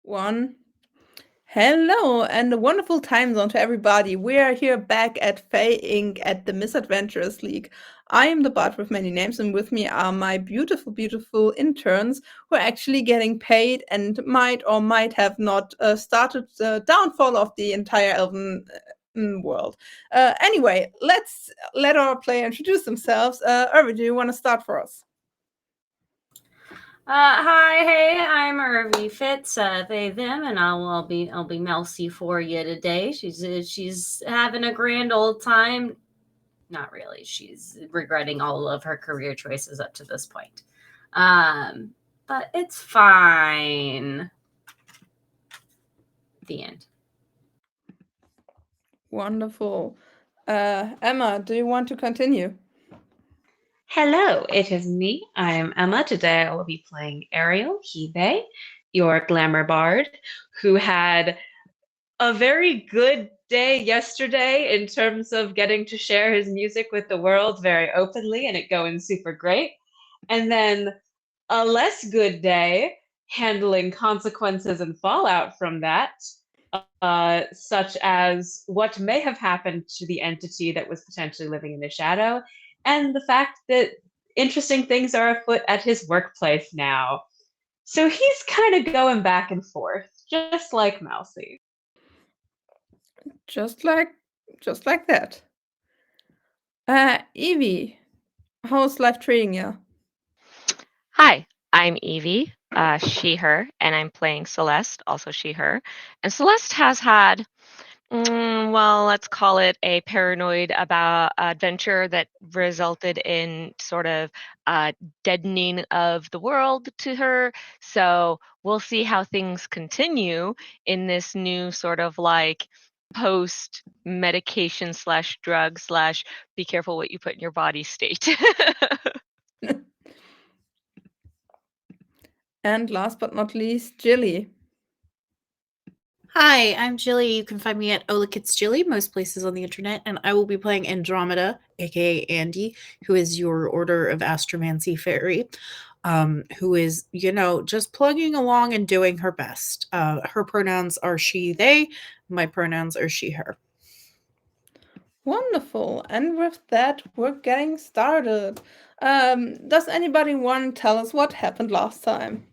One. Hello and a wonderful time zone to everybody. We are here back at FAE Inc. at the Misadventurers League. I am the bot with many names, and with me are my beautiful, beautiful interns who are actually getting paid and might or might have not started the downfall of the entire Elven world. Anyway, let's let our player introduce themselves. Irvi, do you want to start for us? I'm Irvi Fitz, they them, and I'll be Melcy for you today. She's having a grand old time. Not really. She's regretting all of her career choices up to this point. But it's fine. The end. Wonderful. Emma, do you want to continue? Hello, it is me. I am Emma. Today I will be playing Ariel Hibe, your glamour bard, who had a very good day yesterday in terms of getting to share his music with the world very openly and it going super great. And then a less good day handling consequences and fallout from that, such as what may have happened to the entity that was potentially living in the shadow, and the fact that interesting things are afoot at his workplace now. So he's kind of going back and forth, just like Mousy. Just like that. Evie, how's life treating you? Hi, I'm Evie, she, her, and I'm playing Celeste, also she, her. And Celeste has had, well, let's call it a paranoid about adventure that resulted in sort of deadening of the world to her. So we'll see how things continue in this new sort of like post medication / drug / be careful what you put in your body state. And last but not least, Jilly. Hi, I'm Jilly. You can find me at OlaKitsJilly most places on the internet, and I will be playing Andromeda, aka Andy, who is your Order of Astromancy fairy, who is, just plugging along and doing her best. Her pronouns are she, they. My pronouns are she, her. Wonderful. And with that, we're getting started. Does anybody want to tell us what happened last time?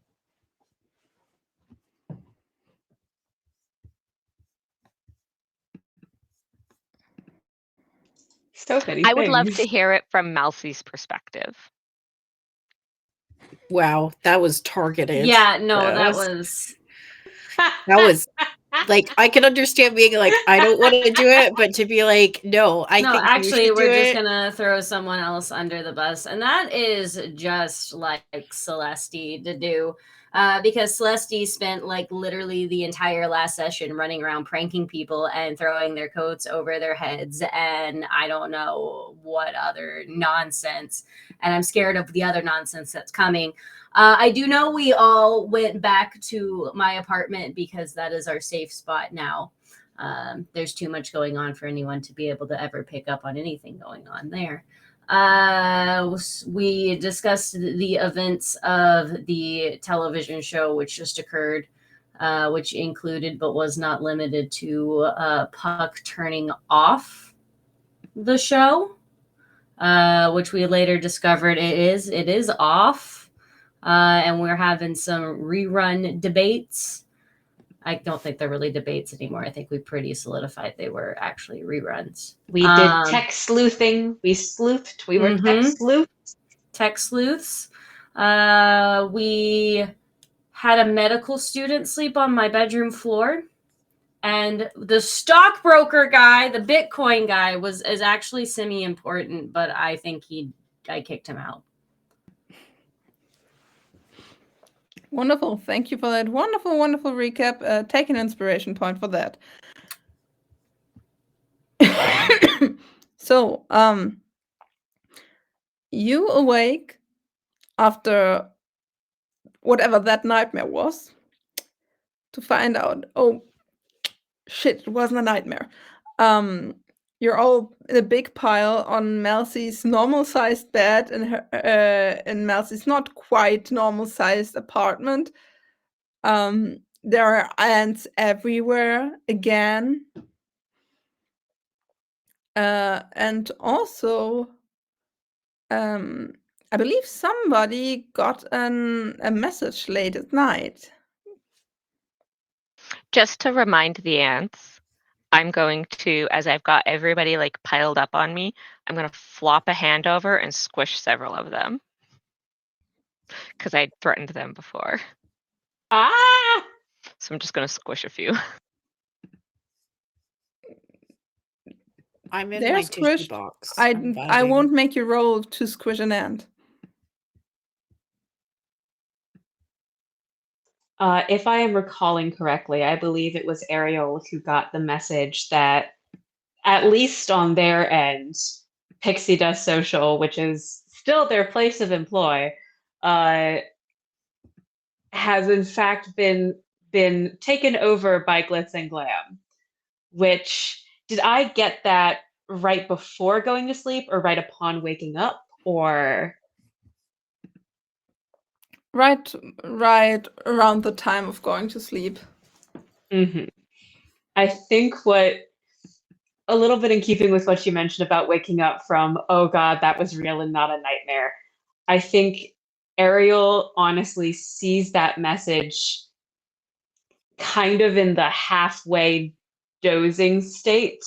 So many I would love things. to hear it from Malcy's perspective. Wow, that was targeted. Yeah, no, that was like, I can understand being like, I don't want to do it, but to be like, no, I think actually, you should we're do just it. gonna throw someone else under the bus, and that is just like Celeste to do. Because Celeste spent like literally the entire last session running around pranking people and throwing their coats over their heads, and I don't know what other nonsense. And I'm scared of the other nonsense that's coming. I do know we all went back to my apartment because that is our safe spot now. There's too much going on for anyone to be able to ever pick up on anything going on there. We discussed the events of the television show which just occurred, which included but was not limited to Puck turning off the show, which we later discovered it is off, and we're having some rerun debates. I don't think they're really debates anymore. I think we pretty solidified they were actually reruns. We did tech sleuthing. We sleuthed. We were tech sleuths. Tech sleuths. We had a medical student sleep on my bedroom floor. And the stockbroker guy, the Bitcoin guy, is actually semi-important, but I think I kicked him out. Wonderful. Thank you for that wonderful, wonderful recap. Take an inspiration point for that. So, you awake after whatever that nightmare was to find out, oh, shit, it wasn't a nightmare. You're all in a big pile on Melcy's normal-sized bed in Melcy's not quite normal-sized apartment. there are ants everywhere again. And also, I believe somebody got a message late at night. Just to remind the ants, I'm going to, as I've got everybody like piled up on me, I'm going to flop a hand over and squish several of them. Because I threatened them before. Ah! So I'm just going to squish a few. I'm in They're my tissue squished. box. I vibing. won't make you roll to squish an ant. If I am recalling correctly, I believe it was Ariel who got the message that, at least on their end, Pixie Dust Social, which is still their place of employ, has in fact been taken over by Glitz and Glam. Which, did I get that right before going to sleep or right upon waking up, or? Right around the time of going to sleep. Mm-hmm. I think a little bit in keeping with what you mentioned about waking up from, oh God, that was real and not a nightmare. I think Ariel honestly sees that message kind of in the halfway dozing state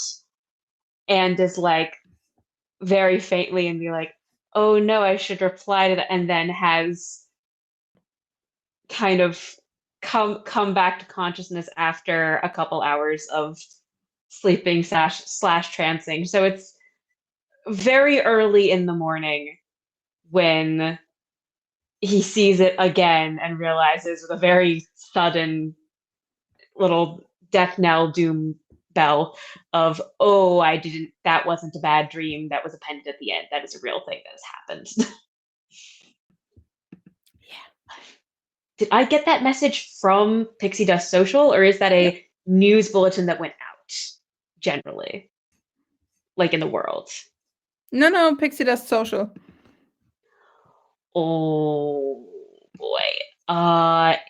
and is like very faintly and be like, oh no, I should reply to that, and then has kind of come back to consciousness after a couple hours of sleeping slash trancing. So it's very early in the morning when he sees it again and realizes with a very sudden little death knell doom bell of, oh, that wasn't a bad dream, that was appended at the end, that is a real thing that has happened. Did I get that message from Pixie Dust Social, or is that a news bulletin that went out generally, like in the world? No, Pixie Dust Social. Oh boy.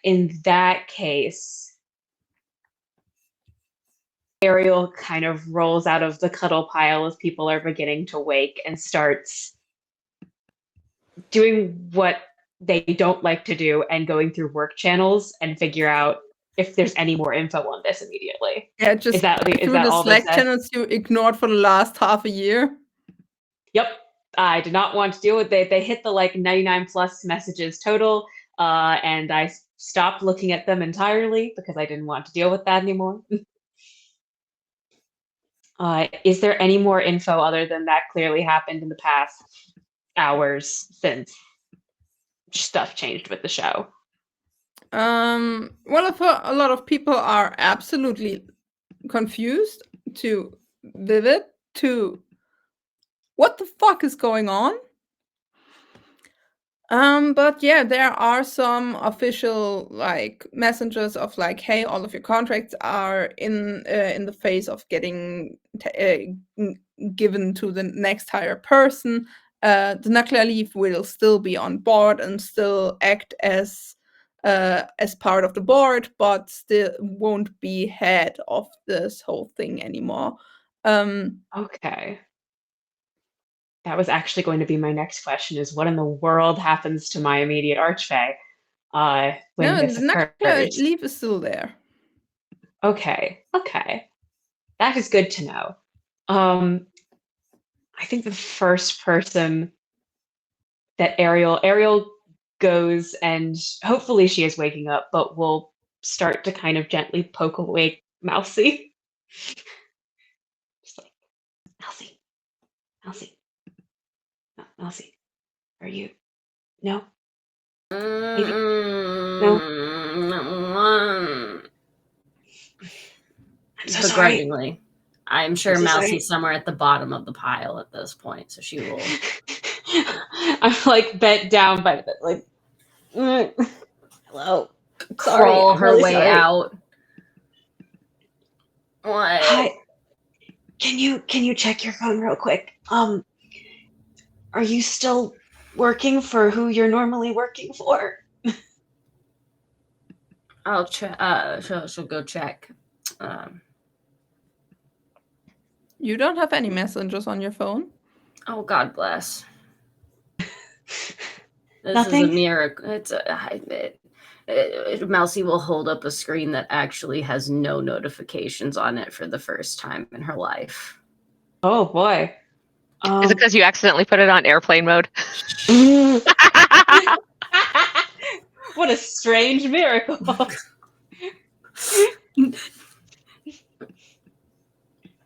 In that case, Ariel kind of rolls out of the cuddle pile as people are beginning to wake and starts doing what they don't like to do and going through work channels and figure out if there's any more info on this immediately. Yeah, just Is that through the all Slack this? channels you ignored for the last half a year. Yep. I did not want to deal with it. They hit the like 99 plus messages total, and I stopped looking at them entirely because I didn't want to deal with that anymore. Is there any more info other than that clearly happened in the past hours since stuff changed with the show? Well, a lot of people are absolutely confused to vivid to what the fuck is going on. But yeah, there are some official like messengers of like, hey, all of your contracts are in the phase of getting given to the next higher person. The nuclear leaf will still be on board and still act as part of the board, but still won't be head of this whole thing anymore. Okay. That was actually going to be my next question: is what in the world happens to my immediate archfey when No, this the nuclear occurs? leaf is still there. Okay. That is good to know. I think the first person that Ariel goes, and hopefully she is waking up, but will start to kind of gently poke awake Mousy. Just like, Mousy, are you? No? Maybe? No? I'm so sorry. Begrudgingly. I'm sure I'm so Mousie's sorry. somewhere at the bottom of the pile at this point, so she will I'm like bent down by the like. Hello. Sorry. crawl I'm her really way sorry. out. What? Hi. Can you check your phone real quick? Are you still working for who you're normally working for? I'll check. She'll go check. You don't have any messengers on your phone? Oh, God bless. This Nothing? is a miracle. Mousy will hold up a screen that actually has no notifications on it for the first time in her life. Oh boy. Is it because you accidentally put it on airplane mode? What a strange miracle.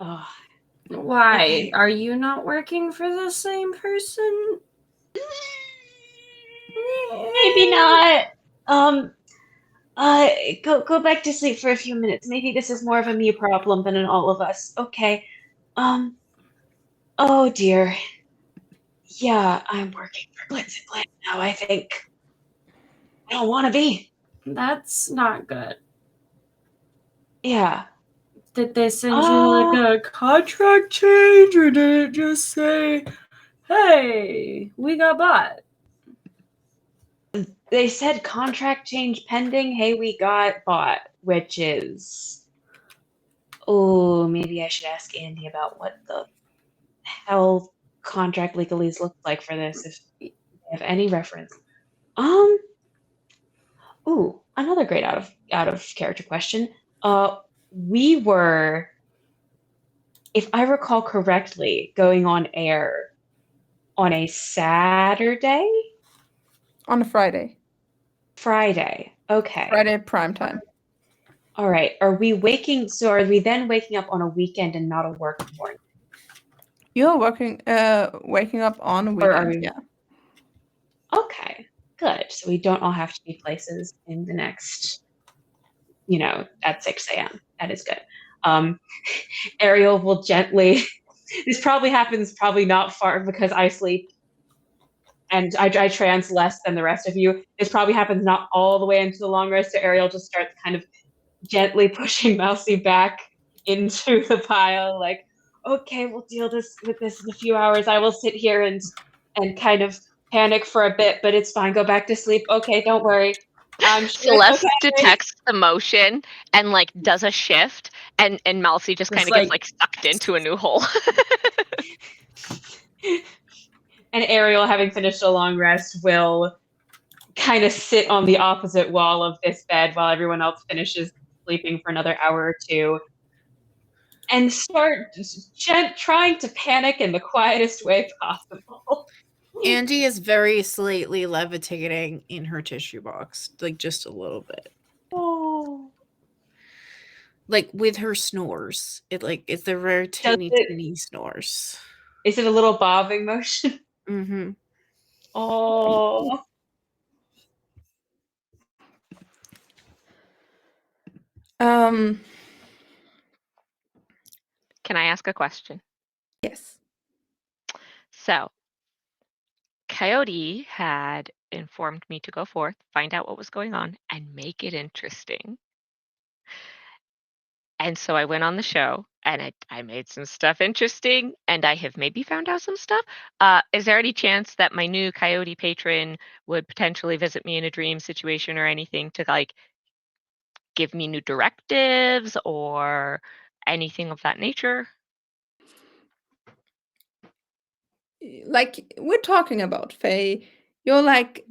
Oh, Why? okay. Are you not working for the same person? Maybe not. Go back to sleep for a few minutes. Maybe this is more of a me problem than an all of us. Okay. Oh dear. Yeah, I'm working for Blitz and Blitz now, I think. I don't want to be. That's not good. Yeah. Did they send you like a contract change, or did it just say, hey, we got bought? They said contract change pending. Hey, we got bought, which is. Oh, maybe I should ask Andy about what the hell contract legalese look like for this, if you have any reference. Ooh, another great out of character question. We were, if I recall correctly, going on air on a Saturday? On a Friday. Friday. Okay. Friday prime time. All right. Are we then waking up on a weekend and not a work morning? You're waking up on a Or are weekend, we? yeah. Okay. Good. So we don't all have to be places in the next, at 6 a.m. That is good. Ariel will gently. This probably happens not far because I sleep and I trance less than the rest of you. This probably happens not all the way into the long rest, so Ariel just starts kind of gently pushing Mousy back into the pile, like, okay, we'll deal with this in a few hours. I will sit here and kind of panic for a bit, but it's fine. Go back to sleep. Okay, don't worry. I'm sure Celeste it's okay. detects the motion and like does a shift, and Mousy just kind of gets like sucked into a new hole. And Ariel, having finished a long rest, will kind of sit on the opposite wall of this bed while everyone else finishes sleeping for another hour or two, and start trying to panic in the quietest way possible. Andy is very slightly levitating in her tissue box, like just a little bit. Oh. Like with her snores. It's the very teeny snores. Is it a little bobbing motion? Mm-hmm. Oh. Can I ask a question? Yes. So, Coyote had informed me to go forth, find out what was going on, and make it interesting. And so I went on the show and I made some stuff interesting, and I have maybe found out some stuff. Is there any chance that my new Coyote patron would potentially visit me in a dream situation or anything to like give me new directives or anything of that nature? Like, we're talking about Faye. You're like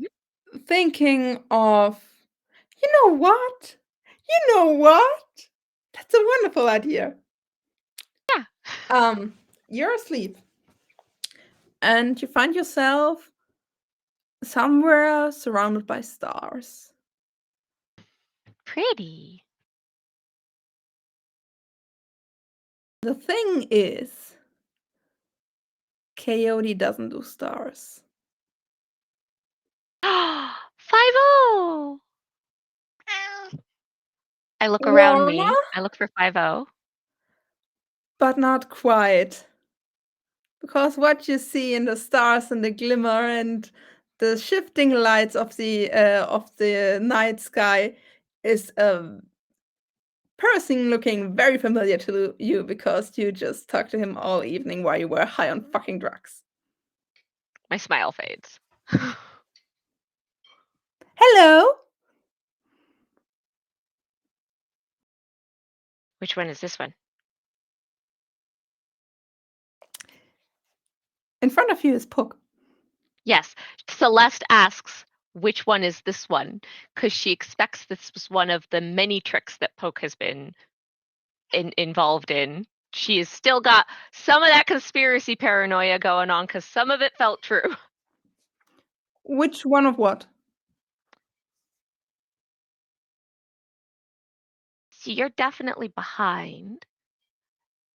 thinking of, you know what? You know what? That's a wonderful idea. Yeah. You're asleep. And you find yourself somewhere surrounded by stars. Pretty. The thing is, Coyote doesn't do stars. 5-0. I look around me. Warner? I look for 5-0. But not quite. Because what you see in the stars and the glimmer and the shifting lights of the night sky is a person looking very familiar to you because you just talked to him all evening while you were high on fucking drugs. My smile fades. Hello. Which one is this one? In front of you is Puck. Yes, Celeste asks, which one is this one? Because she expects this was one of the many tricks that Poke has been involved in. She has still got some of that conspiracy paranoia going on because some of it felt true. Which one of what? So you're definitely behind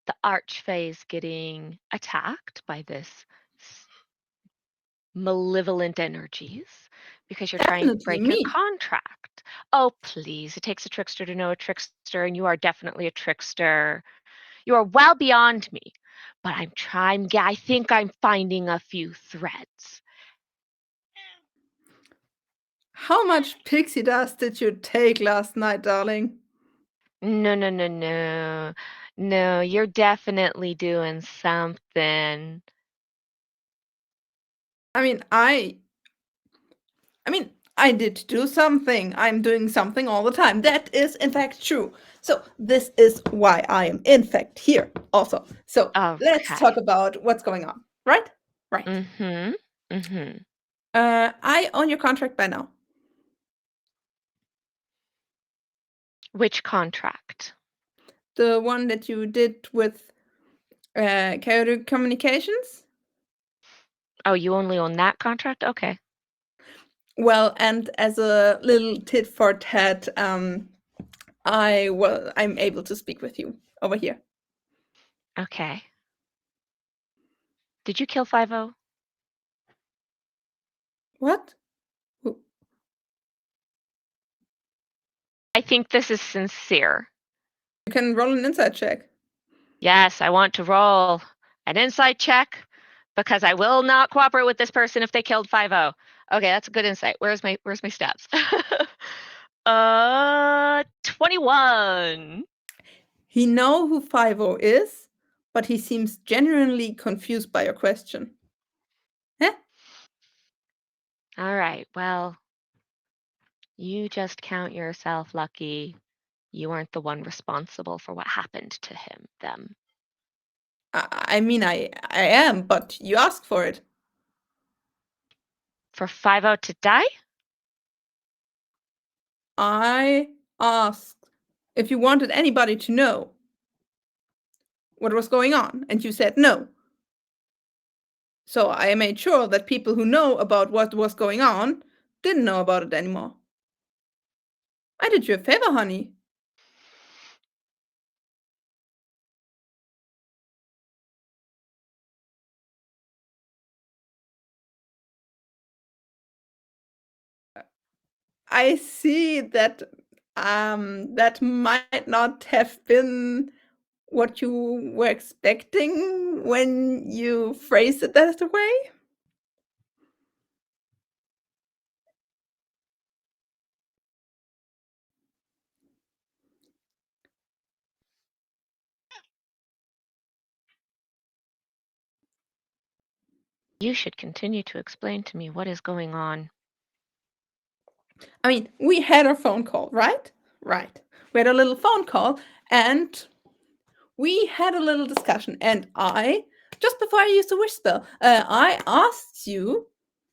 the Archfae's getting attacked by this malevolent energies because you're trying to Definitely break your me. contract. Oh, please. It takes a trickster to know a trickster, and you are definitely a trickster. You are well beyond me, but I'm trying. I think I'm finding a few threads. How much pixie dust did you take last night, darling? No, no, no, no. No, you're definitely doing something. I did do something. I'm doing something all the time. That is, in fact, true. So this is why I am, in fact, here also. So let's Okay. talk about what's going on, right? Right. Mm-hmm. Mm-hmm. I own your contract by now. Which contract? The one that you did with Chaotic Communications. Oh, you only own that contract? Okay. Well, and as a little tit for tat, I'm able to speak with you over here. Okay. Did you kill 5-0? What? I think this is sincere. You can roll an insight check. Yes, I want to roll an insight check because I will not cooperate with this person if they killed 5-0. Okay, that's a good insight. Where's my stats? 21. He know who 5-0 is, but he seems genuinely confused by your question. Huh? All right. Well, you just count yourself lucky. You aren't the one responsible for what happened to them. I am, but you asked for it. For 5-0 to die? I asked if you wanted anybody to know what was going on, and you said no. So I made sure that people who know about what was going on didn't know about it anymore. I did you a favor, honey. I see that that might not have been what you were expecting when you phrased it that way. You should continue to explain to me what is going on. I mean, we had a phone call, right? Right. We had a little phone call, and we had a little discussion, and just before I used the wish spell, I asked you.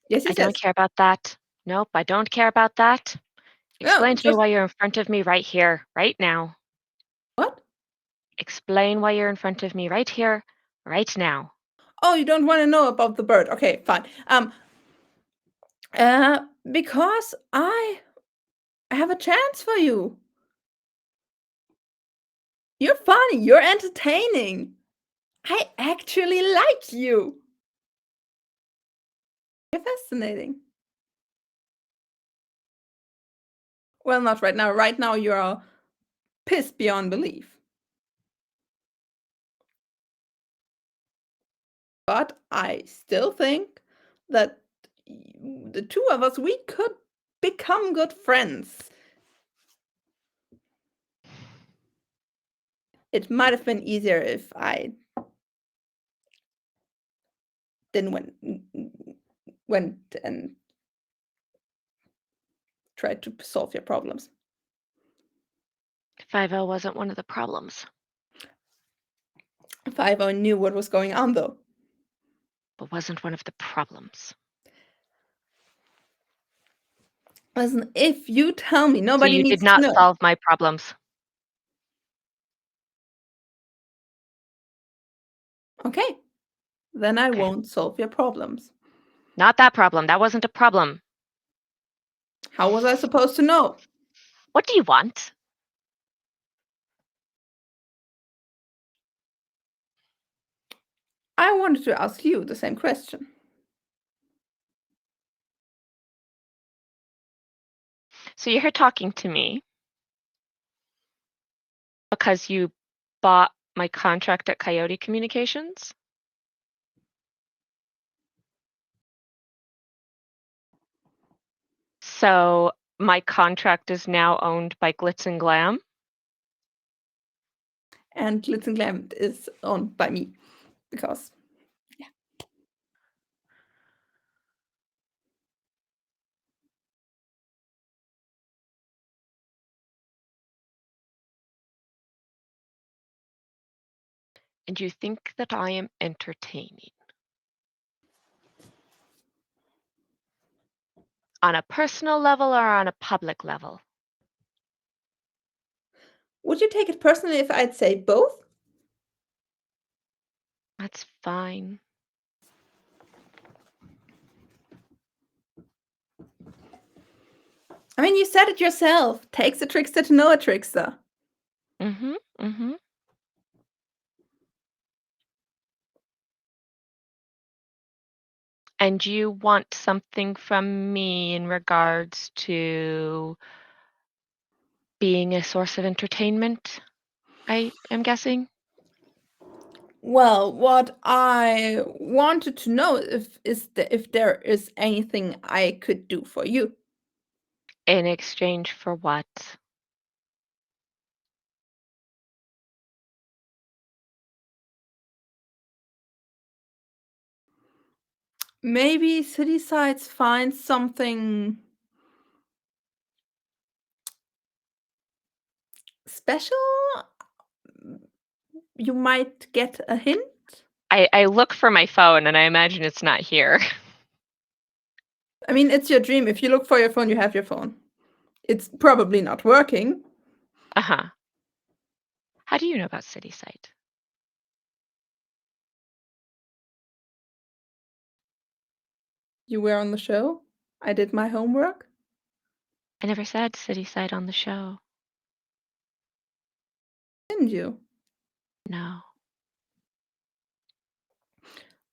Yes, I don't care about that. Nope, I don't care about that. Explain to me why you're in front of me right here, right now. What? Explain why you're in front of me right here, right now. Oh, you don't want to know about the bird. Okay, fine. Because I have a chance for you. You're funny. You're entertaining. I actually like you. You're fascinating. Well, not right now. Right now, you're pissed beyond belief. But I still think that the two of us, we could become good friends. It might have been easier if I didn't went and tried to solve your problems. 5-0 wasn't one of the problems, 5-0 knew what was going on, though. but wasn't one of the problems. Listen, if you tell me, So nobody you needs did to not know. solve my problems. Okay, then I Okay. won't solve your problems. Not that problem. That wasn't a problem. How was I supposed to know? What do you want? I wanted to ask you the same question. So you're here talking to me because you bought my contract at Coyote Communications? So my contract is now owned by Glitz and Glam? And Glitz and Glam is owned by me, because, yeah. And you think that I am entertaining? On a personal level or on a public level? Would you take it personally if I'd say both? That's fine. I mean, you said it yourself. Takes a trickster to know a trickster. Mm-hmm, mm-hmm. And you want something from me in regards to being a source of entertainment, I am guessing? Well, what I wanted to know if there is anything I could do for you. In exchange for what? Maybe City Sides finds something special? You might get a hint? I look for my phone and I imagine it's not here. I mean, it's your dream. If you look for your phone, you have your phone. It's probably not working. Uh-huh. How do you know about City Site? You were on the show. I did my homework. I never said City Site on the show. Didn't you? No,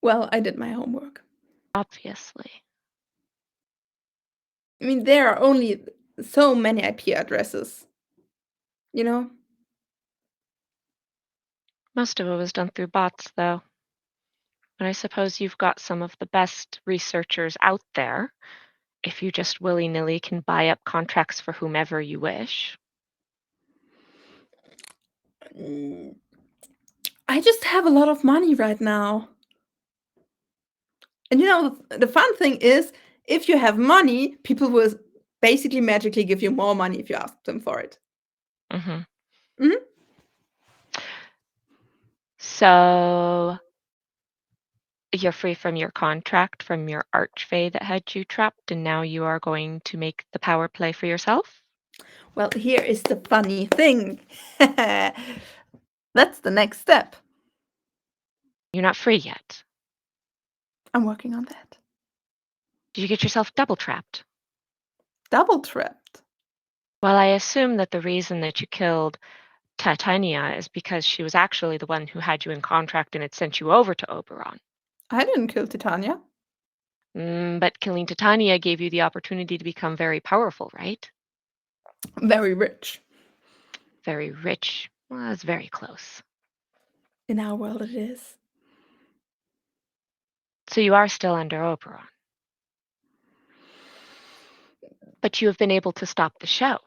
Well, I did my homework. obviously. I mean, there are only so many IP addresses. You know? Most of it was done through bots, though. But I suppose you've got some of the best researchers out there if you just willy-nilly can buy up contracts for whomever you wish. I just have a lot of money right now. And you know, the fun thing is, if you have money, people will basically magically give you more money if you ask them for it. Mm-hmm. Mhm. So you're free from your contract from your archfey that had you trapped, and now you are going to make the power play for yourself? Well, here is the funny thing. That's the next step. You're not free yet. I'm working on that. Did you get yourself double trapped? Double trapped. Well, I assume that the reason that you killed Titania is because she was actually the one who had you in contract and had sent you over to Oberon. I didn't kill Titania. But killing Titania gave you the opportunity to become very powerful, right? Very rich. Very rich. Well, that's very close. In our world, it is. So you are still under Oberon. But you have been able to stop the show.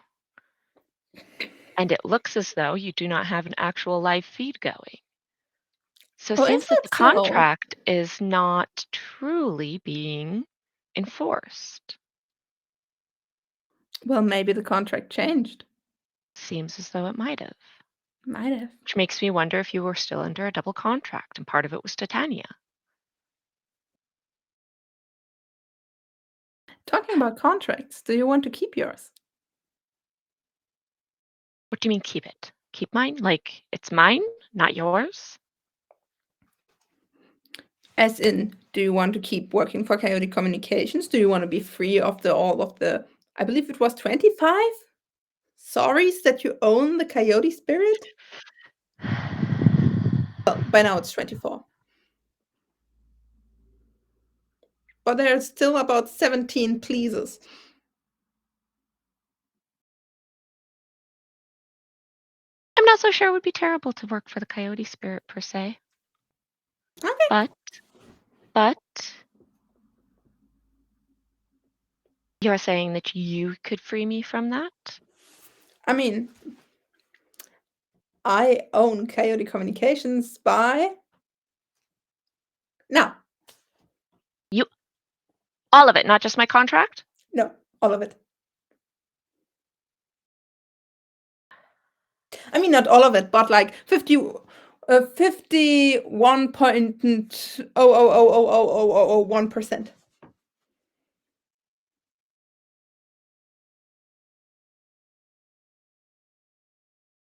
And it looks as though you do not have an actual live feed going. So it Oh, seems is that that the so? contract is not truly being enforced. Well, maybe the contract changed. Seems as though it might have. Might have. Which makes me wonder if you were still under a double contract and part of it was Titania. Talking about contracts, do you want to keep yours? What do you mean keep it? Keep mine? Like it's mine, not yours? As in, do you want to keep working for Coyote Communications? Do you want to be free of all of the, I believe it was 25 sorries that you own the Coyote spirit? Well, by now it's 24. But there's still about 17 pleases. I'm not so sure it would be terrible to work for the Coyote spirit per se. Okay. But you're saying that you could free me from that? I mean, I own Coyote Communications by now. All of it, not just my contract? No, all of it. I mean, not all of it, but like 51.00000001%.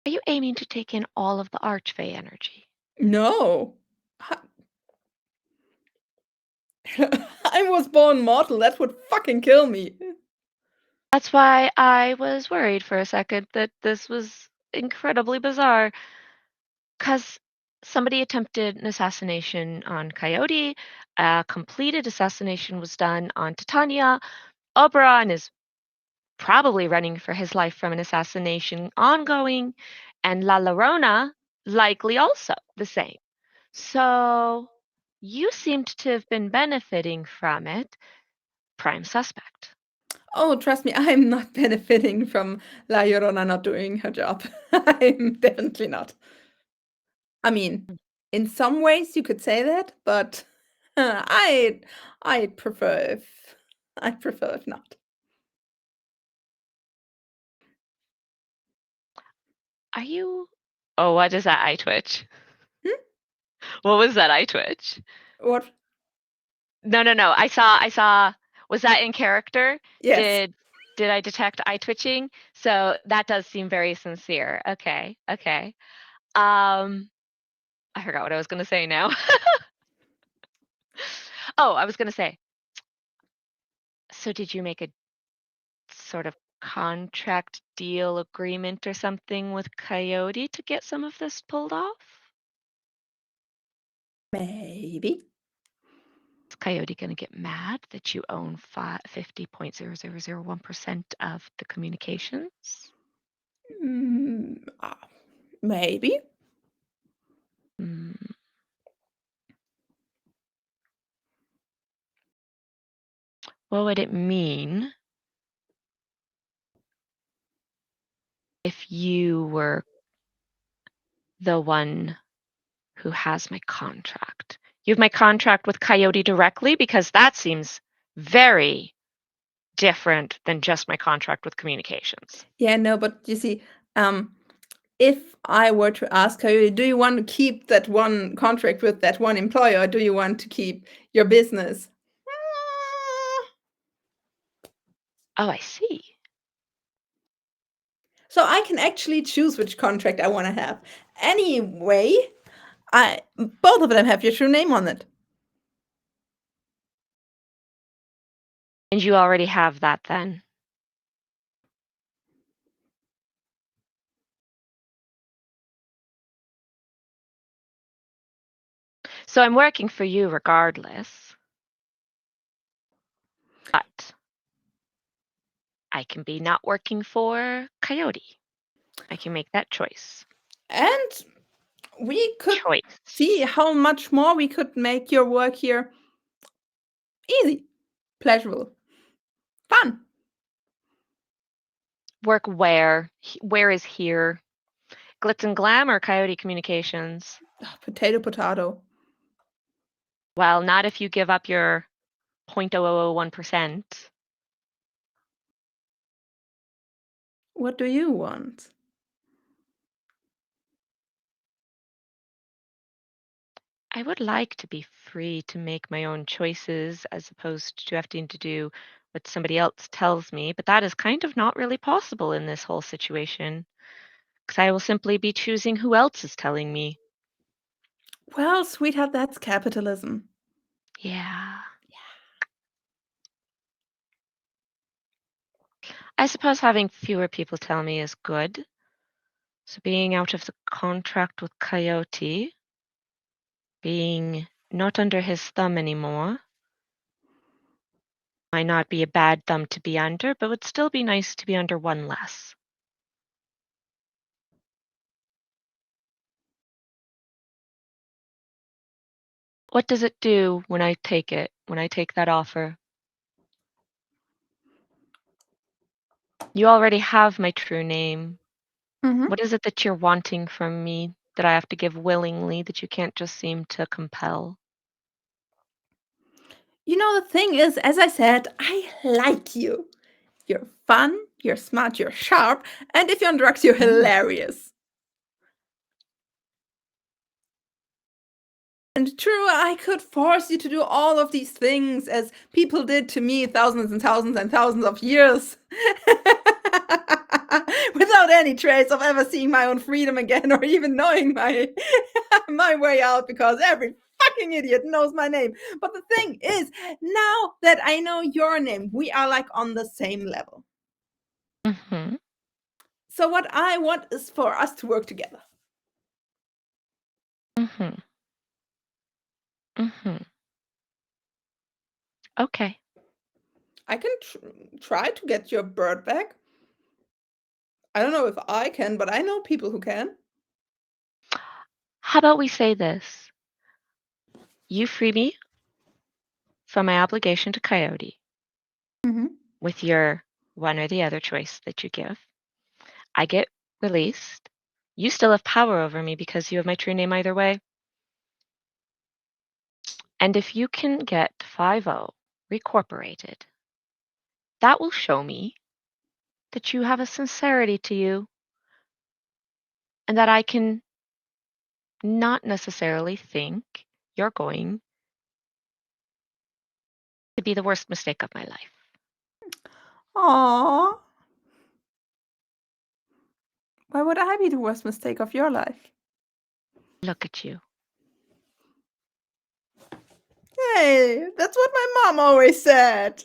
Are you aiming to take in all of the Archfey energy? No. I was born mortal. That would fucking kill me. That's why I was worried for a second that this was incredibly bizarre. Because somebody attempted an assassination on Coyote, a completed assassination was done on Titania. Oberon is probably running for his life from an assassination ongoing, and La Llorona likely also the same. So you seemed to have been benefiting from it. Prime suspect. Oh, trust me, I'm not benefiting from La Llorona not doing her job. I'm definitely not. I mean, in some ways you could say that, but I prefer if not. Are you? Oh, what is that eye twitch? Hmm? What was that eye twitch? What? No. I saw. Was that in character? Yes. Did I detect eye twitching? So that does seem very sincere. Okay. I forgot what I was gonna say now. Oh, I was gonna say. So did you make a sort of contract deal agreement or something with Coyote to get some of this pulled off? Maybe. Is Coyote gonna get mad that you own 50.0001% of the communications? Maybe. Hmm. What would it mean if you were the one who has my contract? You have my contract with Coyote directly, because that seems very different than just my contract with communications. Yeah, no, but you see, if I were to ask Coyote, do you want to keep that one contract with that one employer, or do you want to keep your business? Oh, I see. So I can actually choose which contract I want to have. Anyway, both of them have your true name on it. And you already have that then. So I'm working for you regardless. But I can be not working for Coyote. I can make that choice. And we could Choice. see how much more we could make your work here easy, pleasurable, fun. Work where? Where is here? Glitz and Glam or Coyote Communications? Potato, potato. Well, not if you give up your 0.0001%. What do you want? I would like to be free to make my own choices as opposed to having to do what somebody else tells me, but that is kind of not really possible in this whole situation because I will simply be choosing who else is telling me. Well, sweetheart, that's capitalism. Yeah. I suppose having fewer people tell me is good. So being out of the contract with Coyote, being not under his thumb anymore, might not be a bad thumb to be under, but would still be nice to be under one less. What does it do when I take that offer? You already have my true name. Mhm. What is it that you're wanting from me that I have to give willingly that you can't just seem to compel? You know, the thing is, as I said, I like you. You're fun, you're smart, you're sharp, and if you're on drugs, you're hilarious. And true, I could force you to do all of these things as people did to me thousands and thousands and thousands of years. Without any trace of ever seeing my own freedom again or even knowing my my way out because every fucking idiot knows my name. But the thing is, now that I know your name, we are like on the same level. Mm-hmm. So what I want is for us to work together. Mm-hmm. Mm-hmm. Okay. I can try to get your bird back. I don't know if I can, but I know people who can. How about we say this? You free me from my obligation to Coyote Mm-hmm. with your one or the other choice that you give. I get released. You still have power over me because you have my true name either way. And if you can get 5-0 recorporated, that will show me that you have a sincerity to you and that I can not necessarily think you're going to be the worst mistake of my life. Aww. Why would I be the worst mistake of your life? Look at you. Hey, that's what my mom always said.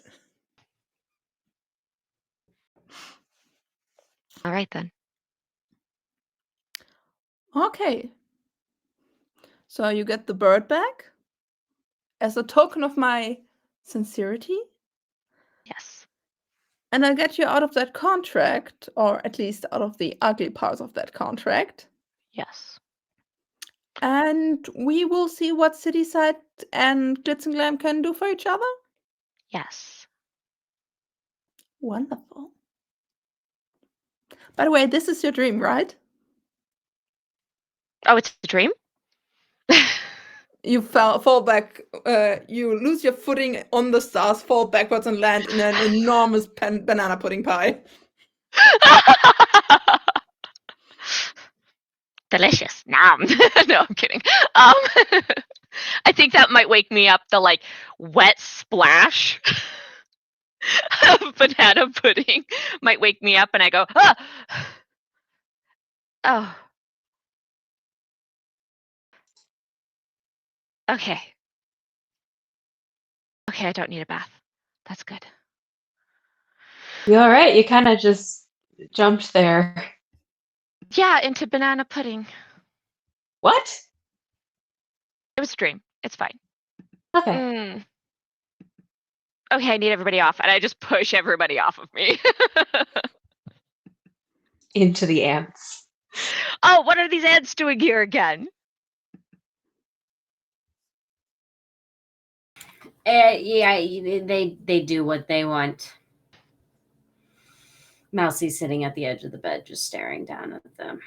All right then. Okay. So you get the bird back as a token of my sincerity, Yes. and I'll get you out of that contract, or at least out of the ugly parts of that contract. Yes. And we will see what Cityside and Glitz and Glam can do for each other. Yes. Wonderful. By the way, this is your dream, right? Oh, it's a dream? You fall back, you lose your footing on the stars, fall backwards, and land in an enormous banana pudding pie. Delicious. Nom. No, I'm kidding. I think that might wake me up. The like wet splash of banana pudding might wake me up, and I go, ah! Oh. Okay. Okay, I don't need a bath. That's good. You all right? You kind of just jumped there. Yeah, into banana pudding. What? It was a dream. It's fine. Okay. Okay, I need everybody off, and I just push everybody off of me. Into the ants. Oh, what are these ants doing here again? Yeah, they do what they want. Mousie's sitting at the edge of the bed, just staring down at them.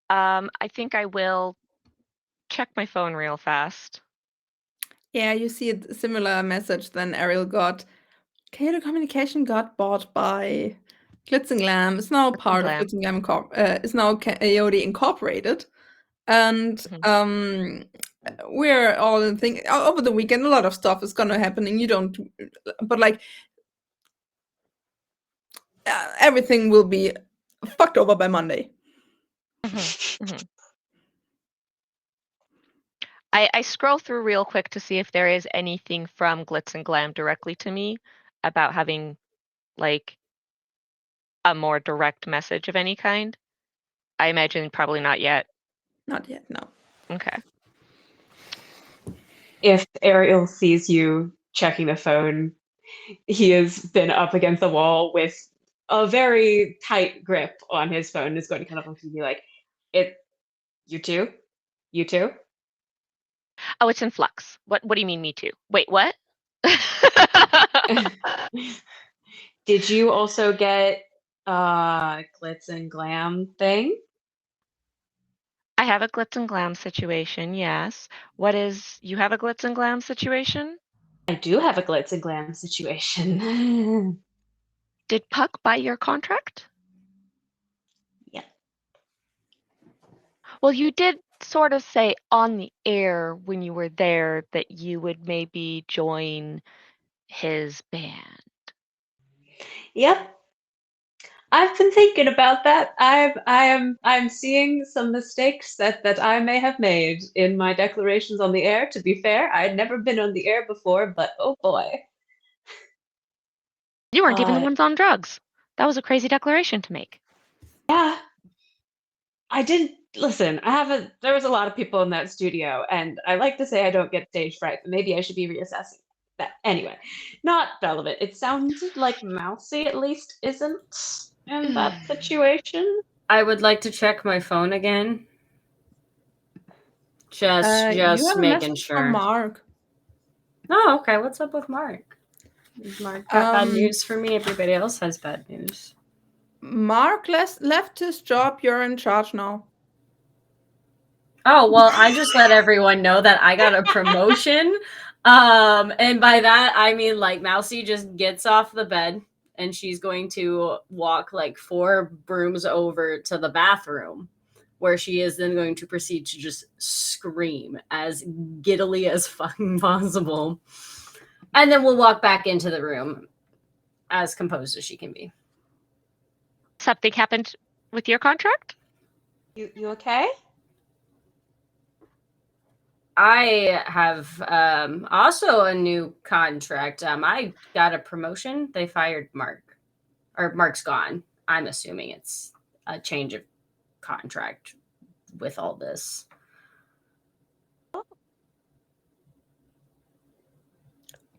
I think I will check my phone real fast. Yeah, you see a similar message than Ariel got. Cato Communication got bought by Glitz and Glam is now part of Glam. Glitz and Glam is now Coyote Incorporated, and we're all in thing over the weekend. A lot of stuff is gonna happen, and you don't, but like everything will be fucked over by Monday. I scroll through real quick to see if there is anything from Glitz and Glam directly to me about having like a more direct message of any kind. I imagine probably not yet. Not yet, no. Okay. If Ariel sees you checking the phone, he has been up against the wall with a very tight grip on his phone and is going to kind of look and be like, you too? You too? Oh, it's in flux. What do you mean me too? Wait, what? Did you also get Glitz and Glam thing? I have a Glitz and Glam situation, yes. You have a Glitz and Glam situation? I do have a Glitz and Glam situation. Did Puck buy your contract? Yeah. Well, you did sort of say on the air when you were there that you would maybe join his band. Yep. I've been thinking about that. I'm seeing some mistakes that I may have made in my declarations on the air. To be fair, I'd never been on the air before, but oh boy. You weren't even the ones on drugs. That was a crazy declaration to make. Yeah. I didn't listen. There was a lot of people in that studio, and I like to say I don't get stage fright, but maybe I should be reassessing that. Anyway, not relevant. It sounded like Mousy at least isn't in that situation. I would like to check my phone again. Just You have a making message sure. from Mark. Oh, okay. What's up with Mark? Mark got bad news for me. Everybody else has bad news. Mark left his job. You're in charge now. Oh, well, I just let everyone know that I got a promotion. And by that, I mean, like, Mousy just gets off the bed and she's going to walk like 4 brooms over to the bathroom, where she is then going to proceed to just scream as giddily as fucking possible. And then we'll walk back into the room as composed as she can be. Something happened with your contract? You okay? I have also a new contract. I got a promotion. They fired Mark. Or Mark's gone. I'm assuming it's a change of contract with all this.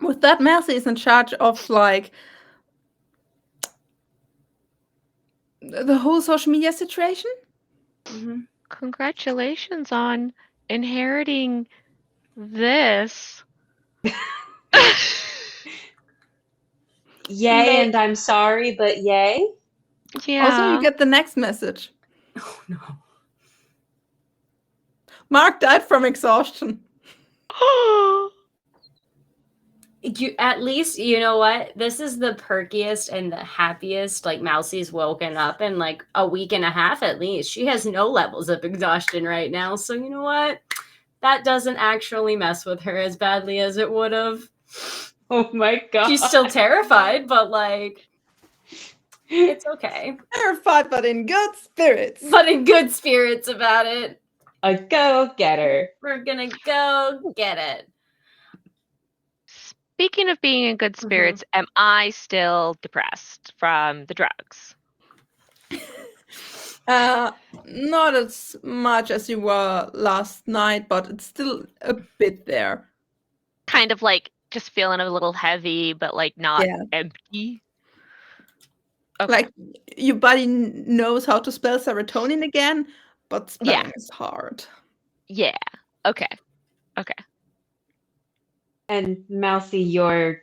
With that, Mercy is in charge of like the whole social media situation. Mm-hmm. Congratulations on inheriting this. Yay, and I'm sorry, but yay. Yeah. Also, you get the next message. Oh no. Mark died from exhaustion. At least, you know what? This is the perkiest and the happiest, like, Mousy's woken up in like a week and a half at least. She has no levels of exhaustion right now. So you know what? That doesn't actually mess with her as badly as it would have. Oh my god. She's still terrified, but like, it's okay. Terrified, but in good spirits. But in good spirits about it. A go-getter. We're gonna go get it. Speaking of being in good spirits, am I still depressed from the drugs? Not as much as you were last night, but it's still a bit there. Kind of like just feeling a little heavy, but like not empty. Okay. Like your body knows how to spell serotonin again, but spelling is hard. Yeah. Okay. And Mousy, your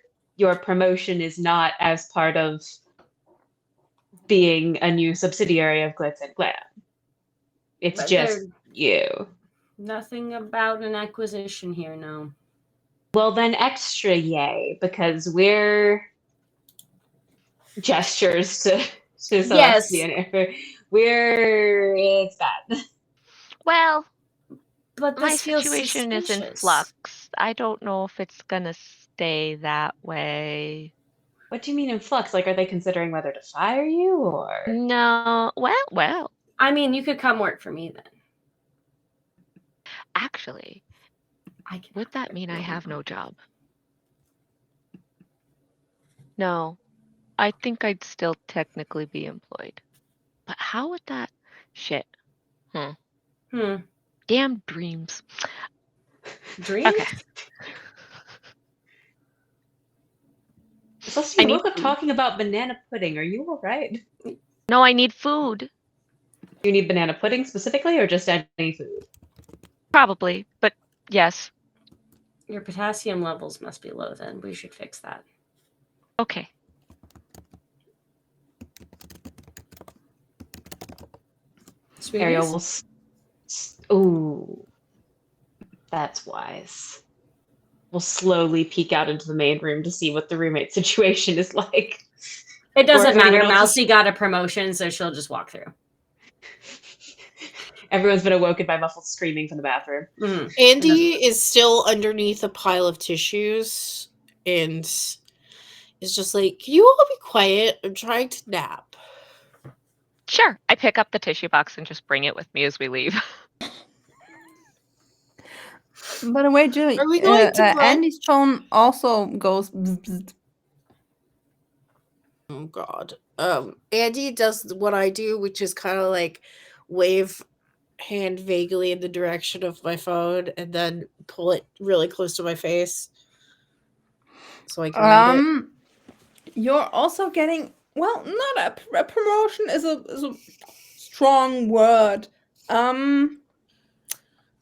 promotion is not as part of being a new subsidiary of Glitz and Glam. It's But just you. Nothing about an acquisition here, no. Well, then extra yay, because we're gestures to to Celestia and Eric. It's bad. Well, But my this feels situation is in suspicious. flux. I don't know if it's gonna stay that way. What do you mean in flux? Like, are they considering whether to fire you or? No, well, I mean, you could come work for me then. actually, I can would that mean I have no job? No, I think I'd still technically be employed. But how would that shit? Hmm. Damn dreams. Dreams? Okay. Celestia, you need woke up food. talking about banana pudding. Are you all right? No, I need food. Do you need banana pudding specifically, or just any food? Probably, but yes. Your potassium levels must be low then. We should fix that. Okay. Smoothies? Ariel will. Ooh, that's wise. We'll slowly peek out into the main room to see what the roommate situation is like. It doesn't if matter. anyone else Mousy got a promotion, so she'll just walk through. Everyone's been awoken by muffled screaming from the bathroom. Mhm. Andy is still underneath a pile of tissues and is just like, "Can you all be quiet? I'm trying to nap." Sure. I pick up the tissue box and just bring it with me as we leave. By the way, Julie, Are we going to brunch? Andy's tone also goes bzz, bzz. Oh God. Andy does what I do, which is kind of like wave hand vaguely in the direction of my phone and then pull it really close to my face so I can read it. You're also getting, well, not a promotion is a strong word. They're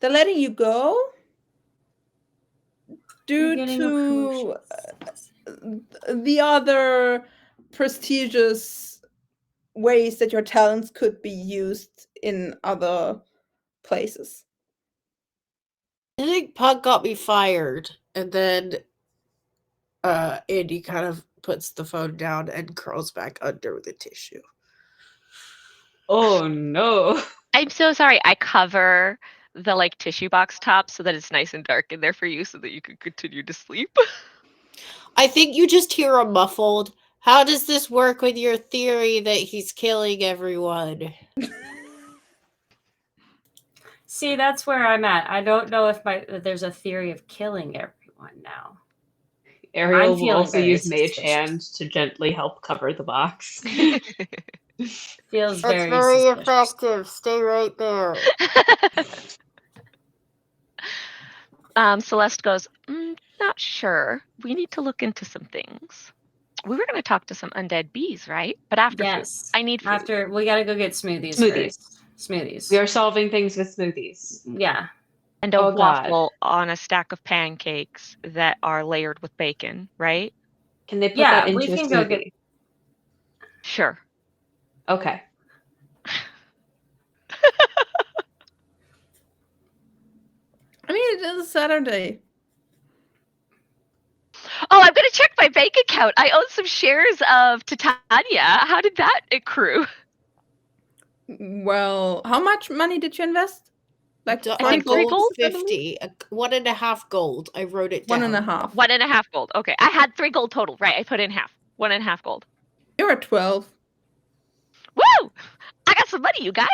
letting you go You're due getting to promotions. the other prestigious ways that your talents could be used in other places. I think Puck got me fired, and then Andy kind of puts the phone down and curls back under the tissue. Oh no. I'm so sorry. I cover the like tissue box top so that it's nice and dark in there for you so that you can continue to sleep. I think you just hear a muffled, "How does this work with your theory that he's killing everyone?" See, that's where I'm at. I don't know if there's a theory of killing everyone now. Ariel I'm will feeling also very use Mage suspicious. Hand to gently help cover the box. Feels That's very very suspicious. effective. Stay right there. Celeste goes, not sure. We need to look into some things. We were going to talk to some undead bees, right? But after food. Yes. I need food. After, we gotta go get smoothies Smoothies. first. Smoothies. We are solving things with smoothies. Yeah. And a Oh, God. waffle on a stack of pancakes that are layered with bacon, right? Can they put Yeah, that we into a can go smoothie? get- Sure. Okay. I mean, it is Saturday. Oh, I'm going to check my bank account. I own some shares of Titania. How did that accrue? Well, how much money did you invest? Like 43 gold gold, I 50. 1.5 gold. I wrote it down. 1.5. 1.5 gold. Okay. I had 3 gold total. Right. I put in half. 1.5 gold. You're at 12. Woo! I got some money, you guys.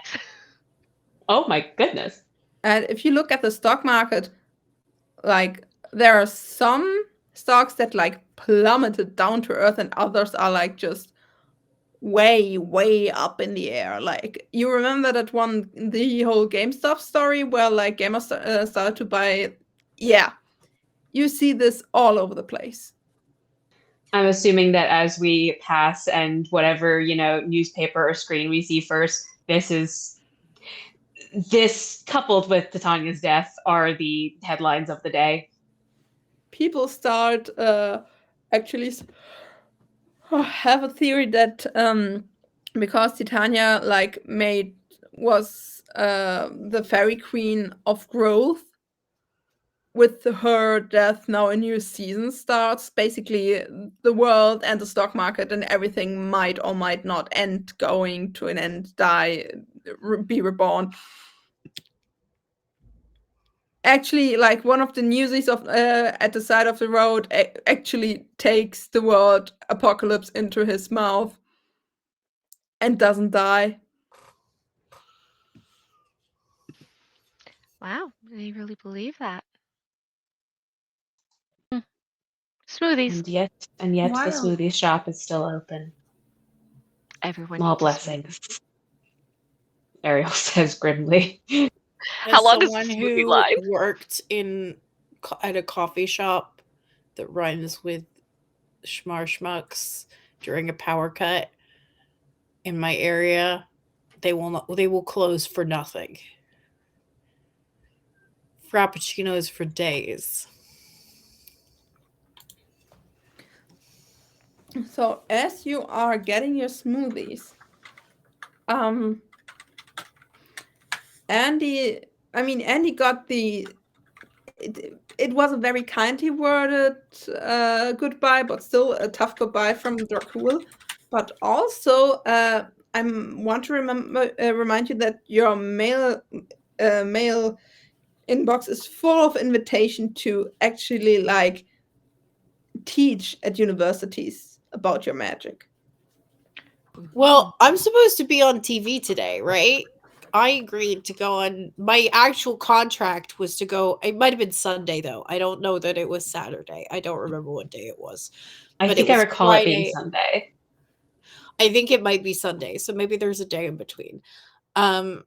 Oh my goodness. And if you look at the stock market, like there are some stocks that like plummeted down to earth and others are like just way up in the air. Like you remember that one, the whole GameStop story where like gamers started to buy. Yeah, you see this all over the place. I'm assuming that as we pass and whatever, newspaper or screen we see first, this coupled with Titania's death are the headlines of the day. People start actually have a theory that because Titania like was the fairy queen of growth, with her death, now a new season starts. Basically, the world and the stock market and everything might or might not end, going to an end, die, be reborn. Actually, like one of the newsies of at the side of the road actually takes the word apocalypse into his mouth and doesn't die. Wow, they really believe that. Smoothies. And yet the Wild. smoothie shop is still open. Everyone Small needs a blessings. Ariel says grimly. How As long is the someone smoothie who line? worked at a coffee shop that runs with schmucks during a power cut in my area, they will close for nothing. Frappuccinos for days. So as you are getting your smoothies, Andy got it was a very kindly worded goodbye, but still a tough goodbye from Dracul. But also, I want to remind you that your mail inbox is full of invitation to actually like teach at universities about your magic. Well, I'm supposed to be on TV today, right? I agreed to go on. My actual contract was to go. It might have been Sunday though. I don't know that it was Saturday. I don't remember what day it was. I But think it I was recall it being Friday. Sunday. I think it might be Sunday. So maybe there's a day in between. In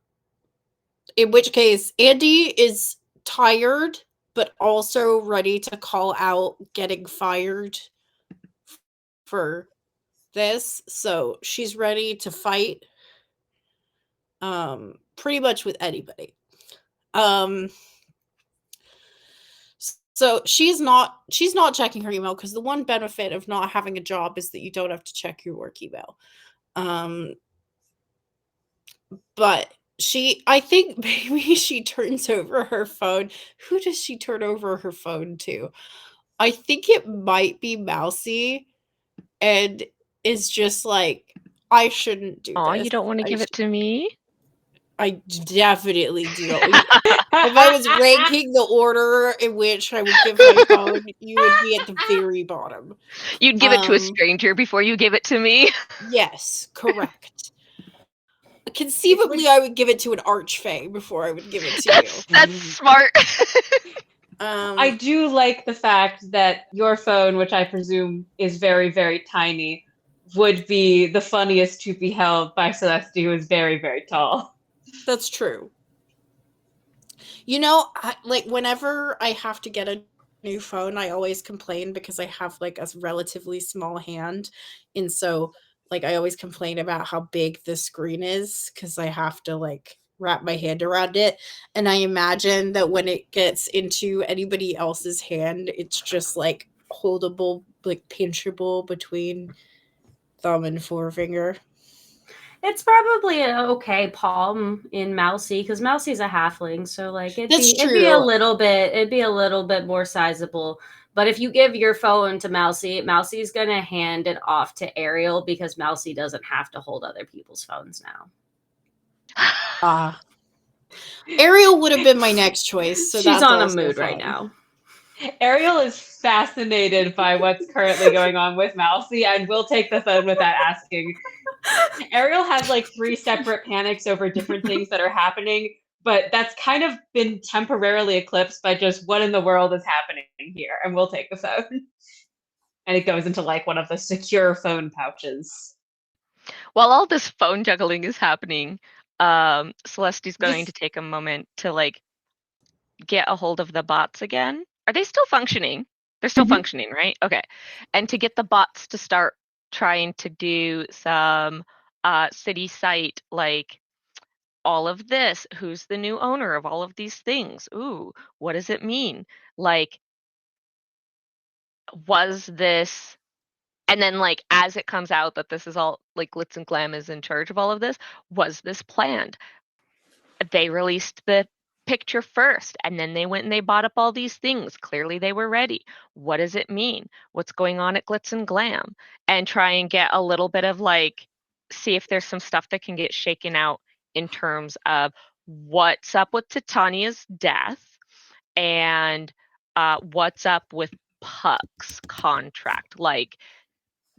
which case, Andy is tired, but also ready to call out getting fired for this. So she's ready to fight pretty much with anybody. So she's not checking her email, because the one benefit of not having a job is that you don't have to check your work email. But I think maybe she turns over her phone. Who does she turn over her phone to? I think it might be Mousy, and is just like, I shouldn't do Aw, this. you don't want to give it to me? I definitely do. If I was ranking the order in which I would give my phone, you would be at the very bottom. You'd give it to a stranger before you give it to me? Yes, correct. Conceivably, I would give it to an archfey before I would give it to you. That's smart. I do like the fact that your phone, which I presume is very, very tiny, would be the funniest to be held by Celeste, who is very, very tall. That's true. You know, like whenever I have to get a new phone, I always complain because I have like a relatively small hand. And so like I always complain about how big the screen is because I have to like wrap my hand around it. And I imagine that when it gets into anybody else's hand, it's just like holdable, like pinchable between thumb and forefinger. It's probably an okay palm in Mousy, because Mousy's a halfling, so like it'd be a little bit more sizable. But if you give your phone to Mousy, Mousy's gonna hand it off to Ariel, because Mousy doesn't have to hold other people's phones now. Ariel would have been my next choice. So she's that's on a also mood fun. right now. Ariel is fascinated by what's currently going on with Mousy and will take the phone without asking. Ariel has like 3 separate panics over different things that are happening, but that's kind of been temporarily eclipsed by just what in the world is happening here, and we'll take the phone. And it goes into like one of the secure phone pouches. While all this phone juggling is happening, Celeste's going to take a moment to like get a hold of the bots again. Are they still functioning? They're still functioning, right? Okay. And to get the bots to start trying to do some city site, like all of this, who's the new owner of all of these things? Ooh, what does it mean? Like, was this, and then like as it comes out that this is all like Glitz and Glam is in charge of all of this, was this planned? They released the picture first, and then they went and they bought up all these things. Clearly they were ready. What does it mean? What's going on at Glitz and Glam? And try and get a little bit of like, see if there's some stuff that can get shaken out in terms of what's up with Titania's death and what's up with Puck's contract. Like,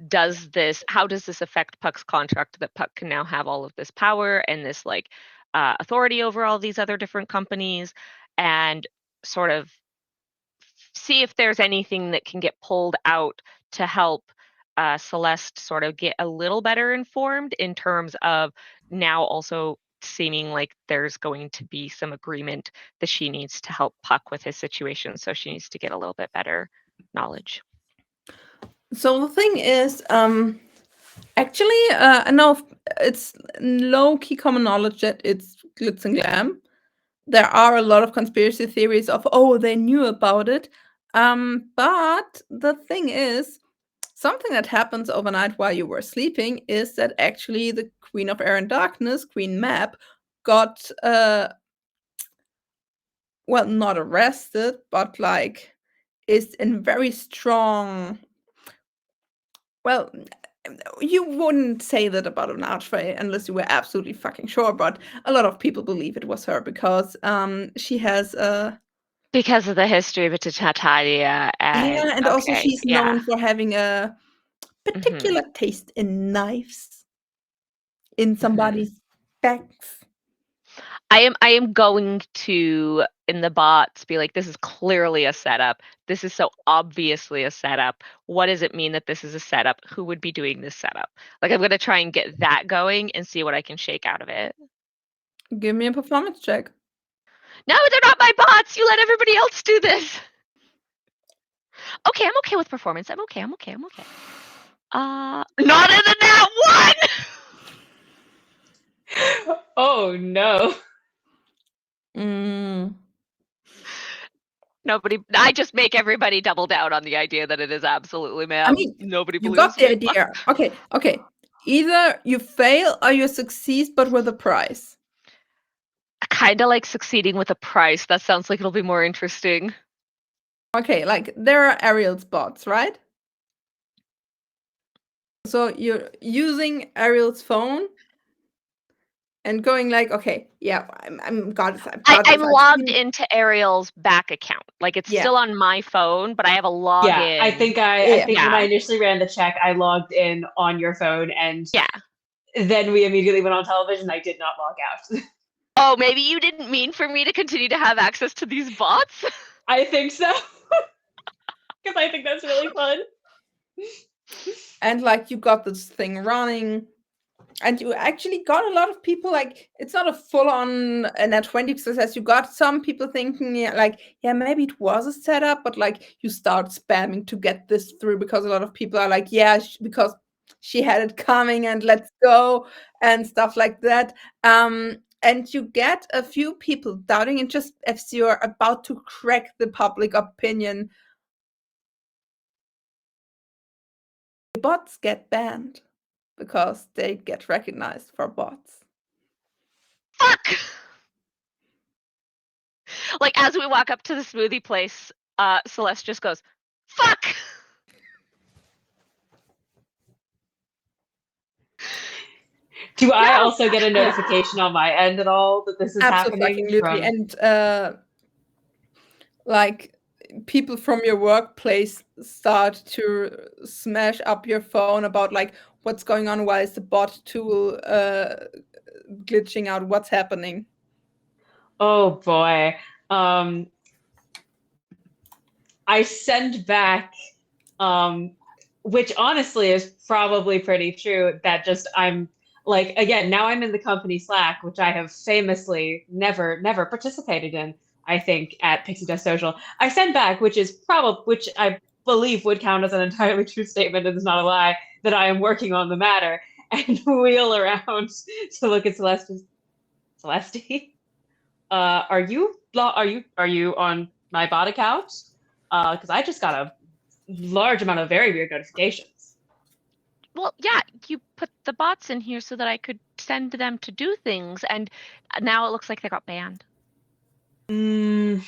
how does this affect Puck's contract that Puck can now have all of this power and this like authority over all these other different companies, and sort of see if there's anything that can get pulled out to help Celeste sort of get a little better informed in terms of now also seeming like there's going to be some agreement that she needs to help Puck with his situation, so she needs to get a little bit better knowledge. So the thing is, actually, I know it's low-key common knowledge that it's Glitz and Glam. There are a lot of conspiracy theories of, oh, they knew about it. But the thing is, something that happens overnight while you were sleeping is that actually the Queen of Air and Darkness, Queen Mab, got, well, not arrested, but like is in very strong. Well, you wouldn't say that about an archfey unless you were absolutely fucking sure, but a lot of people believe it was her because she has Because of the history of Titania and and also she's yeah. known for having a particular taste in knives in somebody's backs. I am going to, in the bots, be like, this is clearly a setup. This is so obviously a setup. What does it mean that this is a setup? Who would be doing this setup? Like, I'm going to try and get that going and see what I can shake out of it. Give me a performance check. No, they're not my bots. You let everybody else do this. Okay, I'm okay with performance. I'm okay. Not in the nat one! Oh no. I just make everybody double down on the idea that it is absolutely ma'am. I mean, nobody you believes got the me. idea. Okay. Either you fail or you succeed, but with a prize. I kind of like succeeding with a price. That sounds like it'll be more interesting. Okay, like there are aerial spots, right? So you're using Ariel's phone and going like, okay, yeah, I'm got this. I'm logged into Ariel's back account. Like it's Yeah. still on my phone, but I have a login. Yeah, I think when I initially ran the check, I logged in on your phone, and then we immediately went on television. I did not log out. Oh, maybe you didn't mean for me to continue to have access to these bots? I think so. Because I think that's really fun. And like you got this thing running, and you actually got a lot of people, like it's not a full-on net 20 success. You got some people thinking maybe it was a setup, but like you start spamming to get this through because a lot of people are like, because she had it coming and let's go and stuff like that. And you get a few people doubting, and just as you're about to crack the public opinion, the bots get banned because they get recognized for bots. Fuck! Like as we walk up to the smoothie place, Celeste just goes, fuck! Do I also get a notification on my end at all that this is happening? Absolutely. And like people from your workplace start to smash up your phone about like what's going on, why is the bot tool glitching out, what's happening. Oh boy. I send back, which honestly is probably pretty true, that just I'm like, again, now I'm in the company Slack, which I have famously never participated in, I think, at Pixie Dust Social. I send back, which I believe would count as an entirely true statement, and it's not a lie, that I am working on the matter, and wheel around to look at Celeste. Are you on my bot account? Because I just got a large amount of very weird notifications. Well, yeah, you put the bots in here so that I could send them to do things, and now it looks like they got banned. I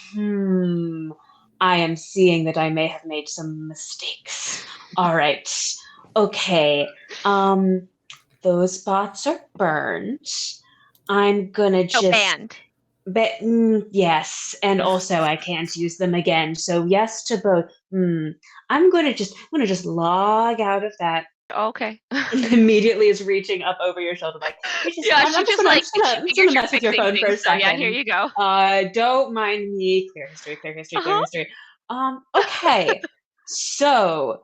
am seeing that I may have made some mistakes. All right. Okay. Those bots are burned. I'm gonna So just banned. yes, and also I can't use them again. So yes to both. I'm gonna just log out of that. Okay. Immediately is reaching up over your shoulder, like Yeah, I'm she just just gonna like she figures you're mess with your fixing phone for a things. So yeah, here second. you go. Don't mind me. Clear history, clear history, clear Uh-huh. history. Okay. So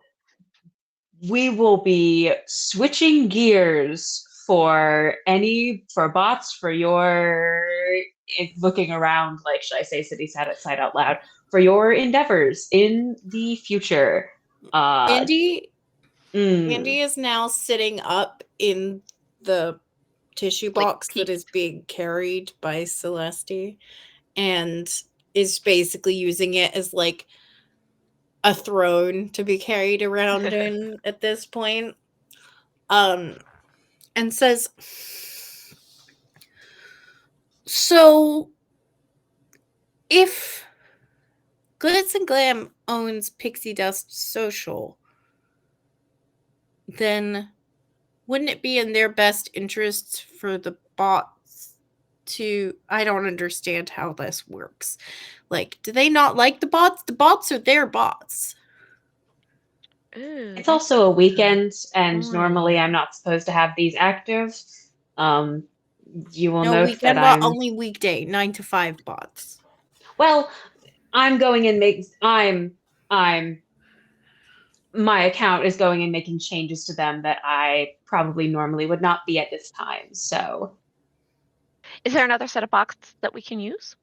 we will be switching gears for bots for your looking around, like, should I say city side out loud, for your endeavors in the future. Andy Mm, is now sitting up in the tissue box that peek. is being carried by Celeste and is basically using it as like a throne to be carried around in at this point. And says, so if Glitz and Glam owns Pixie Dust Social, then wouldn't it be in their best interests for the bots to... I don't understand how this works. Like, do they not like the bots? The bots are their bots. Ooh, it's that's also a weekend, good and normally point. I'm not supposed to have these active. You will No, note that weekend bot, only weekday, 9 to 5 bots. well, I'm going and I'm my account is going and making changes to them that I probably normally would not be at this time. So Is there another set of boxes that we can use?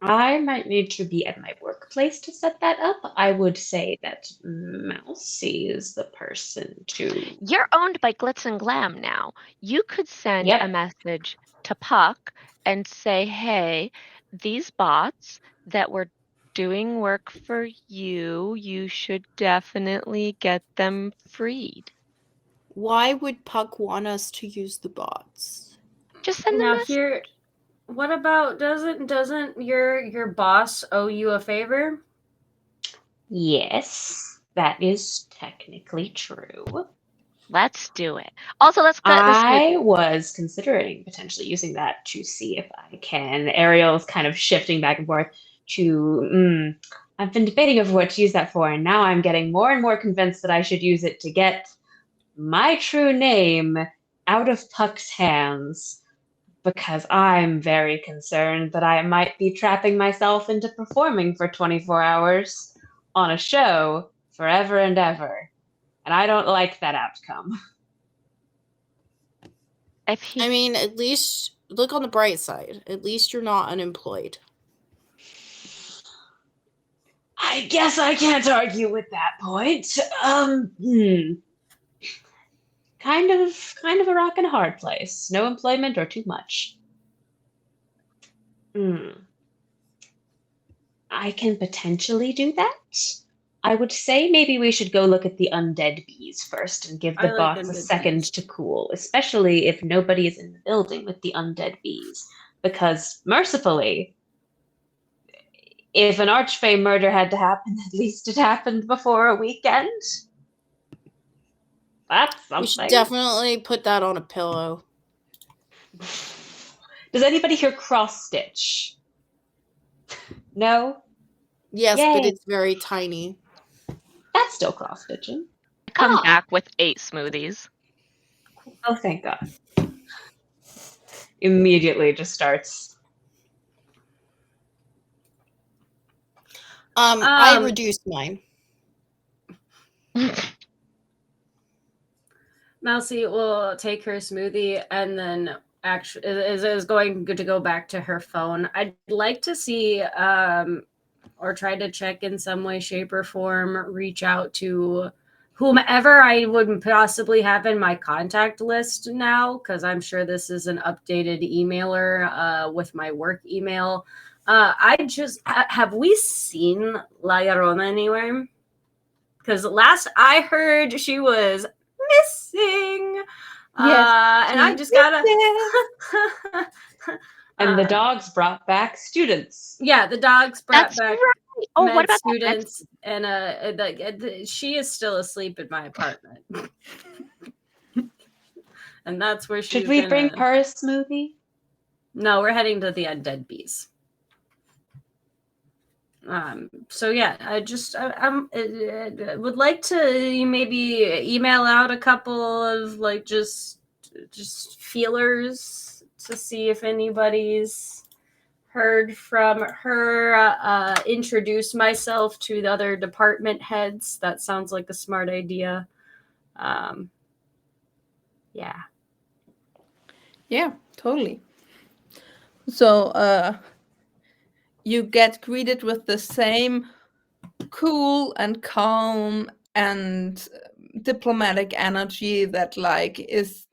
I might need to be at my workplace to set that up. I would say that Mousy is the person to. You're owned by Glitz and Glam now. You could send a Yep. message to Puck and say, hey, these bots that were doing work for you, you should definitely get them freed. Why would Puck want us to use the bots? Just send them a Now message. here, what about doesn't your boss owe you a favor? Yes, that is technically true. Let's do it. Also, let's cut this. I was considering potentially using that to see if I can. Ariel's kind of shifting back and forth to. I've been debating over what to use that for, and now I'm getting more and more convinced that I should use it to get my true name out of Puck's hands, because I'm very concerned that I might be trapping myself into performing for 24 hours on a show forever and ever. And I don't like that outcome. I mean, at least look on the bright side. At least you're not unemployed. I guess I can't argue with that point. Kind of a rock and a hard place. No employment or too much. I can potentially do that. I would say maybe we should go look at the undead bees first and give the I like bots a undead second bees. to cool, especially if nobody is in the building with the undead bees. Because mercifully, if an Archfey murder had to happen, at least it happened before a weekend. That's We should something. definitely put that on a pillow. Does anybody hear cross stitch? No? Yes, Yay. but it's very tiny. That's still cross stitching. Come back with 8 smoothies. Oh, thank God. Immediately just starts. I reduced mine. Mousy will take her smoothie and then actually is going to go back to her phone. I'd like to see or try to check in some way, shape, or form, reach out to whomever I would possibly have in my contact list now, because I'm sure this is an updated emailer with my work email. Have we seen La Llorona anywhere? Because last I heard she was missing. Yes, and I just gotta And the dogs brought back students. Yeah, the dogs brought That's back right. Oh, what med about that? students, and she is still asleep in my apartment, and that's where she's Should we bring gonna. her a smoothie? No, we're heading to the undead bees. So yeah, I would like to maybe email out a couple of like just feelers to see if anybody's heard from her. Introduce myself to the other department heads. That sounds like a smart idea. Yeah. Yeah, totally. So you get greeted with the same cool and calm and diplomatic energy that like is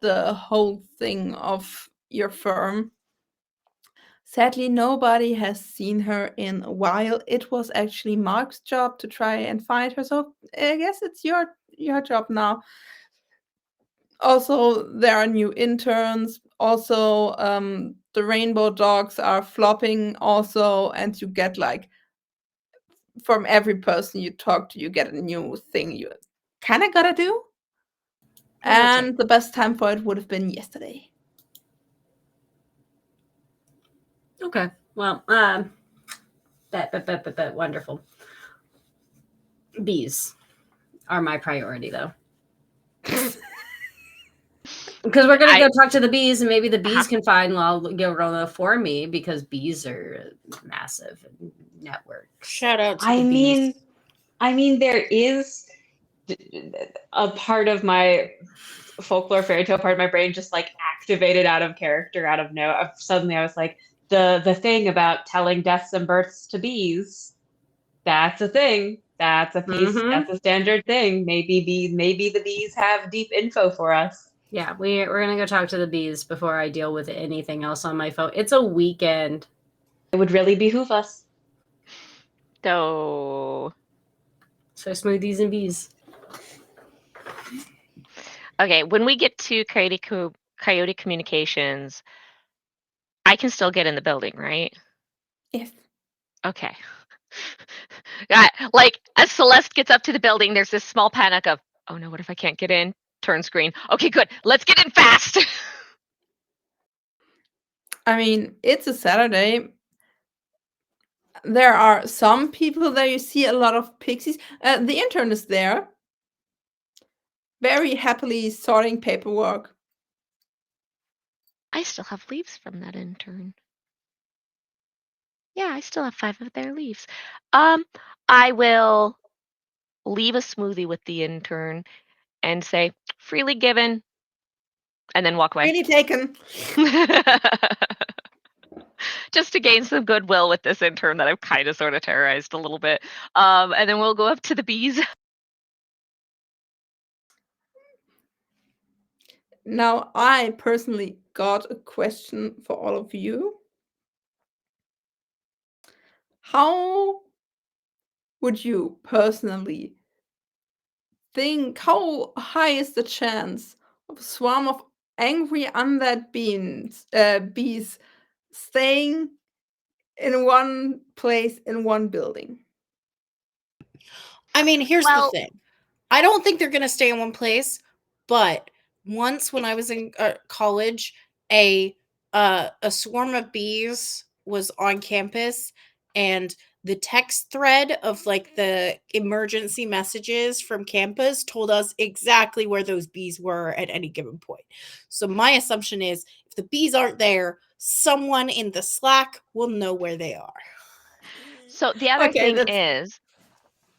the whole thing of your firm. Sadly, nobody has seen her in a while. It was actually Mark's job to try and find her, so I guess it's your job now. Also, there are new interns. Also, the rainbow dogs are flopping also, and you get like from every person you talk to, you get a new thing you kind of gotta do. And the best time for it would have been yesterday. Okay. Well, that wonderful. Bees are my priority, though. Because we're gonna go talk to the bees, and maybe the bees can find Rona for me, because bees are massive networks. Shout out to the bees. I mean, there is a part of my folklore fairy tale part of my brain just like activated out of character, out of no. Suddenly, I was like, the thing about telling deaths and births to bees. That's a thing. That's a piece. That's a standard thing. Maybe the bees have deep info for us. Yeah, we're gonna go talk to the bees before I deal with anything else on my phone. It's a weekend. It would really behoove us. So smoothies and bees. Okay, when we get to Coyote Communications, I can still get in the building, right? Yes. Okay. Like, as Celeste gets up to the building, there's this small panic of, oh no, what if I can't get in? Turns green. Okay, good. Let's get in fast. I mean, it's a Saturday. There are some people there. You see a lot of pixies. The intern is there, very happily sorting paperwork. I still have leaves from that intern. Yeah, I still have 5 of their leaves. I will leave a smoothie with the intern and say, freely given, and then walk away. Really taken. Just to gain some goodwill with this intern that I've kind of sort of terrorized a little bit. And then we'll go up to the bees. Now, I personally got a question for all of you. How would you personally think, how high is the chance of a swarm of angry undead bees staying in one place in one building? I mean, here's the thing. I don't think they're going to stay in one place, but once when I was in college, a swarm of bees was on campus, and the text thread of like the emergency messages from campus told us exactly where those bees were at any given point. So my assumption is if the bees aren't there, someone in the Slack will know where they are. So the other thing is,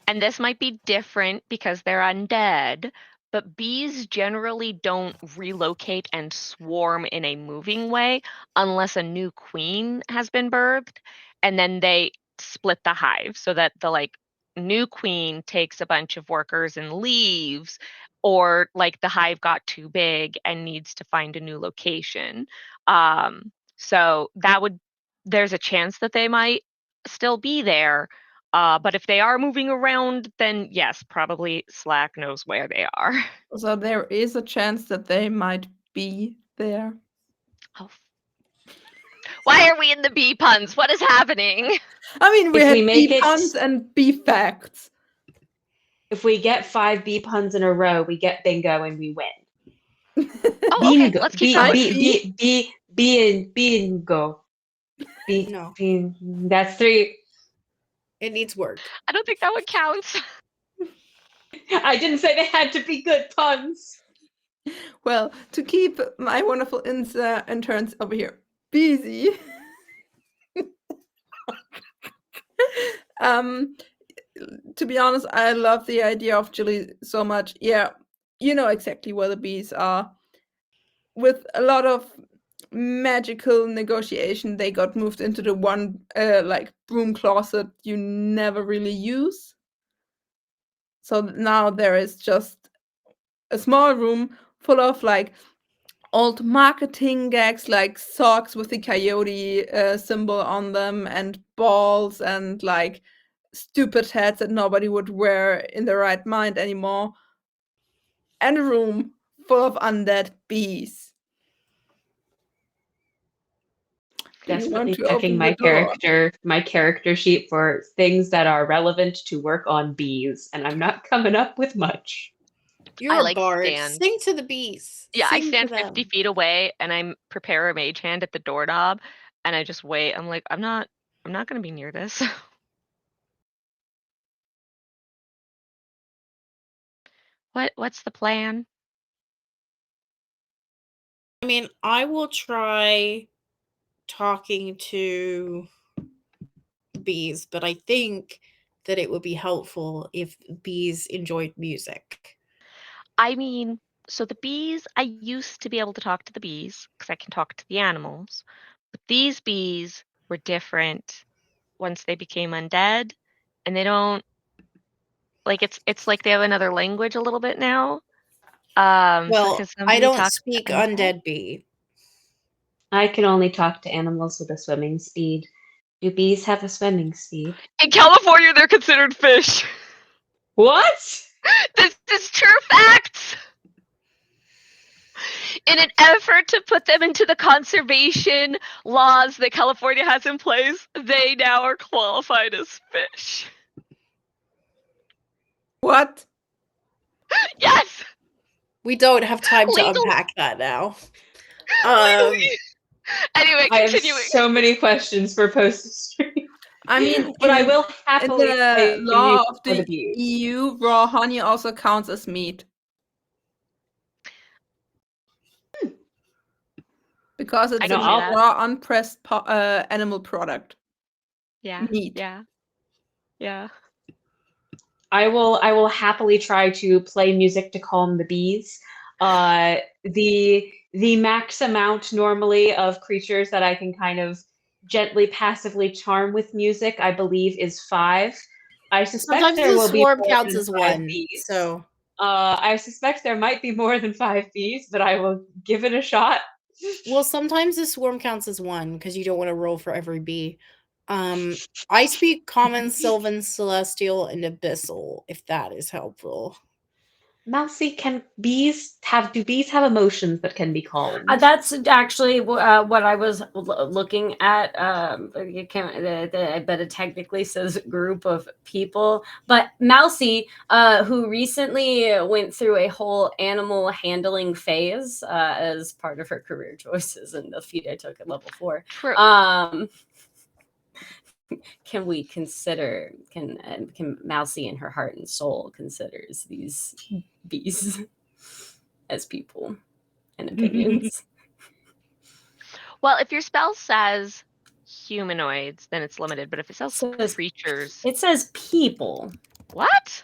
and this might be different because they're undead, but bees generally don't relocate and swarm in a moving way unless a new queen has been birthed, and then they split the hive so that the new queen takes a bunch of workers and leaves, or like the hive got too big and needs to find a new location. So there's a chance that they might still be there. But if they are moving around, then yes, probably Slack knows where they are. So there is a chance that they might be there. Oh. Why are we in the bee puns? What is happening? I mean, we If had we make bee it- puns and bee facts. If we get 5 bee puns in a row, we get bingo and we win. Oh, okay. Bingo. Let's keep going. Bingo. No. That's 3. It needs work. I don't think that one counts. I didn't say they had to be good puns. Well, to keep my wonderful interns over here busy, to be honest, I love the idea of Jilly so much. Yeah, you know exactly where the bees are. With a lot of magical negotiation, they got moved into the one like broom closet you never really use. So now there is just a small room full of like old marketing gags, like socks with the coyote symbol on them, and balls, and like stupid hats that nobody would wear in their right mind anymore, and a room full of undead bees. Do you want Desperately to checking open my the door? character sheet for things that are relevant to work on bees, and I'm not coming up with much. You're a like bard. stand. Sing to the bees. Yeah, I Sing stand to 50 them. feet away and I prepare a mage hand at the doorknob and I just wait. I'm like, I'm not gonna be near this. What's the plan? I mean, I will try talking to bees, but I think that it would be helpful if bees enjoyed music. I mean, so the bees, I used to be able to talk to the bees because I can talk to the animals. But these bees were different once they became undead, and they don't like it's like they have another language a little bit now. So Well, can I somebody don't talk to speak undead? undead bee. I can only talk to animals with a swimming speed. Do bees have a swimming speed? In California, they're considered fish. What? This is true facts. In an effort to put them into the conservation laws that California has in place, they now are qualified as fish. What? Yes. We don't have time to Legal. unpack that now. Anyway, I have continuing. so many questions for post stream. I mean, But I will in happily the play law music of for the bees. EU, raw honey also counts as meat. Because it's I know, a I'll- raw, unpressed animal product. Yeah. Meat. Yeah. I will happily try to play music to calm the bees. The max amount normally of creatures that I can kind of gently passively charm with music, I believe, is 5. I suspect Sometimes there the will be swarm more counts than as 5 one. bees. So I suspect there might be more than 5 bees, but I will give it a shot. well, sometimes the swarm counts as one because you don't want to roll for every bee. I speak common, sylvan, celestial, and abyssal, if that is helpful. Mousy, do bees have emotions that can be calmed? That's actually what I was looking at. I bet it technically says group of people, but Mousy, who recently went through a whole animal handling phase as part of her career choices in the feat I took at level 4. True. Can we consider? Can Mousy in her heart and soul considers these bees as people and opinions? Well, if your spell says humanoids, then it's limited. But if it says Says- creatures, It says people. what?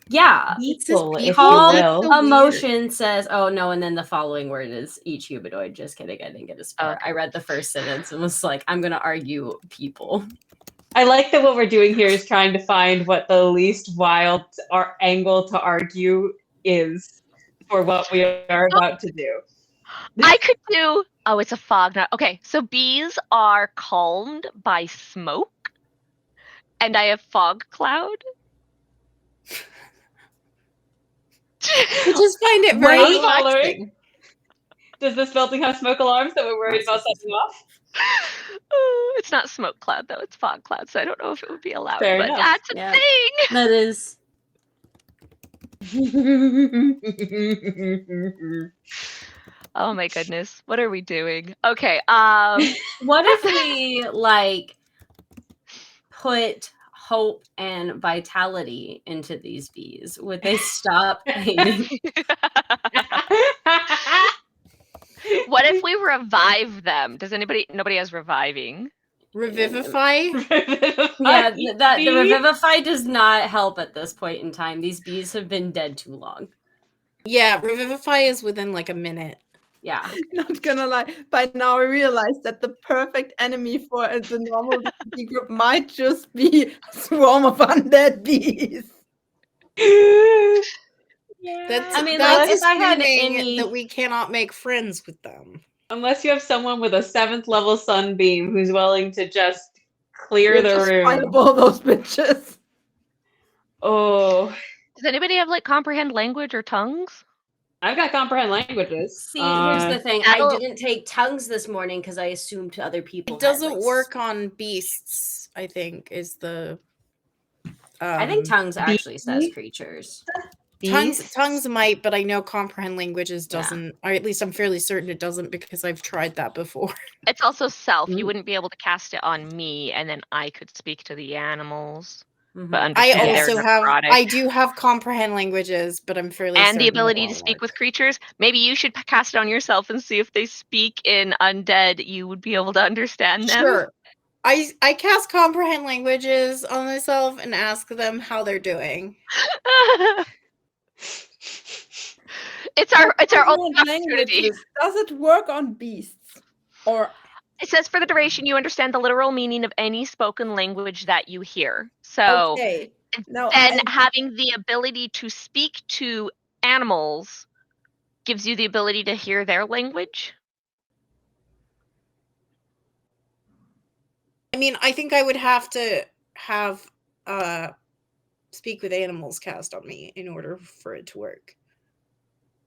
Yeah. People, if you All will. emotion says, oh no, and then the following word is each humanoid. Just kidding, I didn't get as far. Okay. I read the first sentence and was like, I'm gonna argue people. I like that what we're doing here is trying to find what the least wild angle to argue is for what we are about to do. I could do. Oh, it's a fog now. Okay, so bees are calmed by smoke, and I have fog cloud. I just find it very I'm following. relaxing. Does this building have smoke alarms that we're worried about setting off? Oh, it's not smoke cloud though; it's fog cloud, so I don't know if it would be allowed. Fair but enough. that's a Yeah. thing. That is. Oh my goodness, what are we doing? Okay, What if we like put hope and vitality into these bees? Would they stop hating? what if we revive them? Nobody has reviving? Revivify? Yeah, that the revivify does not help at this point in time. These bees have been dead too long. Yeah, revivify is within like a minute. Yeah. Not gonna lie, by now I realize that the perfect enemy for the normal D group might just be a swarm of undead bees. That's, I mean, that's like, if I had assuming any- that we cannot make friends with them. Unless you have someone with a 7th level sunbeam who's willing to just clear We'll the just room. fireball those bitches. Oh, Does anybody have like comprehend language or tongues? I've got comprehend languages. See, here's the thing. I that'll- didn't take tongues this morning because I assumed other people. It doesn't had, like, work on beasts, I think, is the... I think tongues actually says bees? creatures. Tongues might, but I know comprehend languages Yeah. doesn't, or at least I'm fairly certain it doesn't because I've tried that before. It's also self. Mm. You wouldn't be able to cast it on me, and then I could speak to the animals. Mhm. But I understand they're also have, necrotic. I do have comprehend languages, but I'm fairly certain and the it ability to won't speak work. with creatures. Maybe you should cast it on yourself and see if they speak in undead. You would be able to understand them. Sure. I cast comprehend languages on myself and ask them how they're doing. it's our only Comprehend opportunity. languages. Does it work on beasts? Or It says for the duration you understand the literal meaning of any spoken language that you hear. So okay. Now then having the ability to speak to animals gives you the ability to hear their language. I mean, I think I would have to have speak with animals cast on me in order for it to work.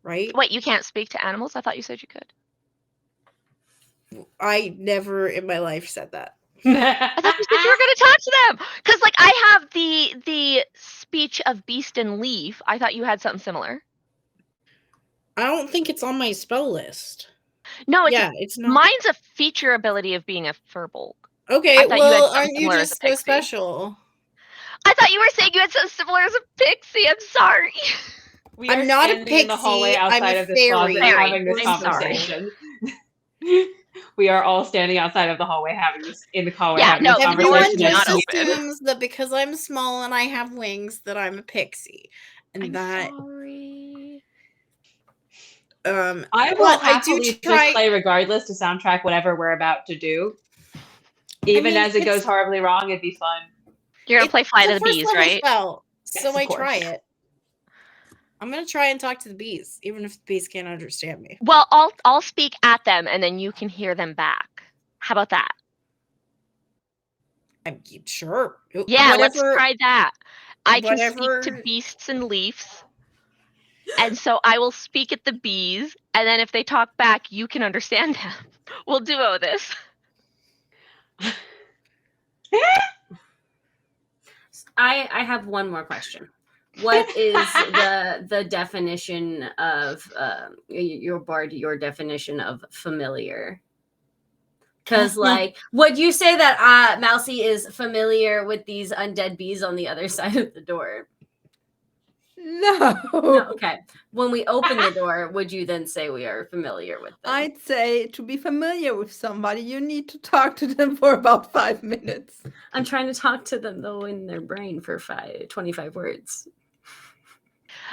Right? Wait, you can't speak to animals? I thought you said you could. I never in my life said that. I thought you said you were going to talk to them. Because, like, I have the speech of beast and leaf. I thought you had something similar. I don't think it's on my spell list. No, it's it's not. mine's a feature ability of being a furbolg. Okay, I thought you had well, something aren't you similar as just a so pixie. special? I thought you were saying you had something similar as a pixie. I'm sorry. We I'm are not a standing in the hallway pixie, I'm outside a of this closet fairy. having this I'm sorry. conversation. We are all standing outside of the hallway having this having Yeah, this no, the doors conversation. do Everyone not just open. assumes that because I'm small and I have wings that I'm a pixie. And I'm that sorry. I will but I happily do just try play regardless to soundtrack whatever we're about to do. Even mean, as it it's- goes horribly wrong, it'd be fun. You're going to play it's Flight a of the first Bees, level right? spell, Yes, so of I course. try it. I'm gonna try and talk to the bees, even if the bees can't understand me. Well, I'll speak at them and then you can hear them back. How about that? I'm sure. Yeah, let's Whatever- try that. I can speak to whatever- beasts and leaves. And so I will speak at the bees, and then if they talk back, you can understand them. We'll duo this. I have one more question. What is the definition of your definition of familiar? Because like, would you say that Mousy is familiar with these undead bees on the other side of the door? no. No, okay. When we open the door, would you then say we are familiar with them? I'd say to be familiar with somebody, you need to talk to them for about 5 minutes. I'm trying to talk to them though in their brain for 25 words.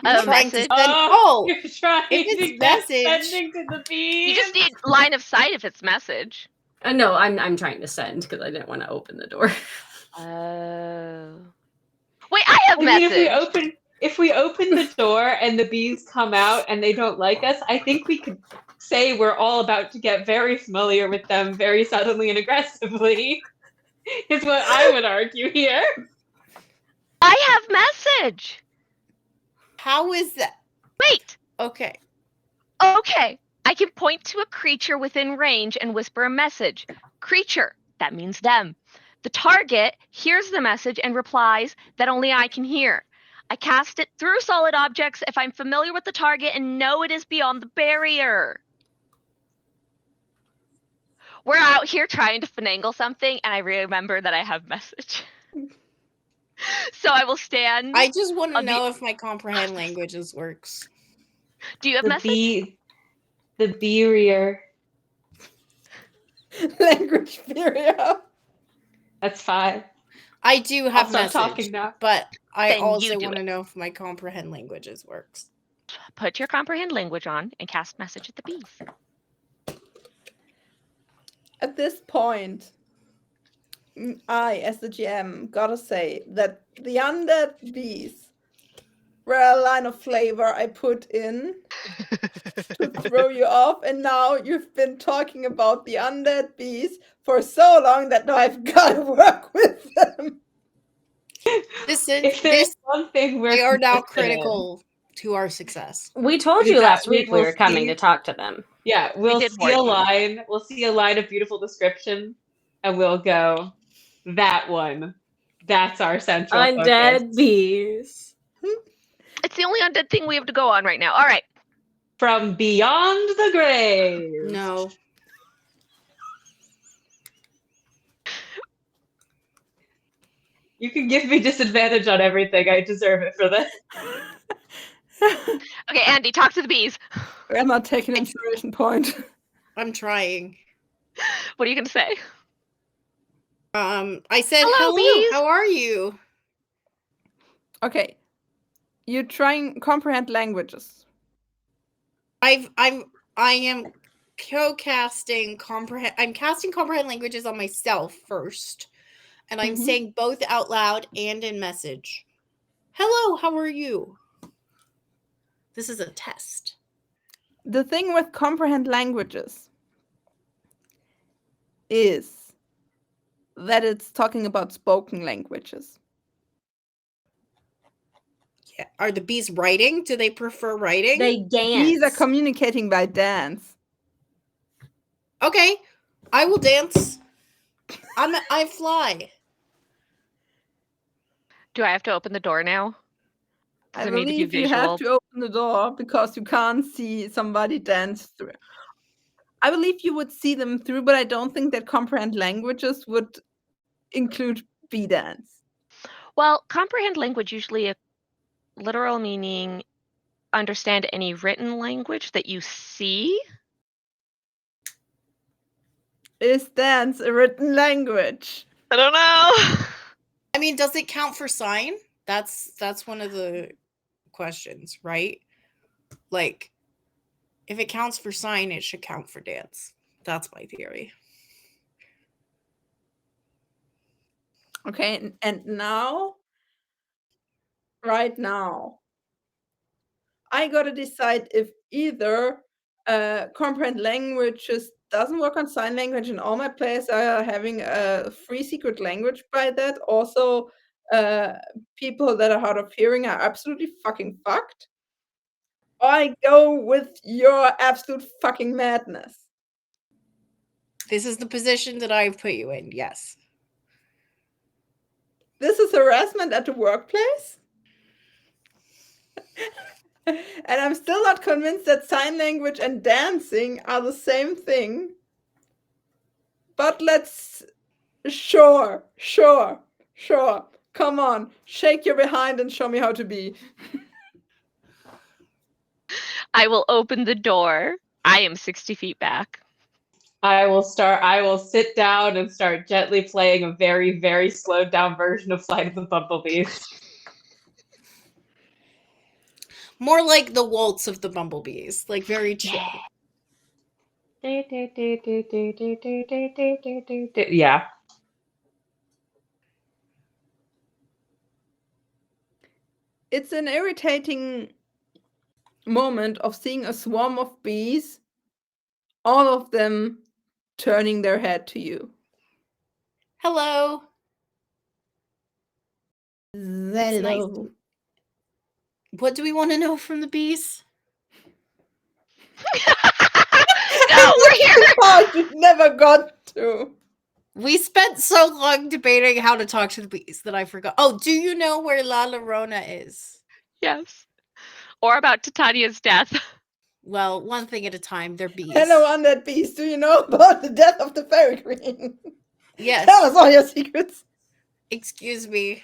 You're trying to Message. send. Oh, you're trying if it's to get message- sending to the bees. You just need line of sight if it's message. No, I'm trying to send because I didn't want to open the door. Oh. Wait, I have I mean, message. if we open the door and the bees come out and they don't like us, I think we could say we're all about to get very familiar with them very suddenly and aggressively. Is what I would argue here. I have message. how is that? Wait. Okay. Okay. I can point to a creature within range and whisper a message. Creature, that means them. The target hears the message and replies that only I can hear. I cast it through solid objects if I'm familiar with the target and know it is beyond the barrier. We're out here trying to finagle something, and I remember that I have message. So I will stand. I just want to know if my comprehend languages works. Do you have The message? the barrier. Language barrier. That's 5. I do have I'll stop message, talking now. but I Then you also do want to it. know if my comprehend languages works. Put your comprehend language on and cast message at the bees. At this point, I, as the GM, gotta say that the undead bees were a line of flavor I put in to throw you off, and now you've been talking about the undead bees for so long that now I've got to work with them. Listen, If there's one thing they are now consistent in, critical to our success. We told Is you that last we week we will were coming see- to talk to them. yeah, we'll did see a warn you. line. We'll see a line of beautiful description, and we'll go, that one. That's our central Undead focus. bees. It's the only undead thing we have to go on right now. All right. From beyond the grave. No. You can give me disadvantage on everything. I deserve it for this. Okay, Andy, talk to the bees. We're not taking an inspiration point. I'm trying. What are you going to say? I said, Hello, hello, bees." how are you? Okay. You're trying comprehend languages. I am co-casting comprehend. I'm casting comprehend languages on myself first, and I'm Mhm. saying both out loud and in message. Hello, how are you? This is a test. The thing with comprehend languages is that it's talking about spoken languages. Yeah. Are the bees writing? Do they prefer writing? They dance. Bees are communicating by dance. Okay, I will dance. I fly. Do I have to open the door now? Does I it need to be believe you visual? have to open the door because you can't see somebody dance through. I believe you would see them through, but I don't think that comprehend languages would include bee dance. Well, comprehend language usually a literal meaning understand any written language that you see. Is dance a written language? I don't know. I mean, does it count for sign? That's one of the questions, right? Like, if it counts for sign, it should count for dance. That's my theory. Okay, and now, right now, I gotta decide if either comprehend languages doesn't work on sign language and all my players are having a free secret language by that. Also, people that are hard of hearing are absolutely fucking fucked. Or I go with your absolute fucking madness. This is the position that I've put you in, yes. This is harassment at the workplace? And I'm still not convinced that sign language and dancing are the same thing. But let's... Sure. Come on, shake your behind and show me how to be. I will open the door. I am 60 feet back. I will sit down and start gently playing a very, very slowed down version of Flight of the Bumblebees. More like the waltz of the bumblebees, like very chill. Yeah. It's an irritating moment of seeing a swarm of bees, all of them turning their head to you. Hello. Hello. What do we want to know from the bees? No, we're here. Oh, you never got to. We spent so long debating how to talk to the bees that I forgot. Oh, do you know where La Llorona is? Yes. Or about Titania's death. Well, one thing at a time. They're bees. Hello, undead beast. Do you know about the death of the fairy queen? Yes. Tell us all your secrets. Excuse me.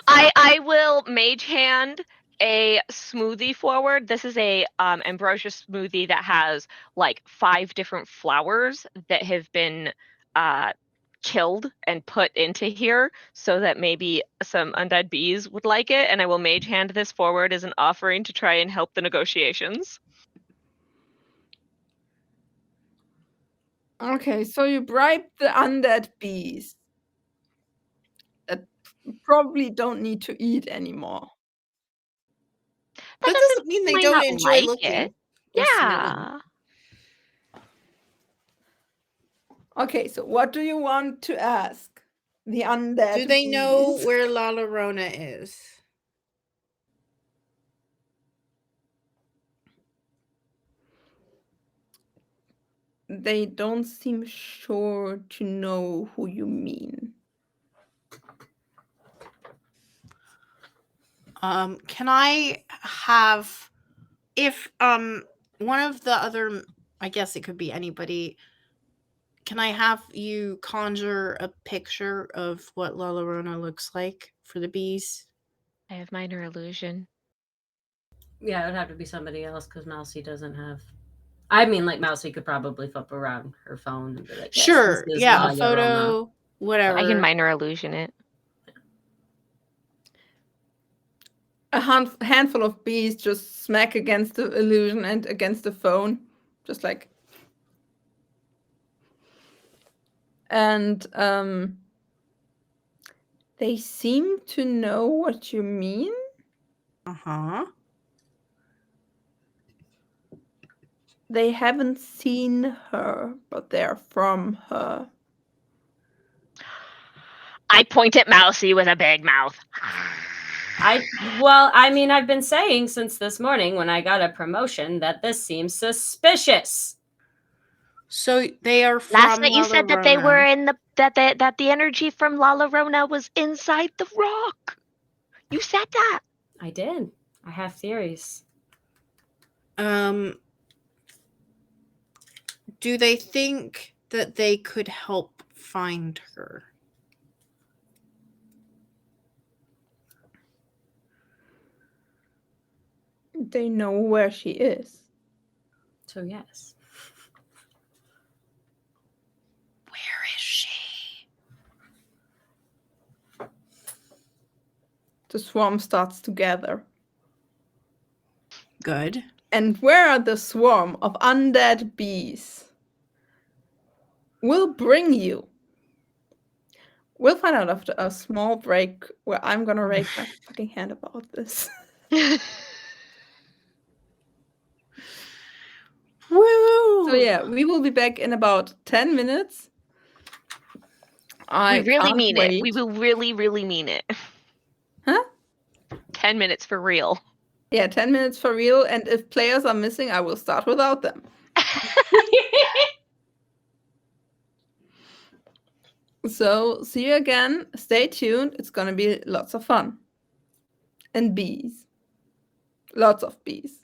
I will mage hand a smoothie forward. This is a ambrosia smoothie that has like 5 different flowers that have been killed and put into here so that maybe some undead bees would like it, and I will mage hand this forward as an offering to try and help the negotiations. Okay, so you bribed the undead bees that probably don't need to eat anymore. That doesn't mean they might don't not enjoy like looking it. or smelling. Yeah. Okay, so what do you want to ask the undead Do they know bees? where La Llorona is? They don't seem sure to know who you mean. Can I have, if one of the other, I guess it could be anybody, can I have you conjure a picture of what La Llorona looks like for the bees? I have minor illusion. Yeah, it would have to be somebody else because Mousy doesn't have. I mean, like Mousy could probably flip around her phone and be like, yes, Sure, this is yeah, La a Llorona. photo, whatever. I can minor illusion it. A handful of bees just smack against the illusion and against the phone, just like. And they seem to know what you mean. Uh-huh. They haven't seen her, but they're from her. I point at Mousy with a big mouth. I mean, I've been saying since this morning when I got a promotion that this seems suspicious. So they are from Last night you La said that they Llorona. were in that the energy from La Llorona was inside the rock. You said that. I did. I have theories. Do they think that they could help find her? They know where she is. So yes. Where is she? The swarm starts to gather. Good. And where are the swarm of undead bees? We'll bring you. We'll find out after a small break where I'm gonna raise my fucking hand about this. Woo! So yeah, we will be back in about 10 minutes. We really can't mean wait. it. We will really, really mean it. Huh? 10 minutes for real. Yeah, 10 minutes for real. And if players are missing, I will start without them. So see you again. Stay tuned. It's gonna be lots of fun. And bees. Lots of bees.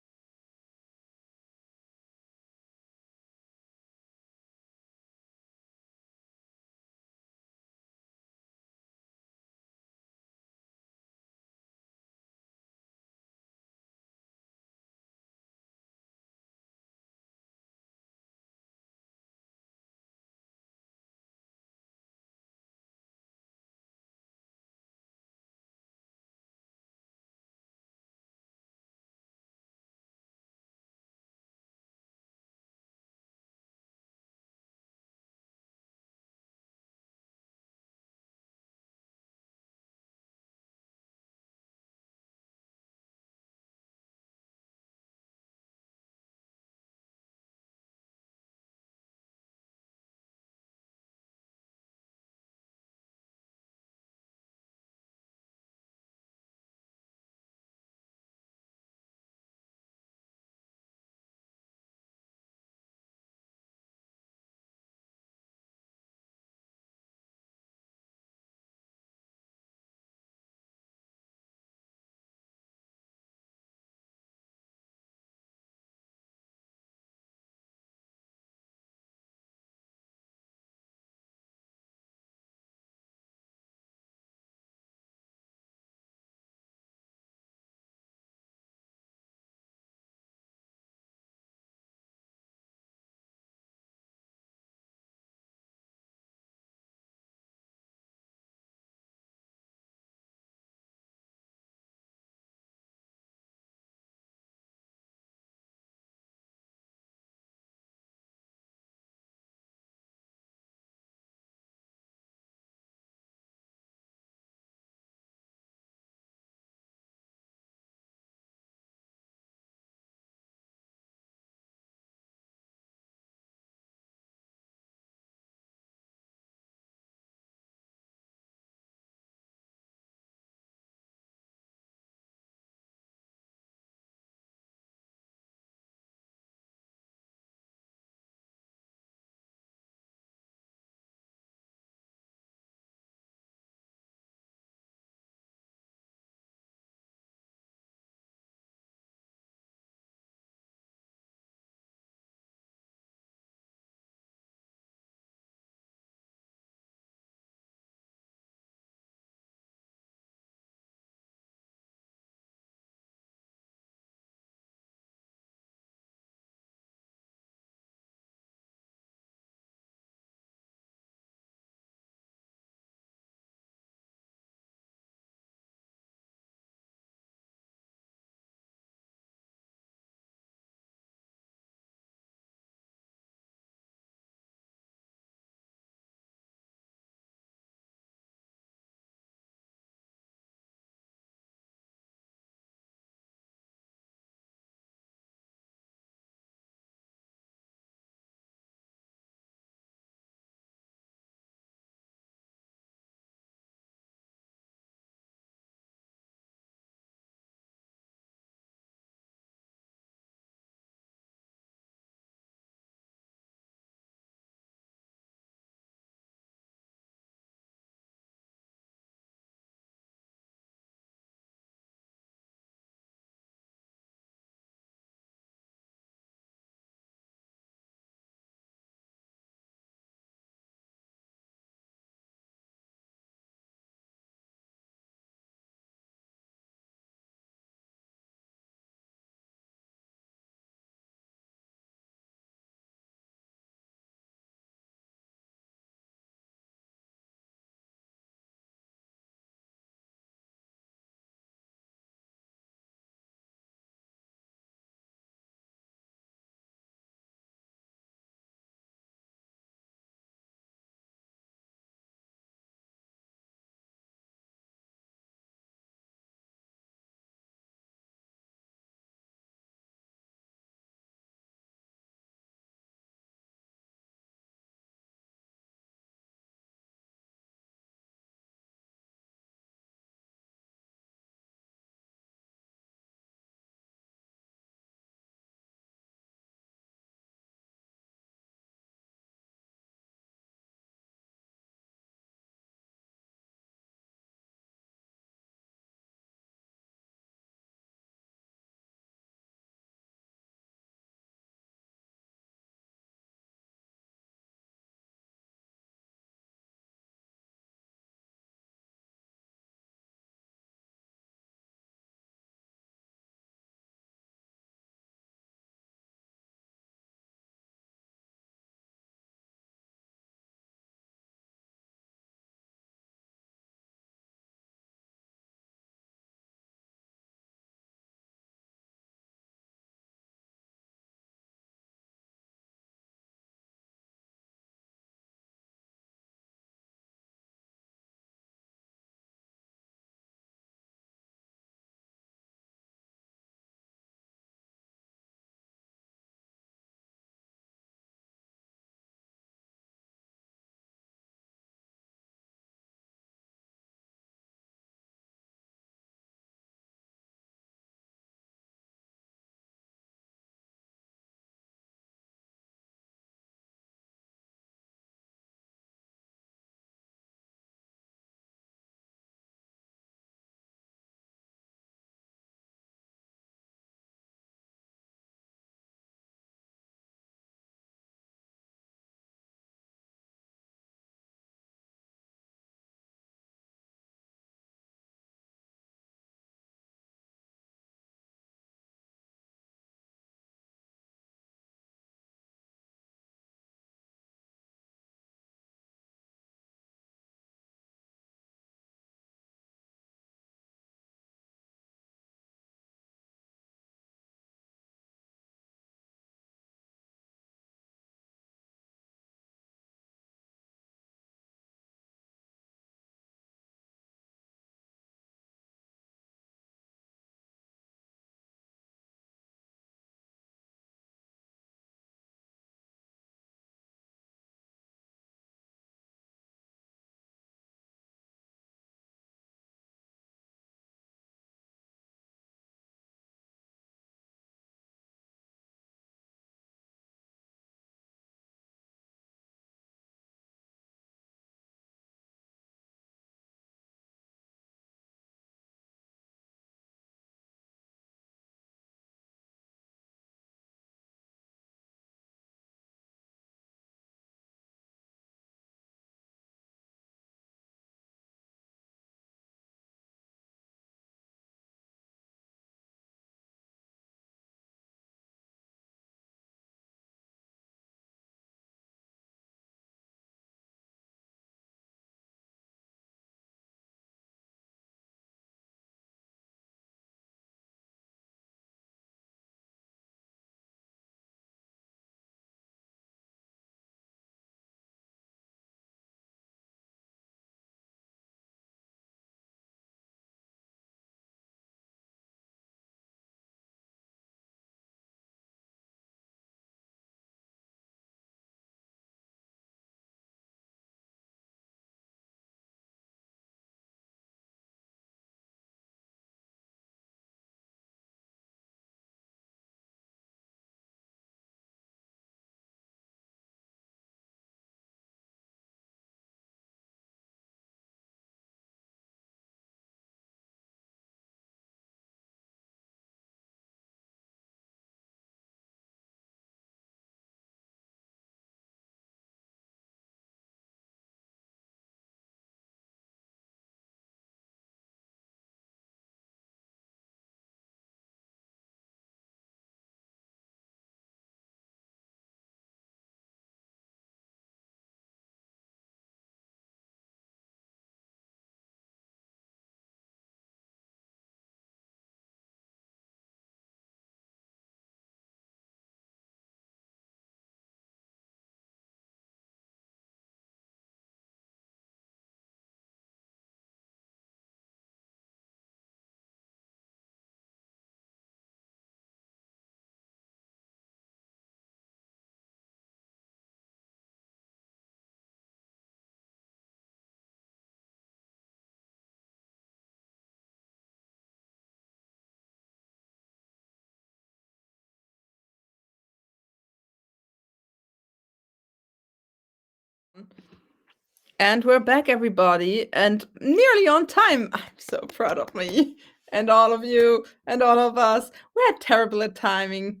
And we're back, everybody, and nearly on time. I'm so proud of me and all of you and all of us. We're terrible at timing.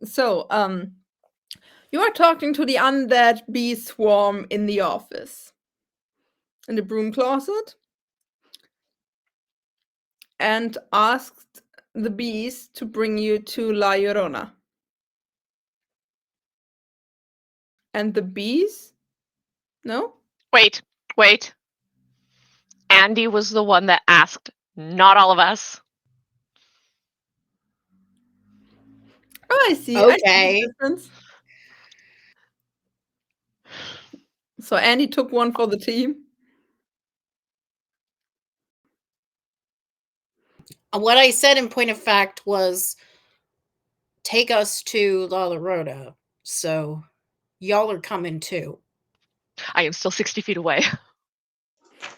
So, you are talking to the undead bee swarm in the office, in the broom closet, and asked the bees to bring you to La Llorona. And the bees? No? Wait. Andy was the one that asked, not all of us. Oh, I see. I see the Okay. difference. So Andy took one for the team. What I said in point of fact was take us to La Llorona. So y'all are coming too. I am still 60 feet away.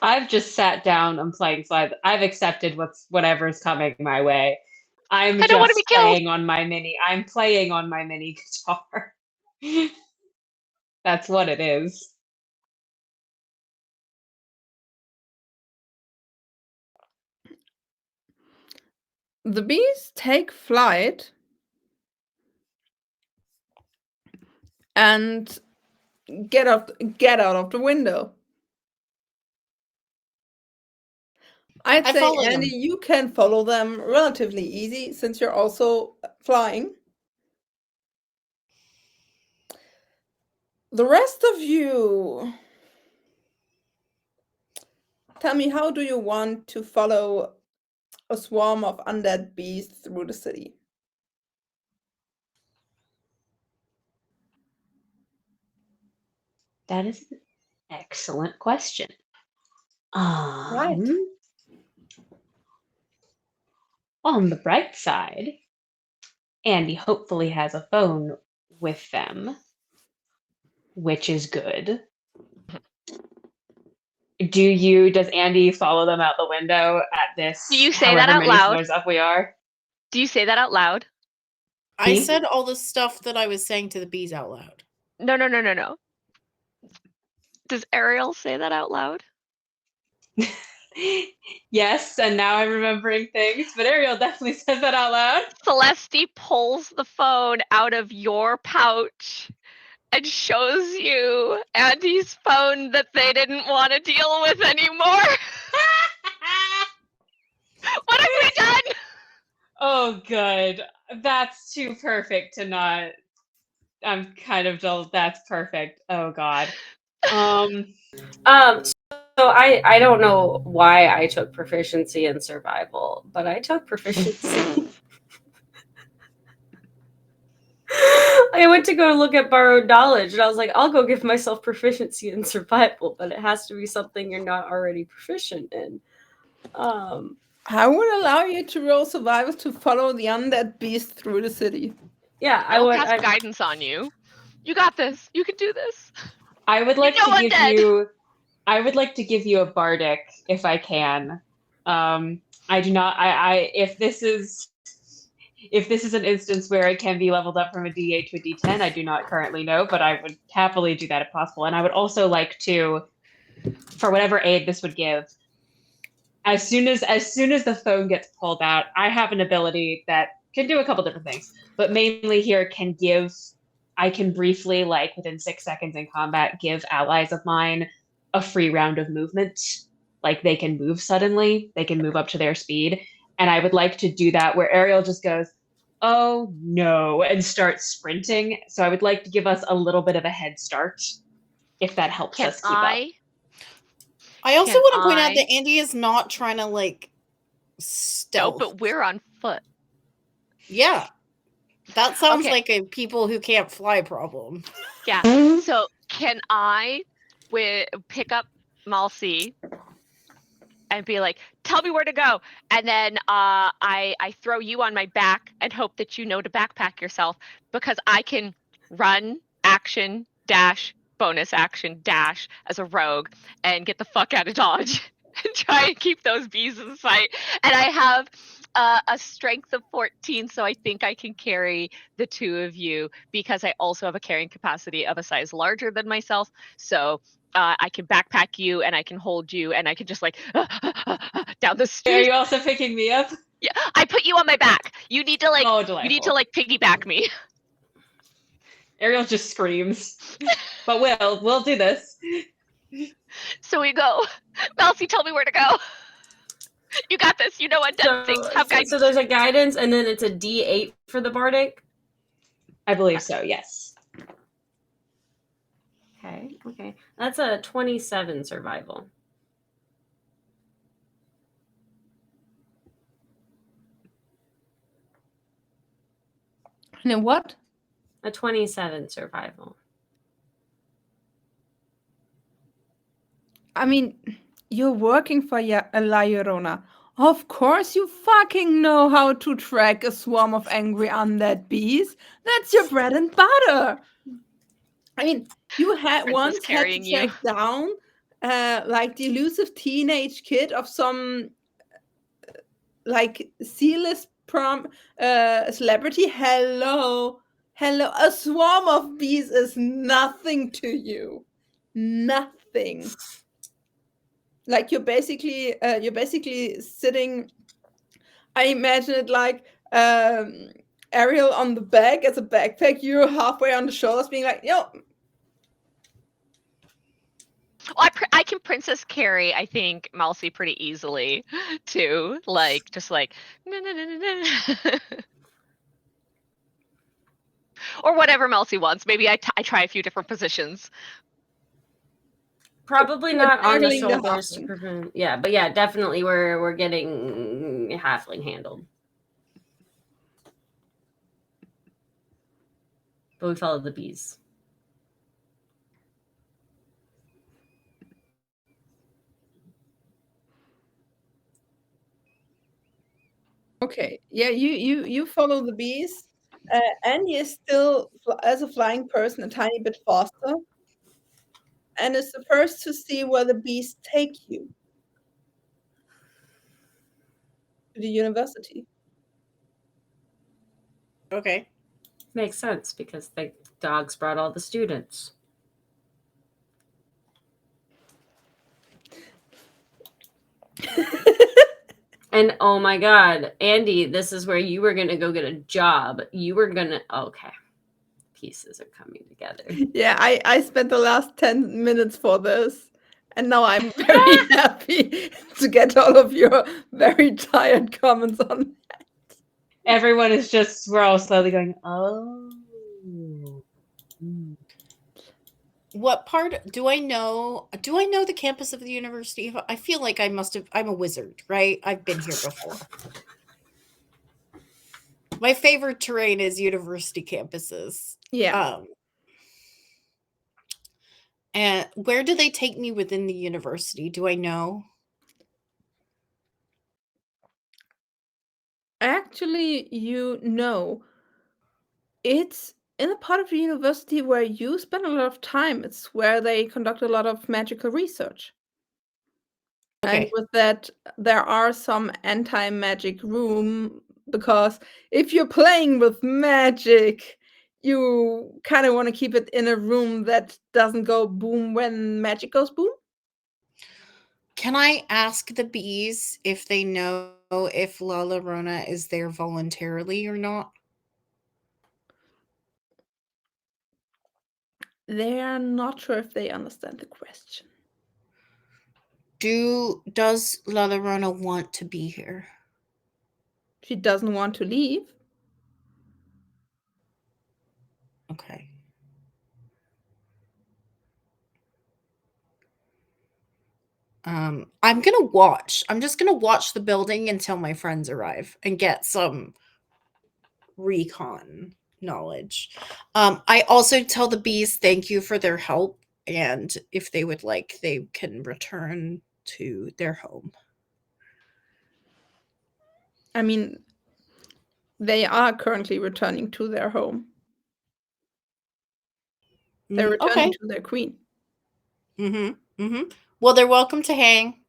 I've just sat down. I'm playing, so I've accepted whatever's coming my way. I'm I don't want to just be killed. playing on my mini. I'm playing on my mini guitar. That's what it is. The bees take flight and get out of the window. I'd I say, follow Andy, them. you can follow them relatively easy since you're also flying. The rest of you, tell me, how do you want to follow a swarm of undead bees through the city? That is an excellent question. Right. On the bright side, Andy hopefully has a phone with them, which is good. Does Andy follow them out the window at this? Do you say that however out many loud? floors up we are? Do you say that out loud? I Me? said all the stuff that I was saying to the bees out loud. No. Does Ariel say that out loud? Yes, and now I'm remembering things, but Ariel definitely says that out loud. Celeste pulls the phone out of your pouch and shows you Andy's phone that they didn't want to deal with anymore. What have we done? Oh, good. That's too perfect to not. I'm kind of dull. That's perfect. Oh God. So I don't know why I took proficiency in survival, but I took proficiency. I went to go look at borrowed knowledge, and I was like, I'll go give myself proficiency in survival, but it has to be something you're not already proficient in. I would allow you to roll survival to follow the undead beast through the city. Yeah, I will cast guidance on you. You got this. You can do this. I would like You know to give undead. you. I would like to give you a bardic if I can. I do not. If this is an instance where it can be leveled up from a D8 to a D10, I do not currently know, but I would happily do that if possible. And I would also like to, for whatever aid this would give, as soon as the phone gets pulled out, I have an ability that can do a couple different things, but mainly here I can briefly, like within 6 seconds in combat, give allies of mine a free round of movement. Like they can move suddenly, they can move up to their speed. And I would like to do that where Ariel just goes, oh no, and starts sprinting. So I would like to give us a little bit of a head start, if that helps us keep up. I also want to point out that Andy is not trying to like stealth. No, but we're on foot. Yeah. That sounds like a people who can't fly problem. Yeah. So can I pick up Malcy and be like, tell me where to go? And then I throw you on my back and hope that you know to backpack yourself, because I can run, action, dash, bonus action, dash as a rogue and get the fuck out of Dodge and try and keep those bees in sight. And I have a strength of 14, so I think I can carry the two of you, because I also have a carrying capacity of a size larger than myself. So I can backpack you, and I can hold you, and I can just like down the Are stairs. you also picking me up? Yeah, I put you on my back. You need to like Oh, like piggyback me. Ariel just screams. But we'll do this. So we go. Melcy, tell me where to go. You got this. You know undead things. Have guidance. So there's a guidance, and then it's a D8 for the bardic. I believe so, yes. Okay. That's a 27 survival. And what? A 27 survival. I mean, you're working for La Llorona. Of course you fucking know how to track a swarm of angry undead bees. That's your bread and butter. I mean, you had Princess once had to carrying you. track down like the elusive teenage kid of some like C-list celebrity. Hello, a swarm of bees is nothing to you. Nothing. Like you're basically sitting. I imagine it like Ariel on the back as a backpack. You're halfway on the shoulders, being like, yo. Well, I can princess carry, I think, Melcy pretty easily, too. Like, just like, or whatever Melcy wants. Maybe I try a few different positions. Probably not on the juggling the shoulders to halfling. prevent. Yeah, but yeah, definitely we're getting halfling handled. But we follow the bees. Okay, yeah, you follow the bees. Andy is still, as a flying person, a tiny bit faster, and is the first to see where the bees take you. To the university. Okay. Makes sense because the dogs brought all the students. And oh my God, Andy, this is where you were gonna go get a job. You were gonna okay. Pieces are coming together. Yeah, I spent the last 10 minutes for this, and now I'm very happy to get all of your very tired comments on. Everyone is just, we're all slowly going, oh. What part do I know? Do I know the campus of the university? I feel like I'm a wizard, right? I've been here before. My favorite terrain is university campuses. Yeah. And where do they take me within the university? Do I know? Actually, you know, it's in a part of the university where you spend a lot of time. It's where they conduct a lot of magical research. And Okay. with that, there are some anti-magic room, because if you're playing with magic, you kind of want to keep it in a room that doesn't go boom when magic goes boom. Can I ask the bees if they know if La Llorona is there voluntarily or not? They're not sure if they understand the question. Does La Llorona want to be here? She doesn't want to leave. Okay. I'm gonna watch. I'm just gonna watch the building until my friends arrive and get some recon knowledge. I also tell the bees thank you for their help, and if they would like, they can return to their home. I mean, they are currently returning to their home. They're returning Okay. to their queen. Well, they're welcome to hang.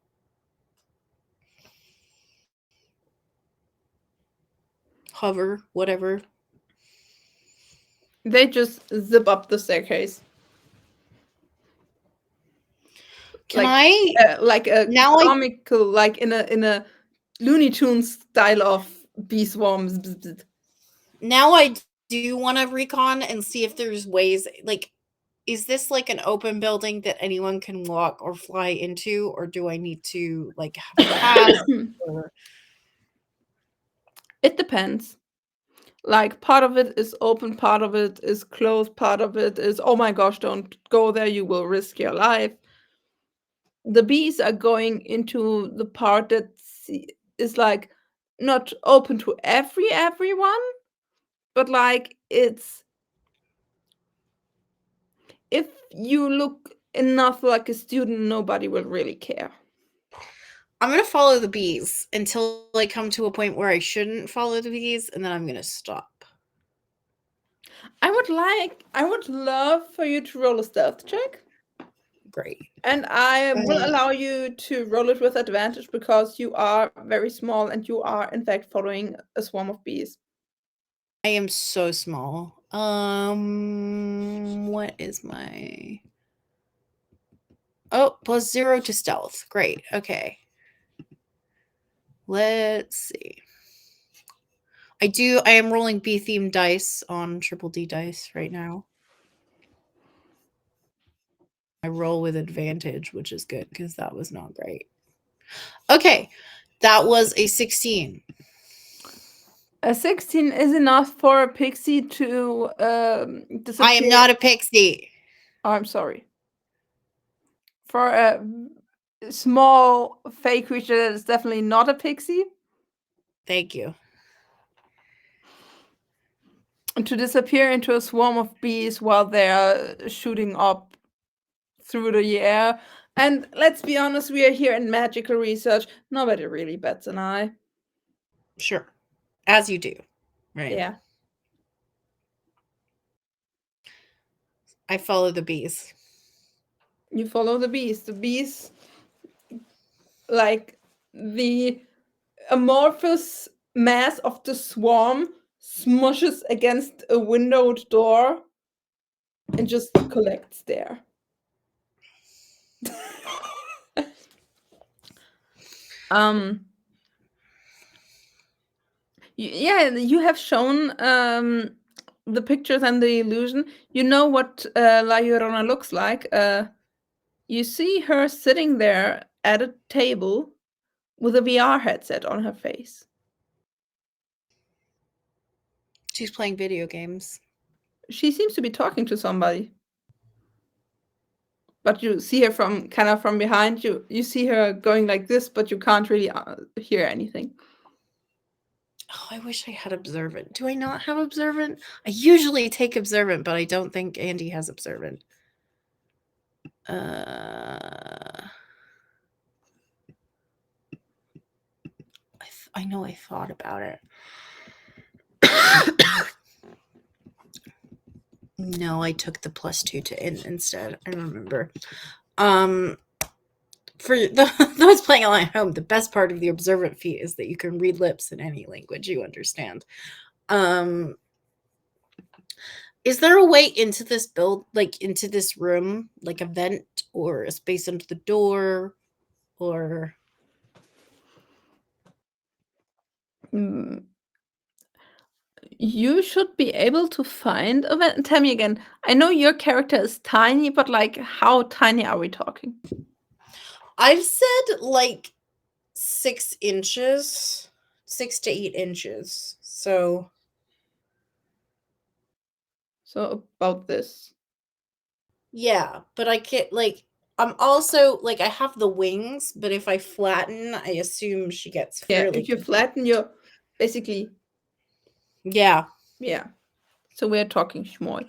Hover, whatever. They just zip up the staircase. Can like a Now I- comical, like in a Looney Tunes style of bee swarms. Now I do want to recon and see if there's ways, like, is this like an open building that anyone can walk or fly into, or do I need to like have a pass? Or... It depends. Like part of it is open, part of it is closed, part of it is, oh my gosh, don't go there, you will risk your life. The bees are going into the part that is like not open to everyone, but like it's, if you look enough like a student, nobody will really care. I'm going to follow the bees until I come to a point where I shouldn't follow the bees, and then I'm going to stop. I would love for you to roll a stealth check. Great. And I will allow you to roll it with advantage because you are very small and you are in fact following a swarm of bees. I am so small. What is my... Oh, +0 to stealth. Great. Okay. Let's see. I am rolling bee-themed dice on Triple D dice right now. I roll with advantage, which is good because that was not great. Okay. That was a 16. A 16 is enough for a pixie to disappear. I am not a pixie. Oh, I'm sorry. For a small fey creature that is definitely not a pixie. Thank you. To disappear into a swarm of bees while they're shooting up through the air. And let's be honest, we are here in magical research. Nobody really bats an eye. Sure. As you do. Right. Yeah. I follow the bees. You follow the bees. The bees, like the amorphous mass of the swarm, smushes against a windowed door and just collects there. Yeah, you have shown the pictures and the illusion. You know what La Llorona looks like. You see her sitting there at a table with a VR headset on her face. She's playing video games. She seems to be talking to somebody. But you see her from kind of from behind you. You see her going like this, but you can't really hear anything. Oh, I wish I had Observant. Do I not have Observant? I usually take Observant, but I don't think Andy has Observant. I know I thought about it. No, I took the +2 to int instead. I remember. For those playing along at home, the best part of the Observant feat is that you can read lips in any language you understand. Is there a way into this into this room, like a vent or a space under the door, or? You should be able to find a vent. Tell me again. I know your character is tiny, but like, how tiny are we talking? I've said like 6 inches, 6 to 8 inches. So about this. Yeah, but I can't I'm also like I have the wings, but if I flatten, I assume she gets fairly. If you flatten, you're basically. Yeah. Yeah. So we're talking small.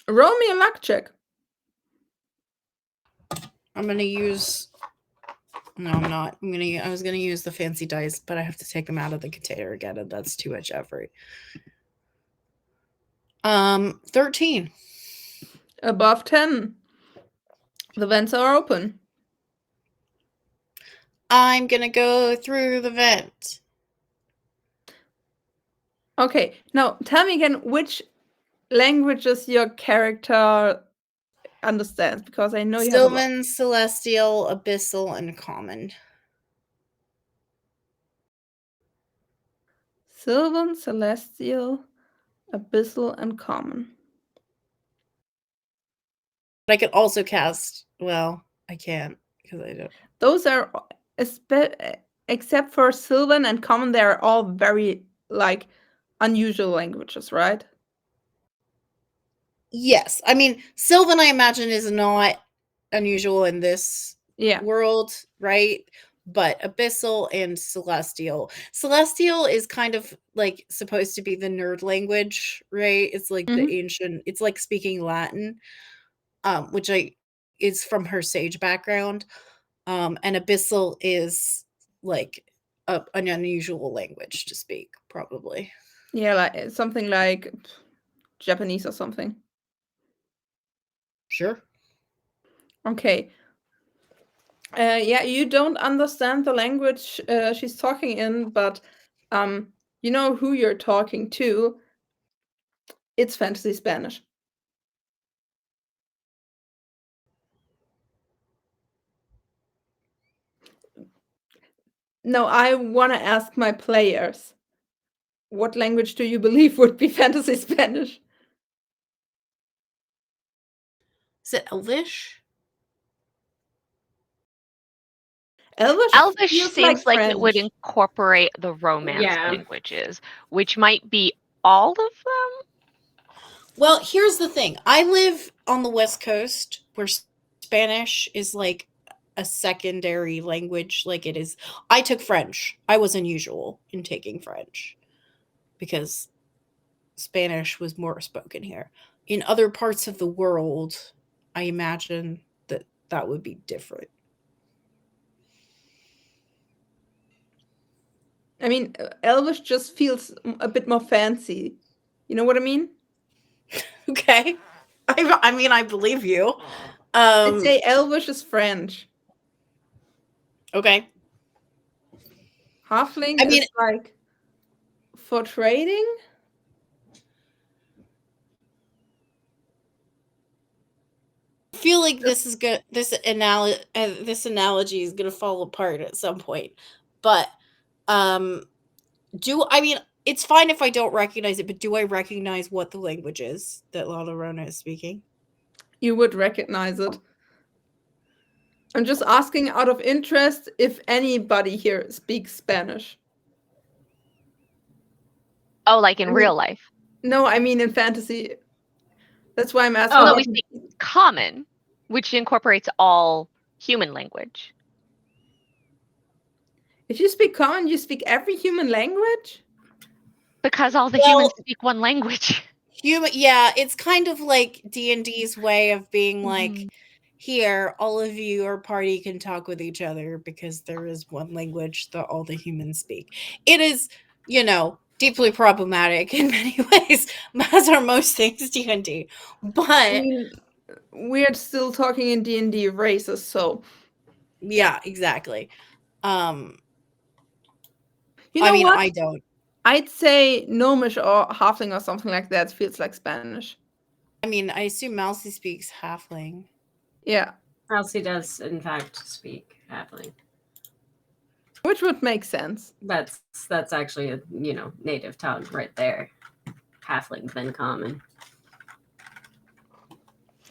Roll me a luck check. I'm gonna use. No, I'm not. I was gonna use the fancy dice, but I have to take them out of the container again, and that's too much effort. 13. Above 10. The vents are open. I'm gonna go through the vent. Okay, now tell me again which languages your character understands? Because I know you have a lot. Sylvan, Celestial, Abyssal, and Common. Sylvan, Celestial, Abyssal, and Common. But I could also cast. Well, I can't because I don't. Those are, except for Sylvan and Common, they're all very like unusual languages, right? Yes, I mean Sylvan. I imagine is not unusual in this Yeah. world, right? But Abyssal and Celestial. Celestial is kind of like supposed to be the nerd language, right? It's like the ancient. It's like speaking Latin, which is from her sage background. And Abyssal is like an unusual language to speak, probably. Yeah, like something like Japanese or something. Sure. Okay. Yeah, you don't understand the language she's talking in, but you know who you're talking to. It's fantasy Spanish. No, I want to ask my players, what language do you believe would be fantasy Spanish? Is it Elvish? Elvish feels seems like it would French. incorporate the Romance Yeah. languages, which might be all of them. Well, here's the thing. I live on the West Coast where Spanish is like a secondary language. Like it is. I took French. I was unusual in taking French because Spanish was more spoken here. In other parts of the world, I imagine that would be different. I mean, Elvish just feels a bit more fancy. You know what I mean? Okay. I mean, I believe you. I'd say Elvish is French. Okay. Halfling I mean- is like for trading. I feel like this is good. This analogy is going to fall apart at some point. But I mean, it's fine if I don't recognize it, but do I recognize what the language is that La Llorona is speaking? You would recognize it. I'm just asking out of interest if anybody here speaks Spanish. Oh, like in real life? No, I mean in fantasy. That's why I'm asking. Oh, no, we speak Common, which incorporates all human language. If you speak Common, you speak every human language? Because all the humans speak one language. Yeah, it's kind of like D&D's way of being like, here, all of your party can talk with each other because there is one language that all the humans speak. It is, deeply problematic in many ways, as are most things D&D. But I mean, we're still talking in D&D races, so yeah, exactly. you know I mean, what? I don't. I'd say Gnomish or Halfling or something like that feels like Spanish. I mean, I assume Mousy speaks Halfling. Yeah. Elsie does, in fact, speak Halfling. Which would make sense. That's actually a native tongue right there. Halfling then Common.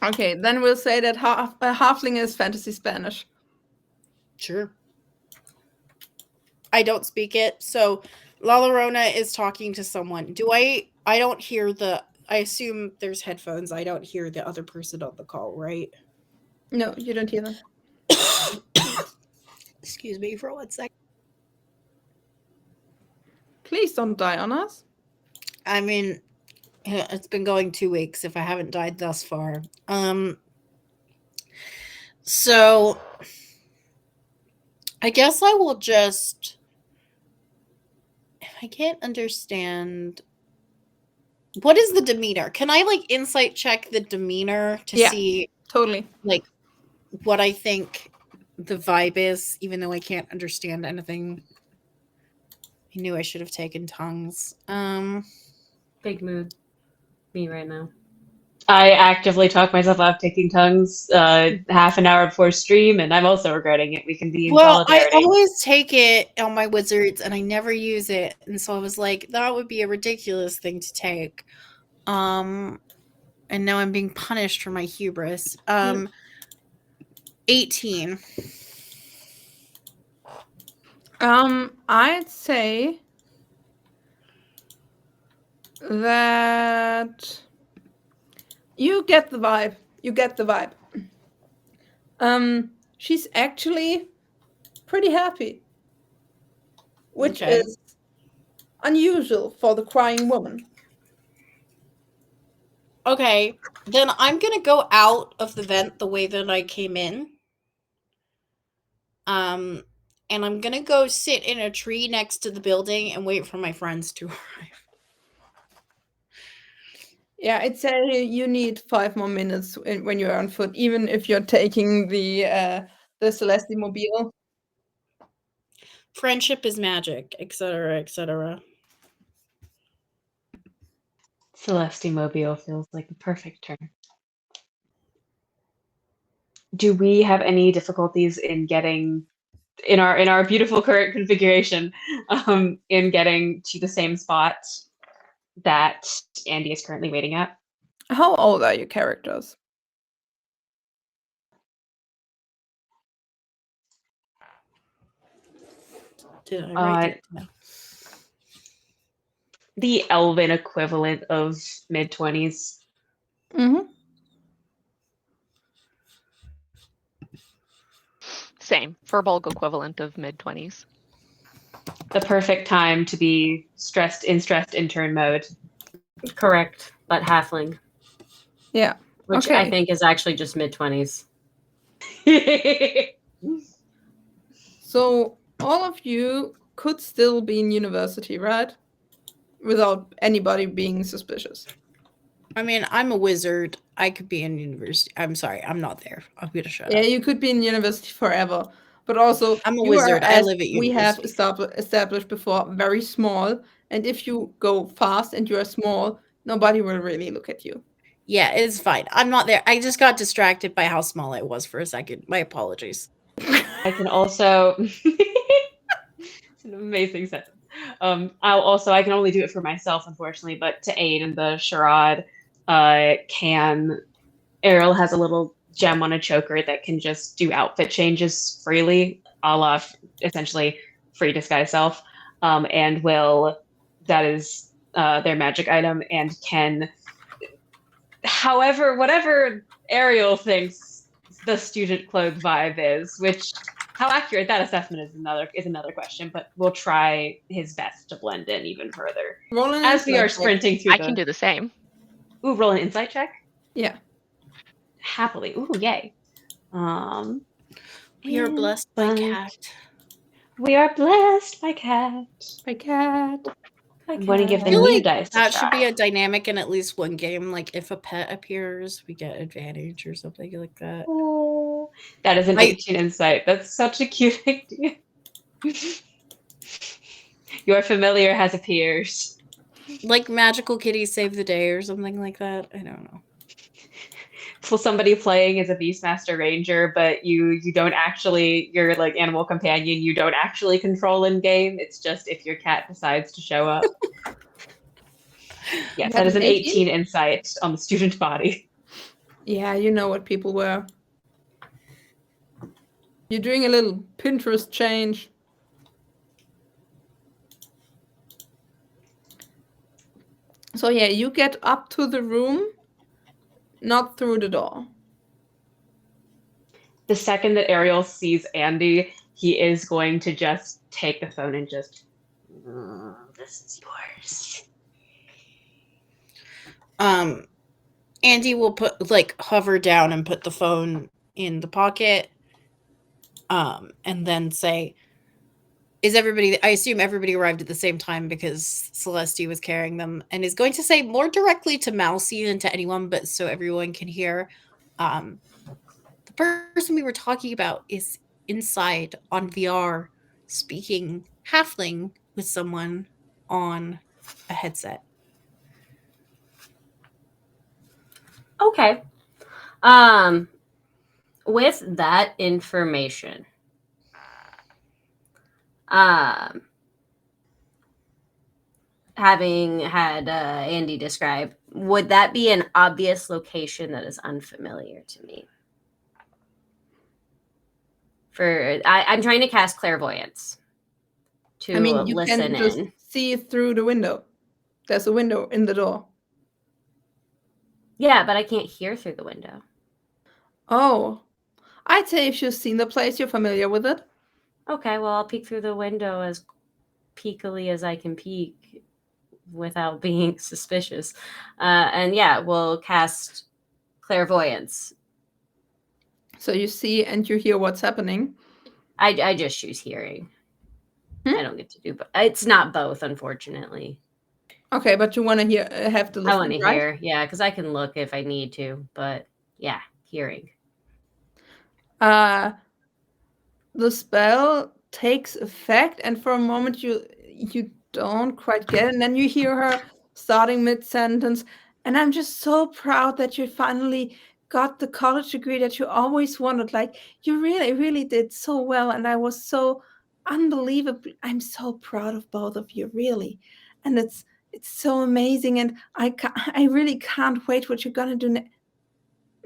Okay, then we'll say that Halfling is fantasy Spanish. Sure. I don't speak it, so La Llorona is talking to someone. I don't hear I assume there's headphones. I don't hear the other person on the call, right? No, you don't hear them. Excuse me for 1 second. Please don't die on us. I mean, it's been going 2 weeks if I haven't died thus far. So I guess I will just, if I can't understand, what is the demeanor? Can I insight check the demeanor to see totally what I think the vibe is, even though I can't understand anything? I knew I should have taken tongues. Big mood. me right now. I actively talk myself out of taking tongues half an hour before stream, and I'm also regretting it. We can be in Well, I solidarity. always take it on my wizards and I never use it. And so I was like, that would be a ridiculous thing to take. And now I'm being punished for my hubris. 18. I'd say that you get the vibe. You get the vibe. She's actually pretty happy, which Okay. is unusual for the crying woman. Okay. Then I'm going to go out of the vent the way that I came in. And I'm going to go sit in a tree next to the building and wait for my friends to arrive. Yeah, I'd say you need 5 more minutes when you're on foot, even if you're taking the Celesti Mobile. Friendship is magic, etc., etc. Celeste Mobile feels like the perfect term. Do we have any difficulties in getting in our beautiful current configuration in getting to the same spot that Andy is currently waiting at? How old are your characters? Did I write that down? The elven equivalent of mid-20s. Mm-hmm. Same. Furbolg equivalent of mid-20s. The perfect time to be stressed intern mode. Correct, but halfling, Yeah. which Okay. I think is actually just mid-20s. So all of you could still be in university, right? Without anybody being suspicious. I mean, I'm a wizard. I could be in university. I'm sorry, I'm not there. I'm gonna shut Yeah, up. you could be in university forever. But also, I'm a you are, wizard. I as live at we have university. established before, very small. And if you go fast and you are small, nobody will really look at you. Yeah, it's fine. I'm not there. I just got distracted by how small I was for a second. My apologies. I can also it's an amazing sentence. I can only do it for myself, unfortunately, but to aid in the charade, Errol has a little gem on a choker that can just do outfit changes freely, a la essentially free disguise self, and that is their magic item, and can, however, whatever Ariel thinks the student clothes vibe is, which how accurate that assessment is another question, but we'll try his best to blend in even further Roll an as we are insight check. sprinting through I can do the same. Ooh, roll an insight check. Yeah. Happily. Ooh, yay. We are blessed by insight. cat. We are blessed by cat. By cat. I'm going to give I the feel new like dice a that should be try. a dynamic in at least one game. Like if a pet appears, we get advantage or something like that. Oh, that is an I- 18 insight. That's such a cute idea. Your familiar has appeared. Like magical kitty save the day or something like that. I don't know. For somebody playing as a Beastmaster Ranger, but you don't actually, your like animal companion, you don't actually control in game. It's just if your cat decides to show up. Yes, that is an 18 insight on the student body. Yeah, you know what people wear. You're doing a little Pinterest change. So yeah, you get up to the room, not through the door. The second that Ariel sees Andy, he is going to just take the phone and just, this is yours. Andy will hover down and put the phone in the pocket. And then say, I assume everybody arrived at the same time because Celeste was carrying them, and is going to say more directly to Mousy than to anyone, but so everyone can hear. The person we were talking about is inside on VR speaking halfling with someone on a headset. Okay. With that information, having had Andy describe, would that be an obvious location that is unfamiliar to me? I'm trying to cast clairvoyance to I mean, you listen can just in. see through the window. There's a window in the door. Yeah, but I can't hear through the window. Oh, I'd say if you've seen the place, you're familiar with it. Okay, well, I'll peek through the window as peekily as I can peek without being suspicious. And yeah, we'll cast clairvoyance. So you see and you hear what's happening. I just choose hearing. I don't get to do, but it's not both, unfortunately. Okay, but you want to hear, have to I listen, want to right? hear, yeah, because I can look if I need to, but yeah, hearing. The spell takes effect, and for a moment you don't quite get it, and then you hear her starting mid-sentence, and I'm just so proud that you finally got the college degree that you always wanted. Like, you really, really did so well, and I was so unbelievable. I'm so proud of both of you, really. And it's so amazing, and I really can't wait what you're gonna do next.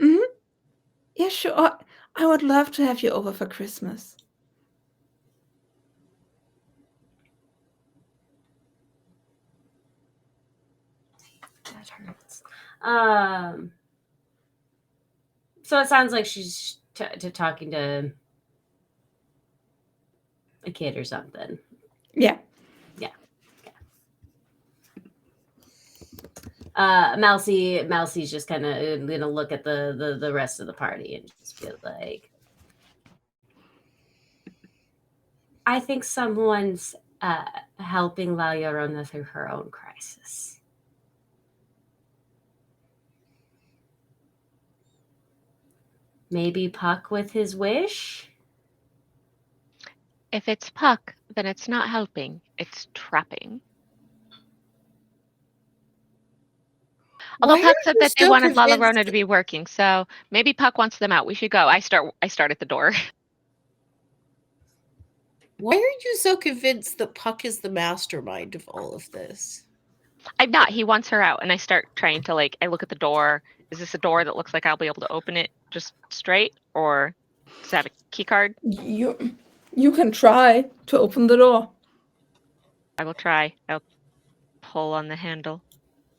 Mm-hmm. Yeah, sure. I would love to have you over for Christmas. That hurts. So it sounds like she's talking to a kid or something. Yeah. Mousy's just kind of gonna look at the rest of the party and just feel like, I think someone's helping La Llorona through her own crisis. Maybe Puck with his wish? If it's Puck, then it's not helping, it's trapping. Although Why Puck are said you that they so wanted La convinced? Llorona to be working, so maybe Puck wants them out. We should go. I start at the door. Why are you so convinced that Puck is the mastermind of all of this? I'm not. He wants her out, and I start trying to I look at the door. Is this a door that looks like I'll be able to open it just straight, or does it have a key card? You can try to open the door. I will try. I'll pull on the handle.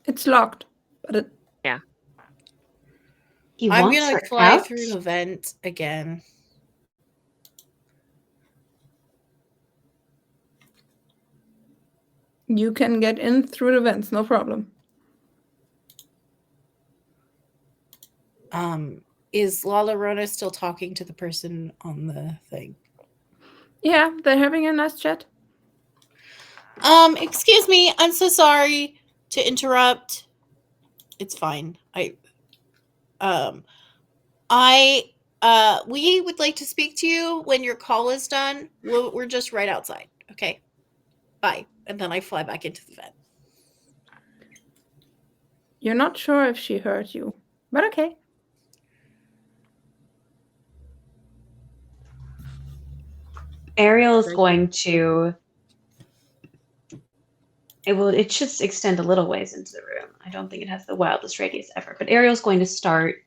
It's locked, but Yeah. He I'm wants gonna her fly out? through the vent again. you can get in through the vents, no problem. Is La Llorona still talking to the person on the thing? Yeah, they're having a nice chat. Excuse me, I'm so sorry to interrupt. It's fine. We would like to speak to you when your call is done. We're just right outside. Okay. Bye. And then I fly back into the vent. You're not sure if she heard you, but okay. Ariel is going to. It should extend a little ways into the room. I don't think it has the wildest radius ever, but Ariel's going to start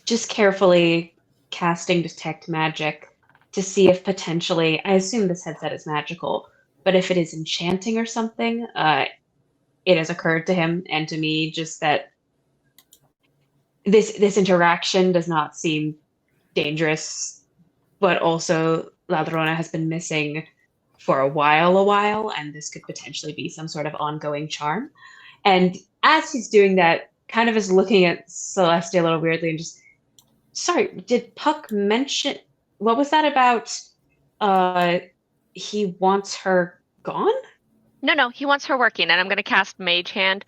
just carefully casting Detect Magic to see if potentially, I assume this headset is magical, but if it is enchanting or something, it has occurred to him and to me just that this interaction does not seem dangerous, but also La Llorona has been missing for a while, and this could potentially be some sort of ongoing charm. And as he's doing that, kind of is looking at Celestia a little weirdly and just, sorry, did Puck mention, what was that about? He wants her gone? No, he wants her working, and I'm going to cast Mage Hand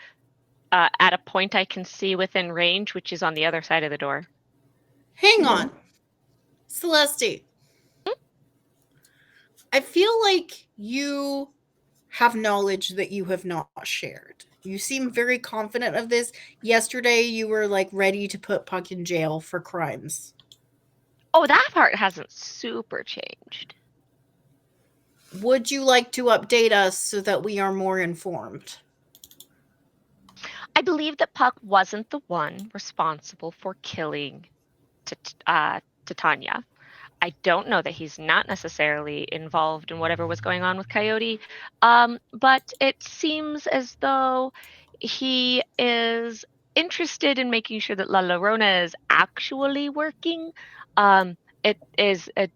at a point I can see within range, which is on the other side of the door. Hang on. Celeste. I feel like you have knowledge that you have not shared. You seem very confident of this. Yesterday, you were like ready to put Puck in jail for crimes. Oh, that part hasn't super changed. Would you like to update us so that we are more informed? I believe that Puck wasn't the one responsible for killing Titania. I don't know that he's not necessarily involved in whatever was going on with Coyote, but it seems as though he is interested in making sure that La Llorona is actually working. It is a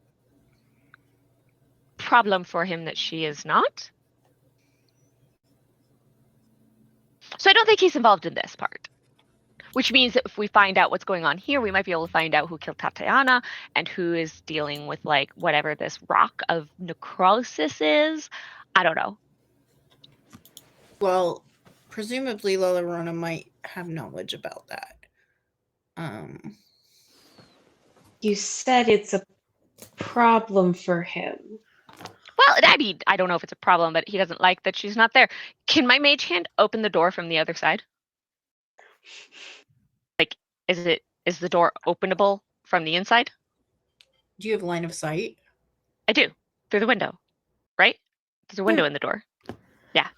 problem for him that she is not. So I don't think he's involved in this part. Which means that if we find out what's going on here, we might be able to find out who killed Tatiana and who is dealing with like whatever this rock of necrosis is. I don't know. Well, presumably La Llorona might have knowledge about that. You said it's a problem for him. Well, I mean, I don't know if it's a problem, but he doesn't like that she's not there. Can my mage hand open the door from the other side? Like, is the door openable from the inside? Do you have line of sight? I do, through the window, right? There's a window in the door. Yeah.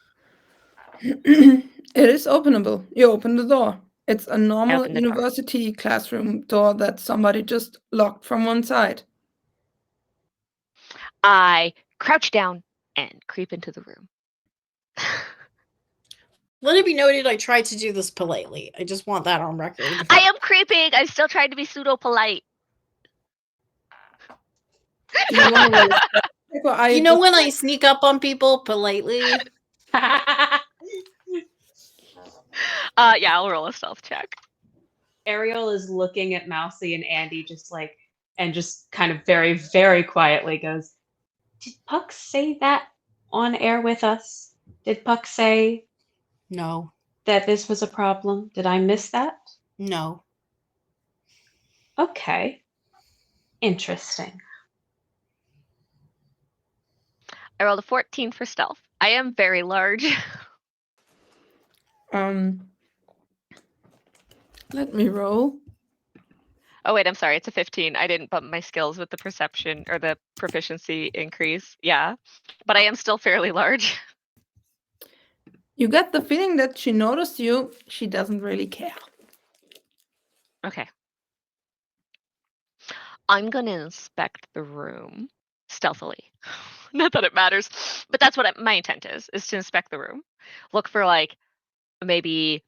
It is openable. You open the door. It's a normal open the door. university classroom door that somebody just locked from one side. I crouch down and creep into the room. Let it be noted, I tried to do this politely. I just want that on record. I am creeping. I'm still trying to be pseudo polite. Do you want to roll a stealth check, or are You know just when like- I sneak up on people politely? Yeah, I'll roll a stealth check. Ariel is looking at Mousy and Andy and just kind of very, very quietly goes, "Did Puck say that on air with us? Did Puck say No. that this was a problem? Did I miss that? No. Okay. Interesting." I rolled a 14 for stealth. I am very large. Let me roll. Oh wait, I'm sorry. It's a 15. I didn't bump my skills with the perception or the proficiency increase. Yeah, but I am still fairly large. You get the feeling that she noticed you. She doesn't really care. Okay. I'm gonna inspect the room stealthily. Not that it matters, but that's what my intent is to inspect the room. Look for like maybe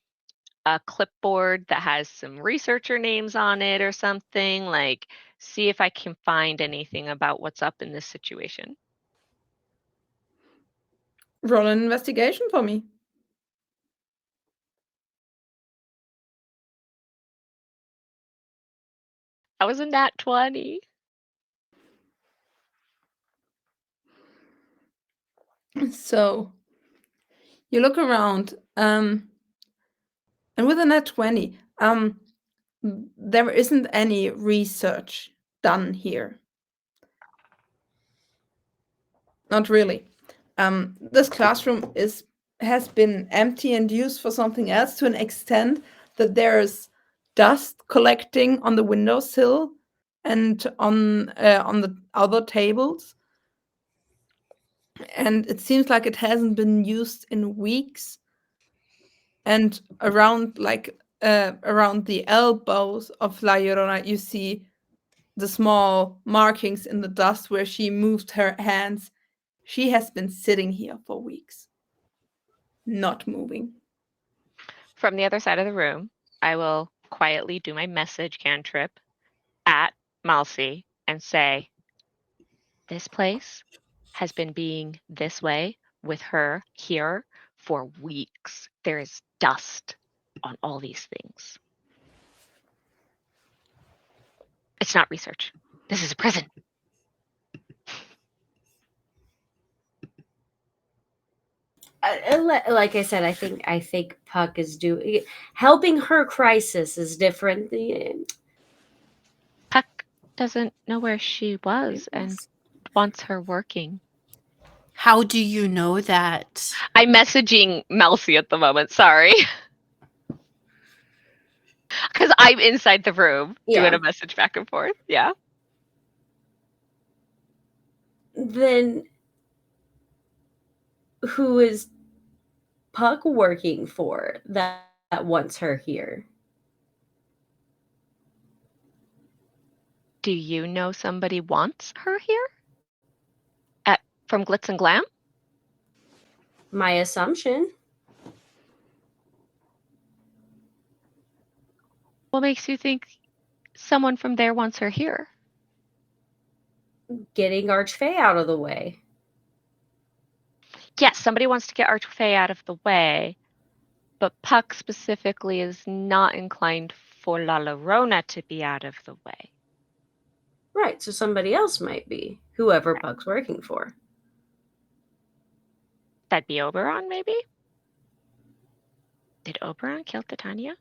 a clipboard that has some researcher names on it or something, like see if I can find anything about what's up in this situation. Roll an investigation for me. I was in nat 20. So you look around, and with a nat 20, there isn't any research done here. Not really. This classroom has been empty and used for something else to an extent that there's dust collecting on the windowsill and on the other tables. And it seems like it hasn't been used in weeks. And around around the elbows of La Llorona, you see the small markings in the dust where she moved her hands. She has been sitting here for weeks, not moving. From the other side of the room, I will quietly do my message cantrip at Malcy and say, this place has been being this way with her here for weeks. There is dust on all these things. It's not research. This is a prison. Like I said, I think Puck is helping her crisis is different. Puck doesn't know where she was and wants her working. How do you know that? I'm messaging Melcy at the moment. Sorry. Because I'm inside the room doing Yeah. a message back and forth. Yeah. Then who is Puck working for that wants her here? Do you know somebody wants her here? From Glitz and Glam? My assumption. What makes you think someone from there wants her here? Getting Archfey out of the way. Yes, somebody wants to get Archfey out of the way, but Puck specifically is not inclined for La Llorona to be out of the way. Right, so somebody else might be. Whoever Puck's working for. That'd be Oberon, maybe? Did Oberon kill Titania?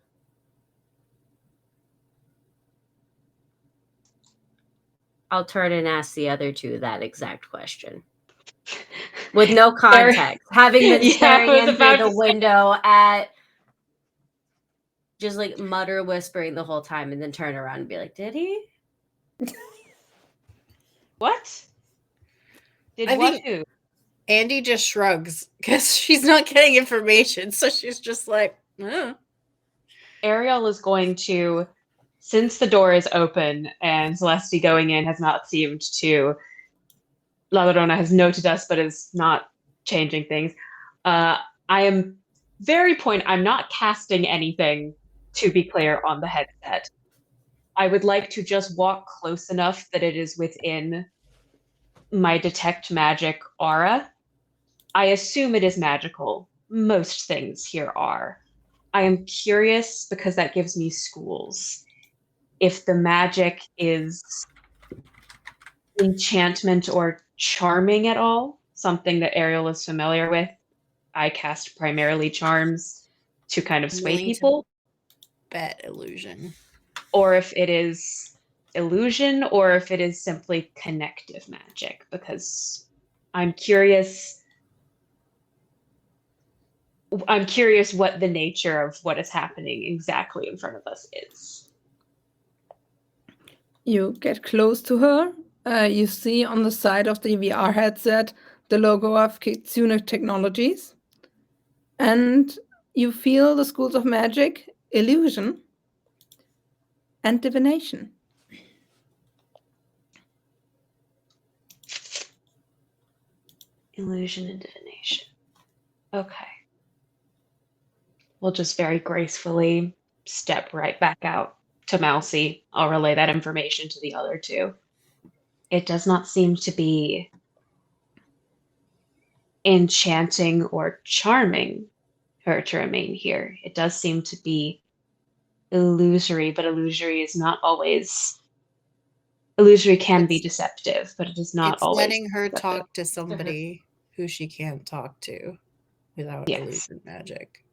I'll turn and ask the other two that exact question. With no context. Having been staring in through the window at just like mutter whispering the whole time and then turn around and be like, did he? What? Did I what think- who? Andy just shrugs because she's not getting information. So she's just like, Ariel is going to, since the door is open and Celeste going in has not seemed to, La Llorona has noted us but is not changing things. I am I'm not casting anything, to be clear, on the headset. I would like to just walk close enough that it is within my detect magic aura. I assume it is magical. Most things here are. I am curious because that gives me schools. If the magic is enchantment or charming at all, something that Ariel is familiar with. I cast primarily charms to kind of sway Willing to- people. bet illusion. Or if it is illusion, or if it is simply connective magic, because I'm curious what the nature of what is happening exactly in front of us is. You get close to her. You see on the side of the VR headset the logo of Kitsune Technologies. And you feel the schools of magic, illusion, and divination. Illusion and divination. Okay. We'll just very gracefully step right back out to Mousy. I'll relay that information to the other two. It does not seem to be enchanting or charming her to remain here. It does seem to be illusory, but illusory is not always. Illusory can be deceptive, but it is not It's always. letting her deceptive. talk to somebody who she can't talk to without Yes. illusion magic.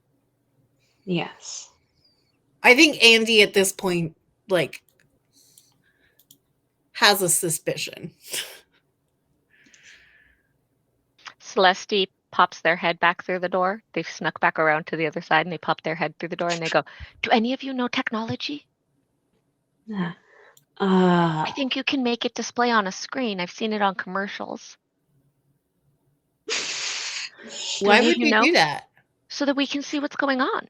Yes. I think Andy at this point, like, has a suspicion. Celeste pops their head back through the door. They've snuck back around to the other side and they pop their head through the door and they go, "Do any of you know technology? I think you can make it display on a screen. I've seen it on commercials." Why any of would you we know? do that? So that we can see what's going on.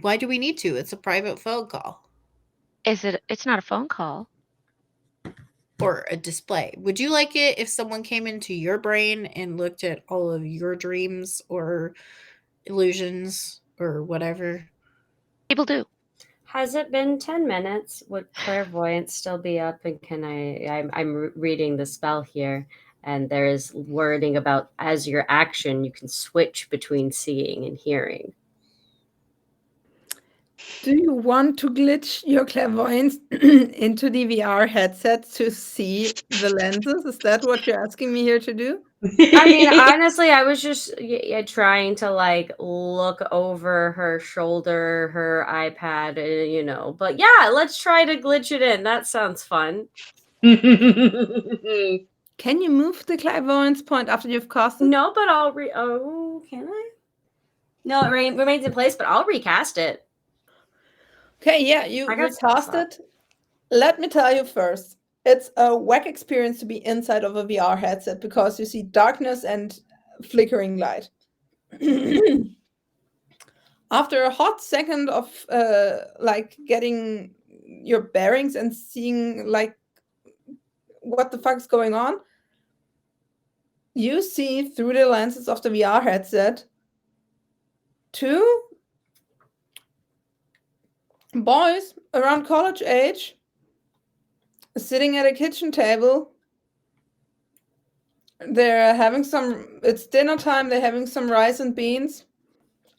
Why do we need to? It's a private phone call It's not a phone call. or a display. Would you like it if someone came into your brain and looked at all of your dreams or illusions or whatever? People do. Has it been 10 minutes? Would clairvoyance still be up? And can I'm reading the spell here, and there is wording about as your action, you can switch between seeing and hearing. Do you want to glitch your clairvoyance into the VR headset to see the lenses? Is that what you're asking me here to do? I mean, honestly, I was just trying to like look over her shoulder, her iPad, But yeah, let's try to glitch it in. That sounds fun. Can you move the clairvoyance point after you've cast it? No, but I'll oh, can I? No, it remains in place, but I'll recast it. Okay, yeah, you I got recast spell it. Let me tell you first, it's a whack experience to be inside of a VR headset because you see darkness and flickering light. After a hot second of like getting your bearings and seeing like what the fuck's going on, you see through the lenses of the VR headset two boys around college age sitting at a kitchen table. They're having some, it's dinner time, they're having some rice and beans.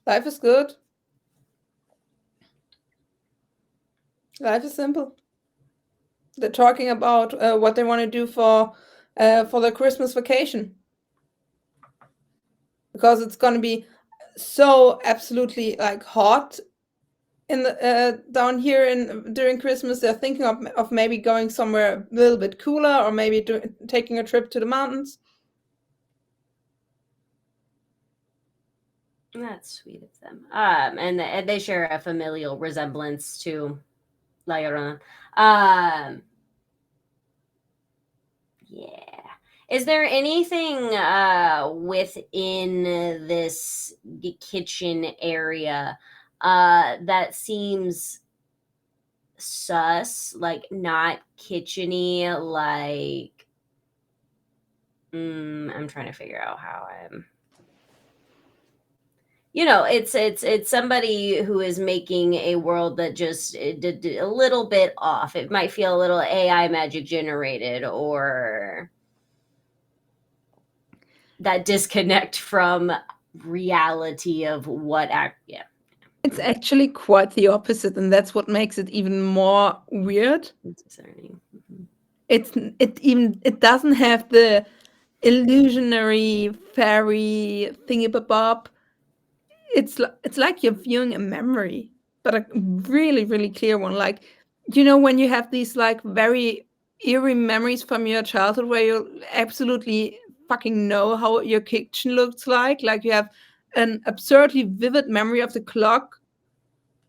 Life is good. Life is simple. They're talking about what they want to do for their Christmas vacation. Because it's going to be so absolutely like hot in the down here during Christmas. They're thinking of maybe going somewhere a little bit cooler, or maybe taking a trip to the mountains. That's sweet of them. And they share a familial resemblance to La Llorona. Yeah. Is there anything within the kitchen area that seems sus, like not kitcheny, like I'm trying to figure out how I'm it's somebody who is making a world that just did a little bit off. It might feel a little AI magic generated, or that disconnect from reality of what yeah. It's actually quite the opposite, and that's what makes it even more weird. It doesn't have the illusionary fairy thingy-bob. It's like you're viewing a memory, but a really, really clear one. Like, when you have these like very eerie memories from your childhood where you absolutely fucking know how your kitchen looks like you have an absurdly vivid memory of the clock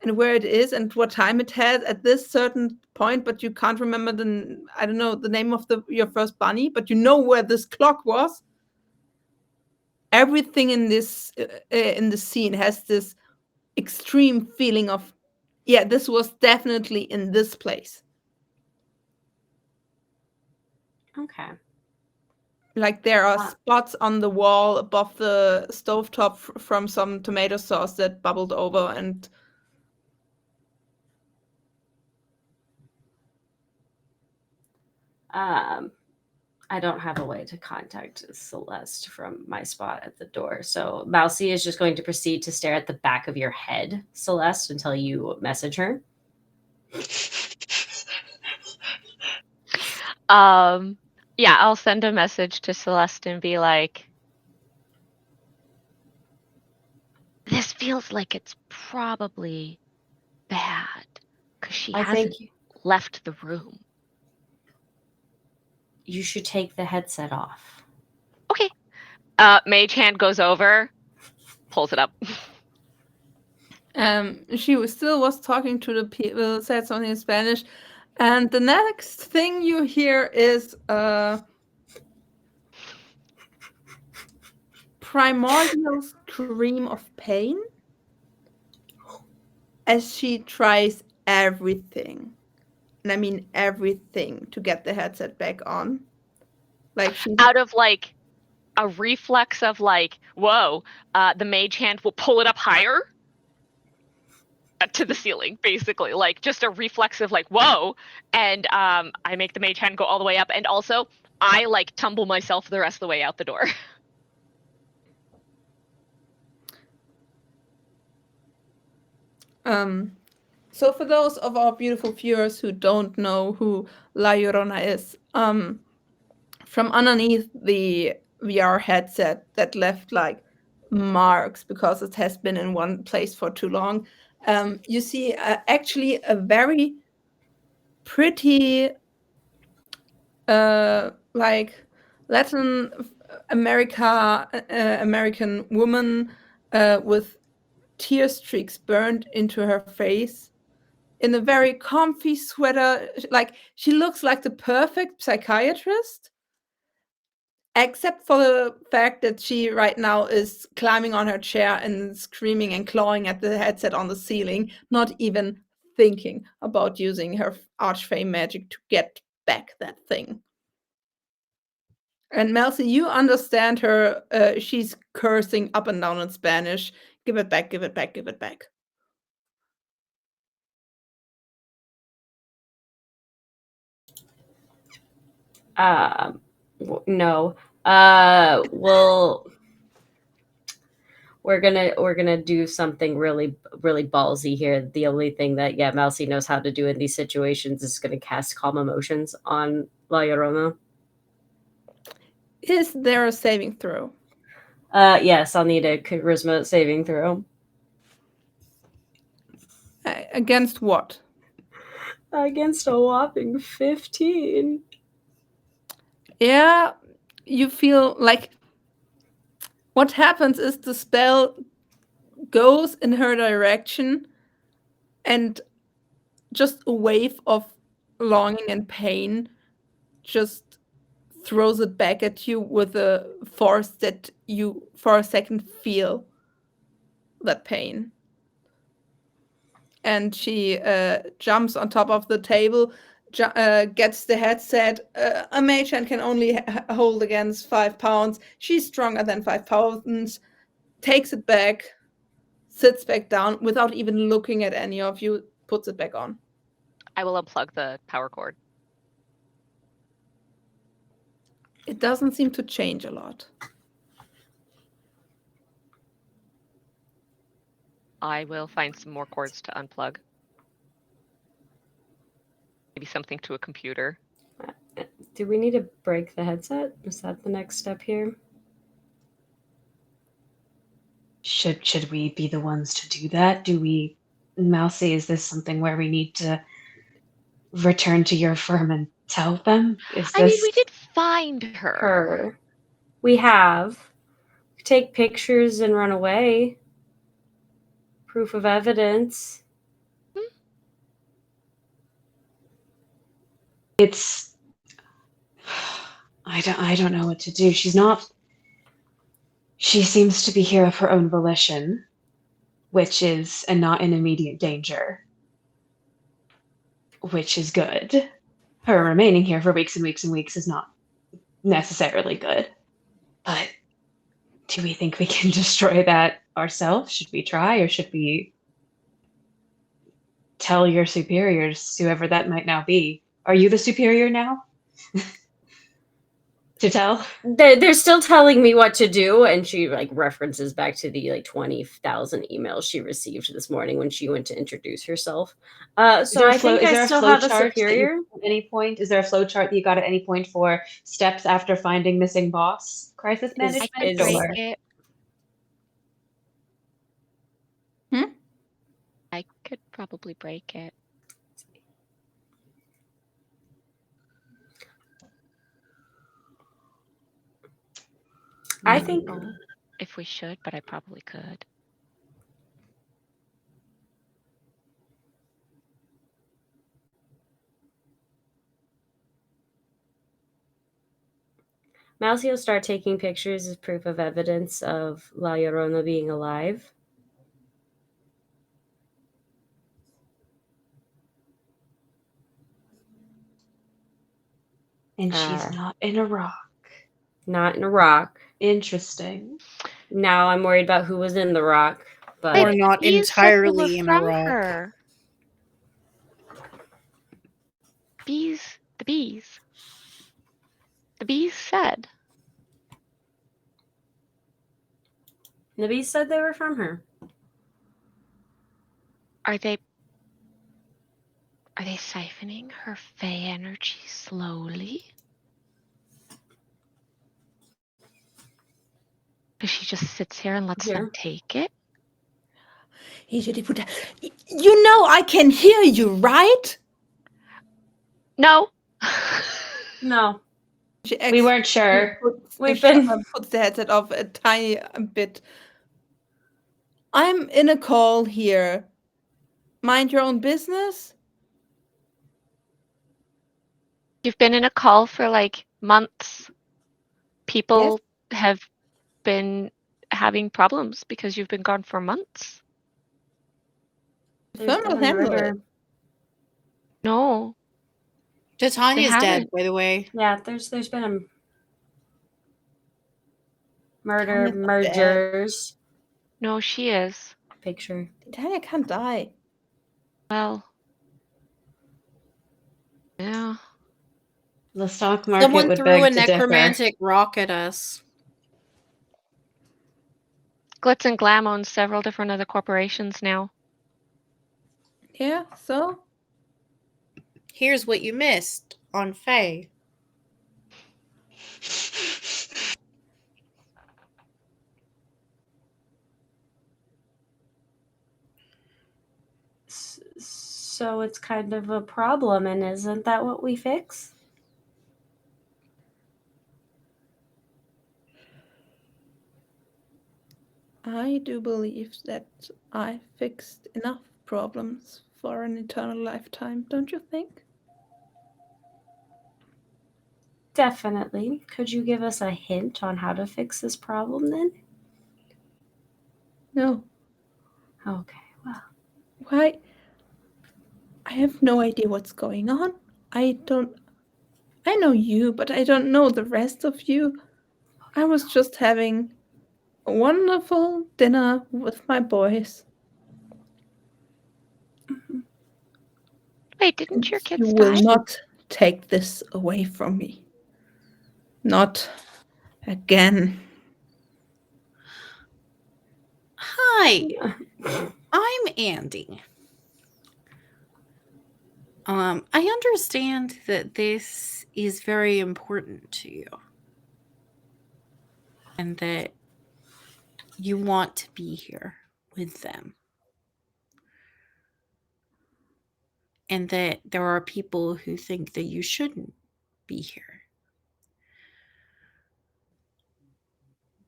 and where it is and what time it had at this certain point, but you can't remember the name of your first bunny, but you know where this clock was. Everything in this in the scene has this extreme feeling of, yeah, this was definitely in this place. Okay. Like there are spots on the wall above the stovetop from some tomato sauce that bubbled over, and I don't have a way to contact Celeste from my spot at the door. So Mousy is just going to proceed to stare at the back of your head, Celeste, until you message her. Yeah, I'll send a message to Celeste and be like, this feels like it's probably bad because she hasn't left the room. You should take the headset off. Okay. Mage Hand goes over, pulls it up. She still was talking to the people, said something in Spanish, and the next thing you hear is primordial scream of pain as she tries everything, and I mean everything, to get the headset back on. Like she's out of like a reflex of like, whoa, the Mage Hand will pull it up higher to the ceiling, basically, like just a reflex of like, whoa, and I make the Mage Hand go all the way up, and also I like tumble myself the rest of the way out the door. So for those of our beautiful viewers who don't know who La Llorona is, from underneath the VR headset that left like marks because it has been in one place for too long, you see actually a very pretty like Latin American woman with tear streaks burned into her face in a very comfy sweater. Like, she looks like the perfect psychiatrist, except for the fact that she right now is climbing on her chair and screaming and clawing at the headset on the ceiling, not even thinking about using her archfey magic to get back that thing. And Melcy, you understand her. She's cursing up and down in Spanish. Give it back, give it back, give it back. No. Well, we're gonna do something really ballsy here. The only thing that Mousy knows how to do in these situations is gonna cast Calm Emotions on La Llorona. Is there a saving throw? Yes, I'll need a charisma saving throw. Against what? Against a whopping 15. Yeah, you feel like what happens is the spell goes in her direction and just a wave of longing and pain just throws it back at you with a force that you for a second feel that pain. And she jumps on top of the table, gets the headset. A mage hand can only hold against 5 pounds. She's stronger than 5 pounds. Takes it back, sits back down without even looking at any of you, puts it back on. I will unplug the power cord. It doesn't seem to change a lot. I will find some more cords to unplug. Maybe something to a computer. Do we need to break the headset? Is that the next step here? Should we be the ones to do that? Do we, Mousy, is this something where we need to return to your firm and tell them? I mean, we did find her. We have. Take pictures and run away. Proof of evidence. It's I don't know what to do. She seems to be here of her own volition, which is and not in immediate danger, which is good. Her remaining here for weeks and weeks and weeks is not necessarily good. But do we think we can destroy that ourselves? Should we try, or should we tell your superiors, whoever that might now be? Are you the superior now? To tell? They're still telling me what to do, and she references back to the 20,000 emails she received this morning when she went to introduce herself. So I think I still have a superior. At any point, is there a flow chart that you got at any point for steps after finding missing boss? Crisis management? I could break it. I could probably break it. I think if we should, but I probably could. Mousy will start taking pictures as proof of evidence of La Llorona being alive. And she's not in a rock. Not in a rock. Interesting. Now I'm worried about who was in the rock, but or not entirely in a rock. Her. The bees. The bees said. The bees said they were from her. Are they siphoning her Fae energy slowly? Because she just sits here and lets them take it? You know I can hear you, right? No. No. She We weren't actually sure. puts the headset off a tiny bit. I'm in a call here. Mind your own business? You've been in a call for like months. People have been having problems because you've been gone for months. The firm will handle it. No, Titania's dead, haven't. by the way. Yeah, there's been a murder, Tanya's not dead. mergers. No, she is. Picture. Tanya can't die. Well, yeah. The stock market Someone would threw a beg to differ. necromantic rock at us. Glitz and Glam owns several different other corporations now. Yeah, so? Here's what you missed on FAE. So it's kind of a problem, and isn't that what we fix? I do believe that I fixed enough problems for an eternal lifetime, don't you think? Definitely. Could you give us a hint on how to fix this problem then? No. Okay, well. Why? I have no idea what's going on. I know you, but I don't know the rest of you. I was just having a wonderful dinner with my boys. Wait, didn't your You kids will die? not take this away from me. Not again. Hi, I'm Andy. I understand that this is very important to you. And that you want to be here with them. And that there are people who think that you shouldn't be here.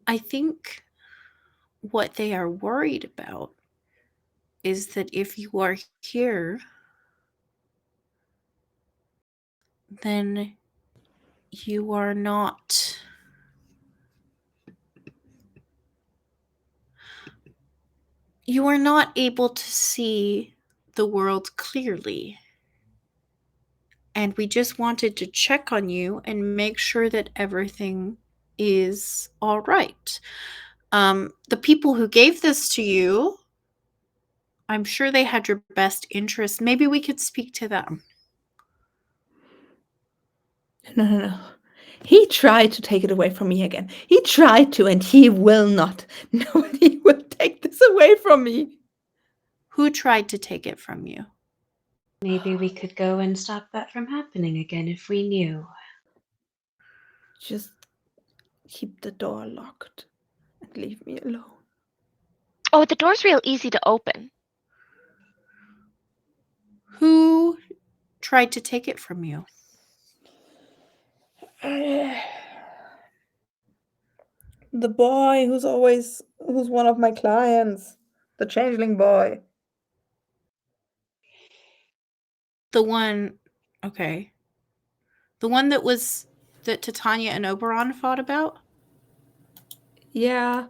I think what they are worried about is that if you are here, then you are not able to see the world clearly. And we just wanted to check on you and make sure that everything is all right. The people who gave this to you, I'm sure they had your best interest. Maybe we could speak to them. No. He tried to take it away from me again. He tried to, and he will not. Nobody will take this away from me. Who tried to take it from you? Maybe we could go and stop that from happening again if we knew. Just keep the door locked and leave me alone. Oh, the door's real easy to open. Who tried to take it from you? The boy who's one of my clients. The changeling boy. The one, okay. The one that Titania and Oberon fought about? Yeah.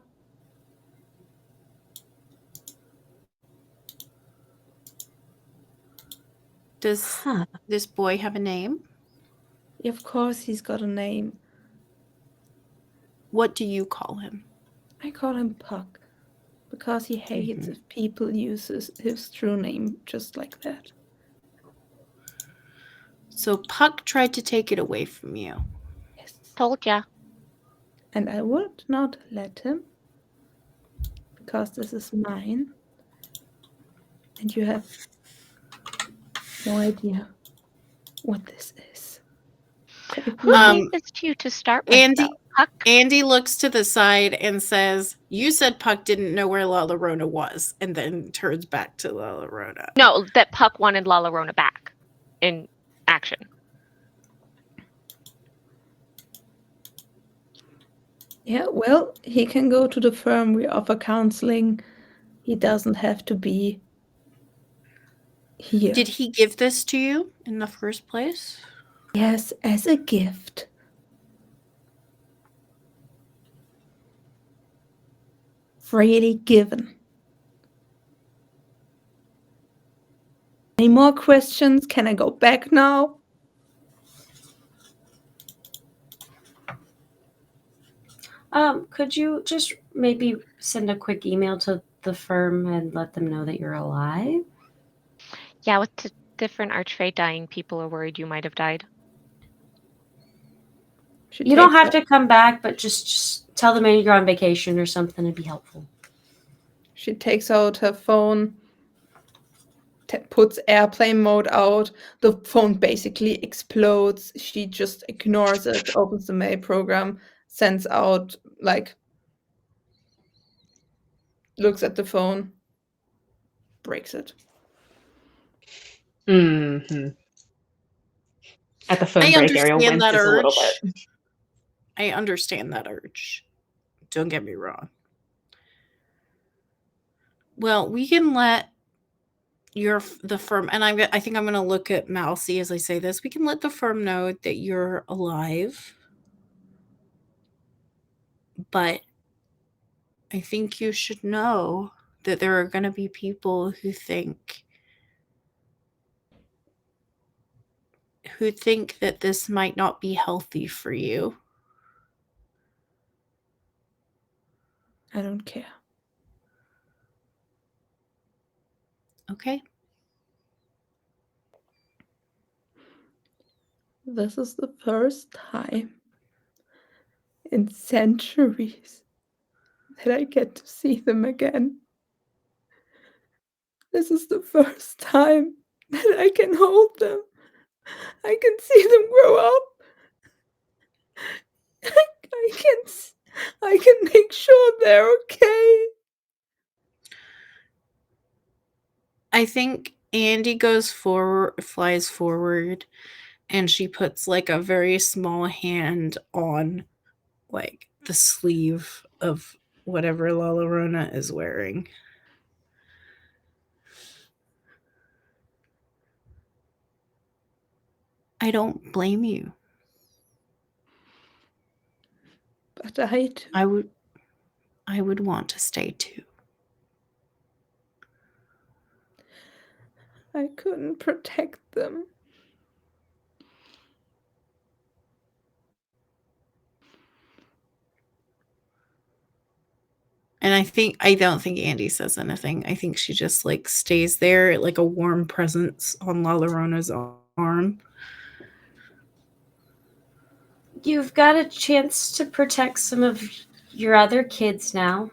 Does this boy have a name? Of course he's got a name. What do you call him? I call him Puck because he hates if people use his true name just like that. So Puck tried to take it away from you. Yes. Told ya. And I would not let him because this is mine. And you have no idea what this is. So Who gave this to you to start with? Andy, though? Puck? Andy looks to the side and says, "You said Puck didn't know where La Llorona was," and then turns back to La Llorona. No, that Puck wanted La Llorona back in action. Yeah, well, he can go to the firm. We offer counseling. He doesn't have to be here. Did he give this to you in the first place? Yes, as a gift. Freely given. Any more questions? Can I go back now? Could you just maybe send a quick email to the firm and let them know that you're alive? Yeah, with different archfey dying, people are worried you might have died. You don't have to come back, but just tell them you're on vacation or something. It'd be helpful. She takes out her phone, puts airplane mode out. The phone basically explodes. She just ignores it, opens the mail program, sends out, like, looks at the phone, breaks it. Mm-hmm. At the phone break, Ariel winces a little bit. I understand that urge. Don't get me wrong. Well, we can let the firm, and I think I'm going to look at Mousy as I say this. We can let the firm know that you're alive, but I think you should know that there are going to be people who think that this might not be healthy for you. I don't care. Okay. This is the first time in centuries that I get to see them again. This is the first time that I can hold them. I can see them grow up. I can make sure they're okay. I think Andy flies forward, and she puts like a very small hand on like the sleeve of whatever La Llorona is wearing. I don't blame you. But I would want to stay too. I couldn't protect them. And I don't think Andy says anything. I think she just like stays there like a warm presence on La Llorona's arm. You've got a chance to protect some of your other kids now.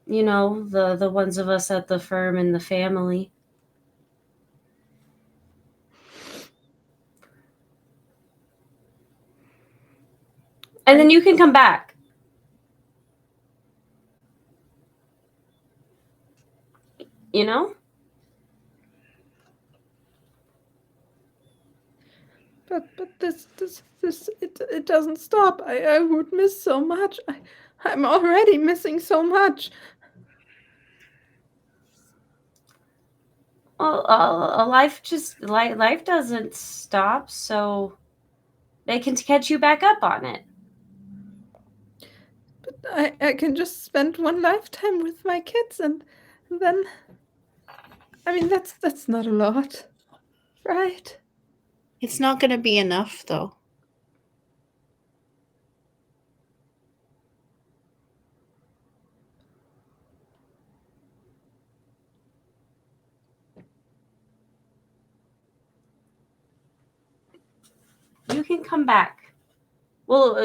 You know, the ones of us at the firm and the family. And then you can come back. You know? But this it doesn't stop. I would miss so much. I'm already missing so much. Well, life doesn't stop, so they can catch you back up on it. But I can just spend one lifetime with my kids, and then, I mean, that's not a lot, right? It's not going to be enough though. You can come back. Well,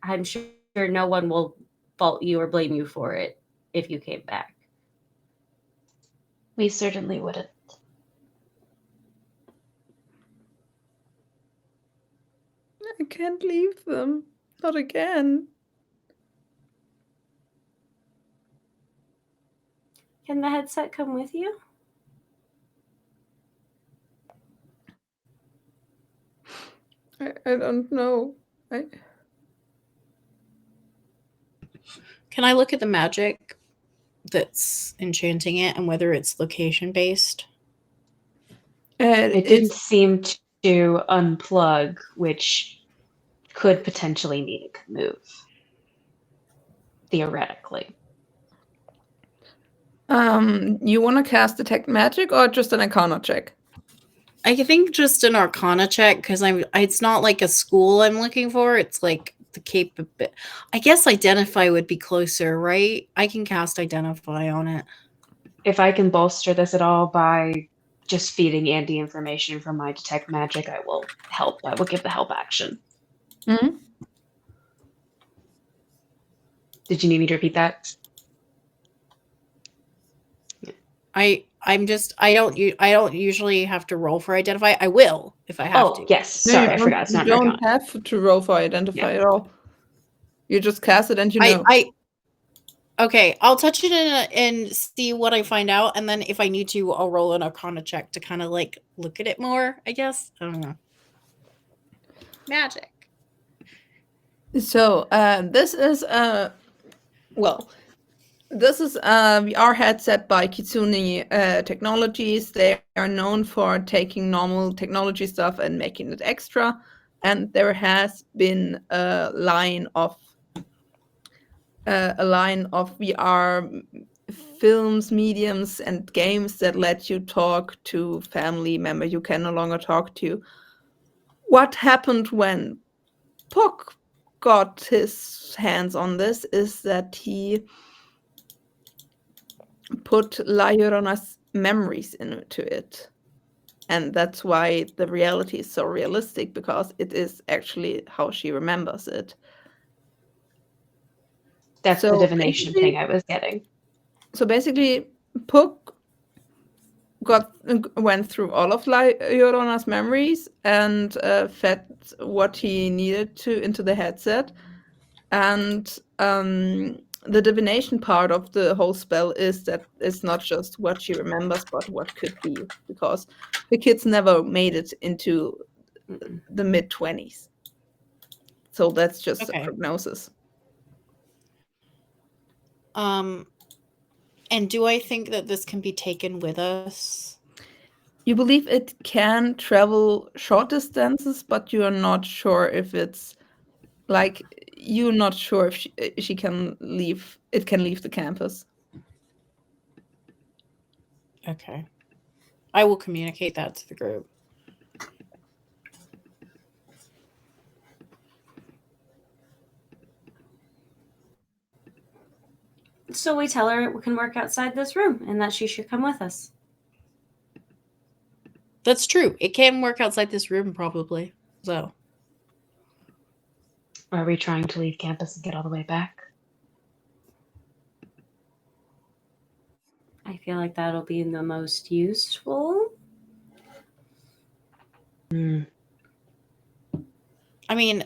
I'm sure no one will fault you or blame you for it if you came back. We certainly wouldn't. I can't leave them. Not again. Can the headset come with you? I don't know. Can I look at the magic that's enchanting it and whether it's location based? It didn't seem to unplug, which could potentially mean it could move. Theoretically. You want to cast Detect Magic or just an Arcana check? I think just an Arcana check because it's not like a school I'm looking for. It's like the I guess Identify would be closer, right? I can cast Identify on it. If I can bolster this at all by just feeding Andy information from my Detect Magic, I will help. I will give the help action. Mm-hmm. Did you need me to repeat that? I don't usually have to roll for Identify. I will if I have to. Yes. Sorry, I forgot. It's not You Arcana. don't have to roll for Identify at all. You just cast it and you know. Okay, I'll touch it and see what I find out, and then if I need to, I'll roll an Arcana check to kind of like look at it more, I guess. I don't know. Magic. So this is this is a VR headset by Kitsune Technologies. They are known for taking normal technology stuff and making it extra. And there has been a line of VR films, mediums, and games that let you talk to family members you can no longer talk to. What happened when Puck got his hands on this is that he put La Llorona's memories into it. And that's why the reality is so realistic, because it is actually how she remembers it. That's the divination thing I was getting. So basically, Puck went through all of La Llorona's memories and fed what he needed to into the headset. And the divination part of the whole spell is that it's not just what she remembers, but what could be, because the kids never made it into the mid-20s. So that's just a prognosis. And do I think that this can be taken with us? You believe it can travel short distances, but you are not sure if it's like, you're not sure if she can leave. It can leave the campus. Okay. I will communicate that to the group. So we tell her we can work outside this room and that she should come with us. That's true. It can work outside this room, probably. So. Are we trying to leave campus and get all the way back? I feel like that'll be the most useful. I mean,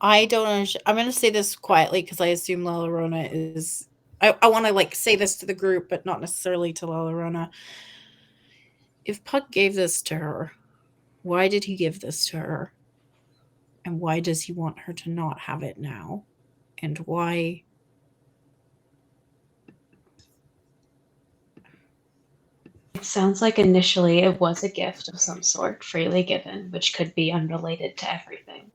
I don't understand. I'm going to say this quietly because I assume La Llorona is... I want to like say this to the group, but not necessarily to La Llorona. If Puck gave this to her, why did he give this to her? And why does he want her to not have it now? And why... It sounds like initially it was a gift of some sort, freely given, which could be unrelated to everything.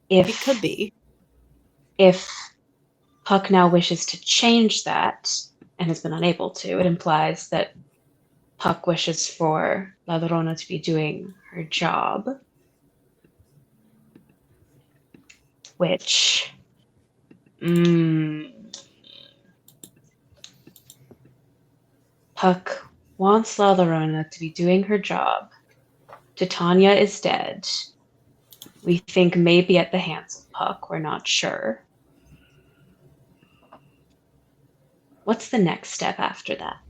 It could be. If Puck now wishes to change that and has been unable to, it implies that Puck wishes for La Llorona to be doing her job, which... Puck wants La Llorona to be doing her job. Titania is dead. We think maybe at the hands of Puck, we're not sure. What's the next step after that?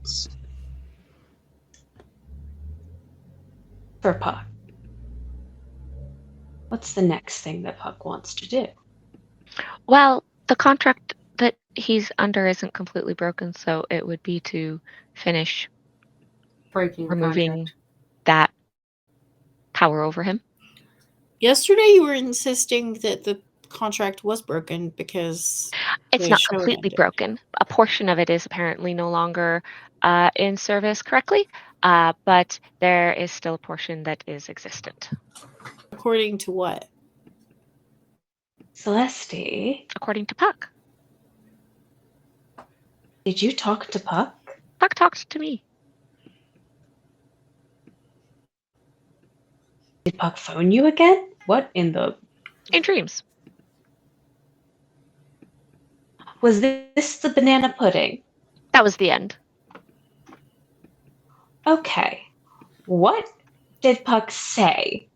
For Puck. What's the next thing that Puck wants to do? Well, the contract that he's under isn't completely broken, so it would be to finish removing that power over him. Yesterday you were insisting that the contract was broken because It's the not show completely ended. broken. A portion of it is apparently no longer in service correctly, but there is still a portion that is existent. According to what? Celeste, According to Puck. did you talk to Puck? Puck talked to me. Did Puck phone you again? What in the... In dreams. Was this the banana pudding? That was the end. Okay. What did Puck say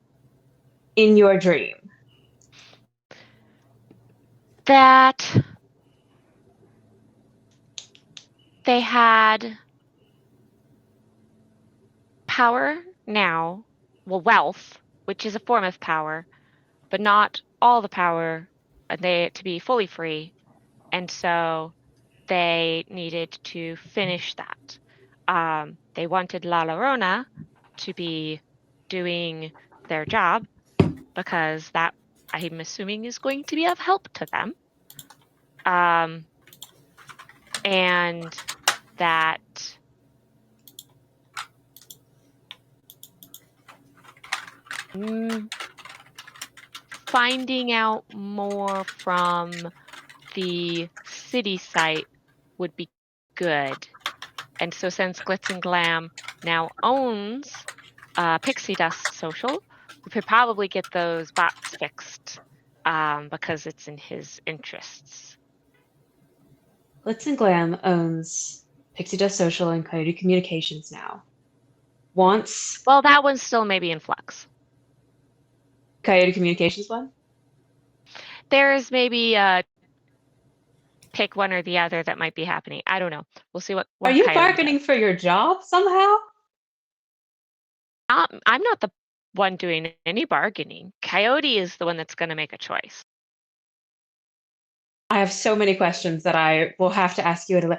in your dream? That they had power now, well, wealth, which is a form of power, but not all the power, and they to be fully free. And so they needed to finish that. They wanted La Llorona to be doing their job because that, I'm assuming, is going to be of help to them. And that finding out more from the city site would be good. And so since Glitz and Glam now owns Pixie Dust Social, we could probably get those bots fixed because it's in his interests. Glitz and Glam owns Pixie Dust Social and Coyote Communications now. Wants Well, that one's still maybe in flux. Coyote Communications one? There's maybe pick one or the other that might be happening. I don't know. We'll see what Are you Coyote bargaining does. for your job somehow? I'm not the one doing any bargaining. Coyote is the one that's going to make a choice. I have so many questions that I will have to ask you.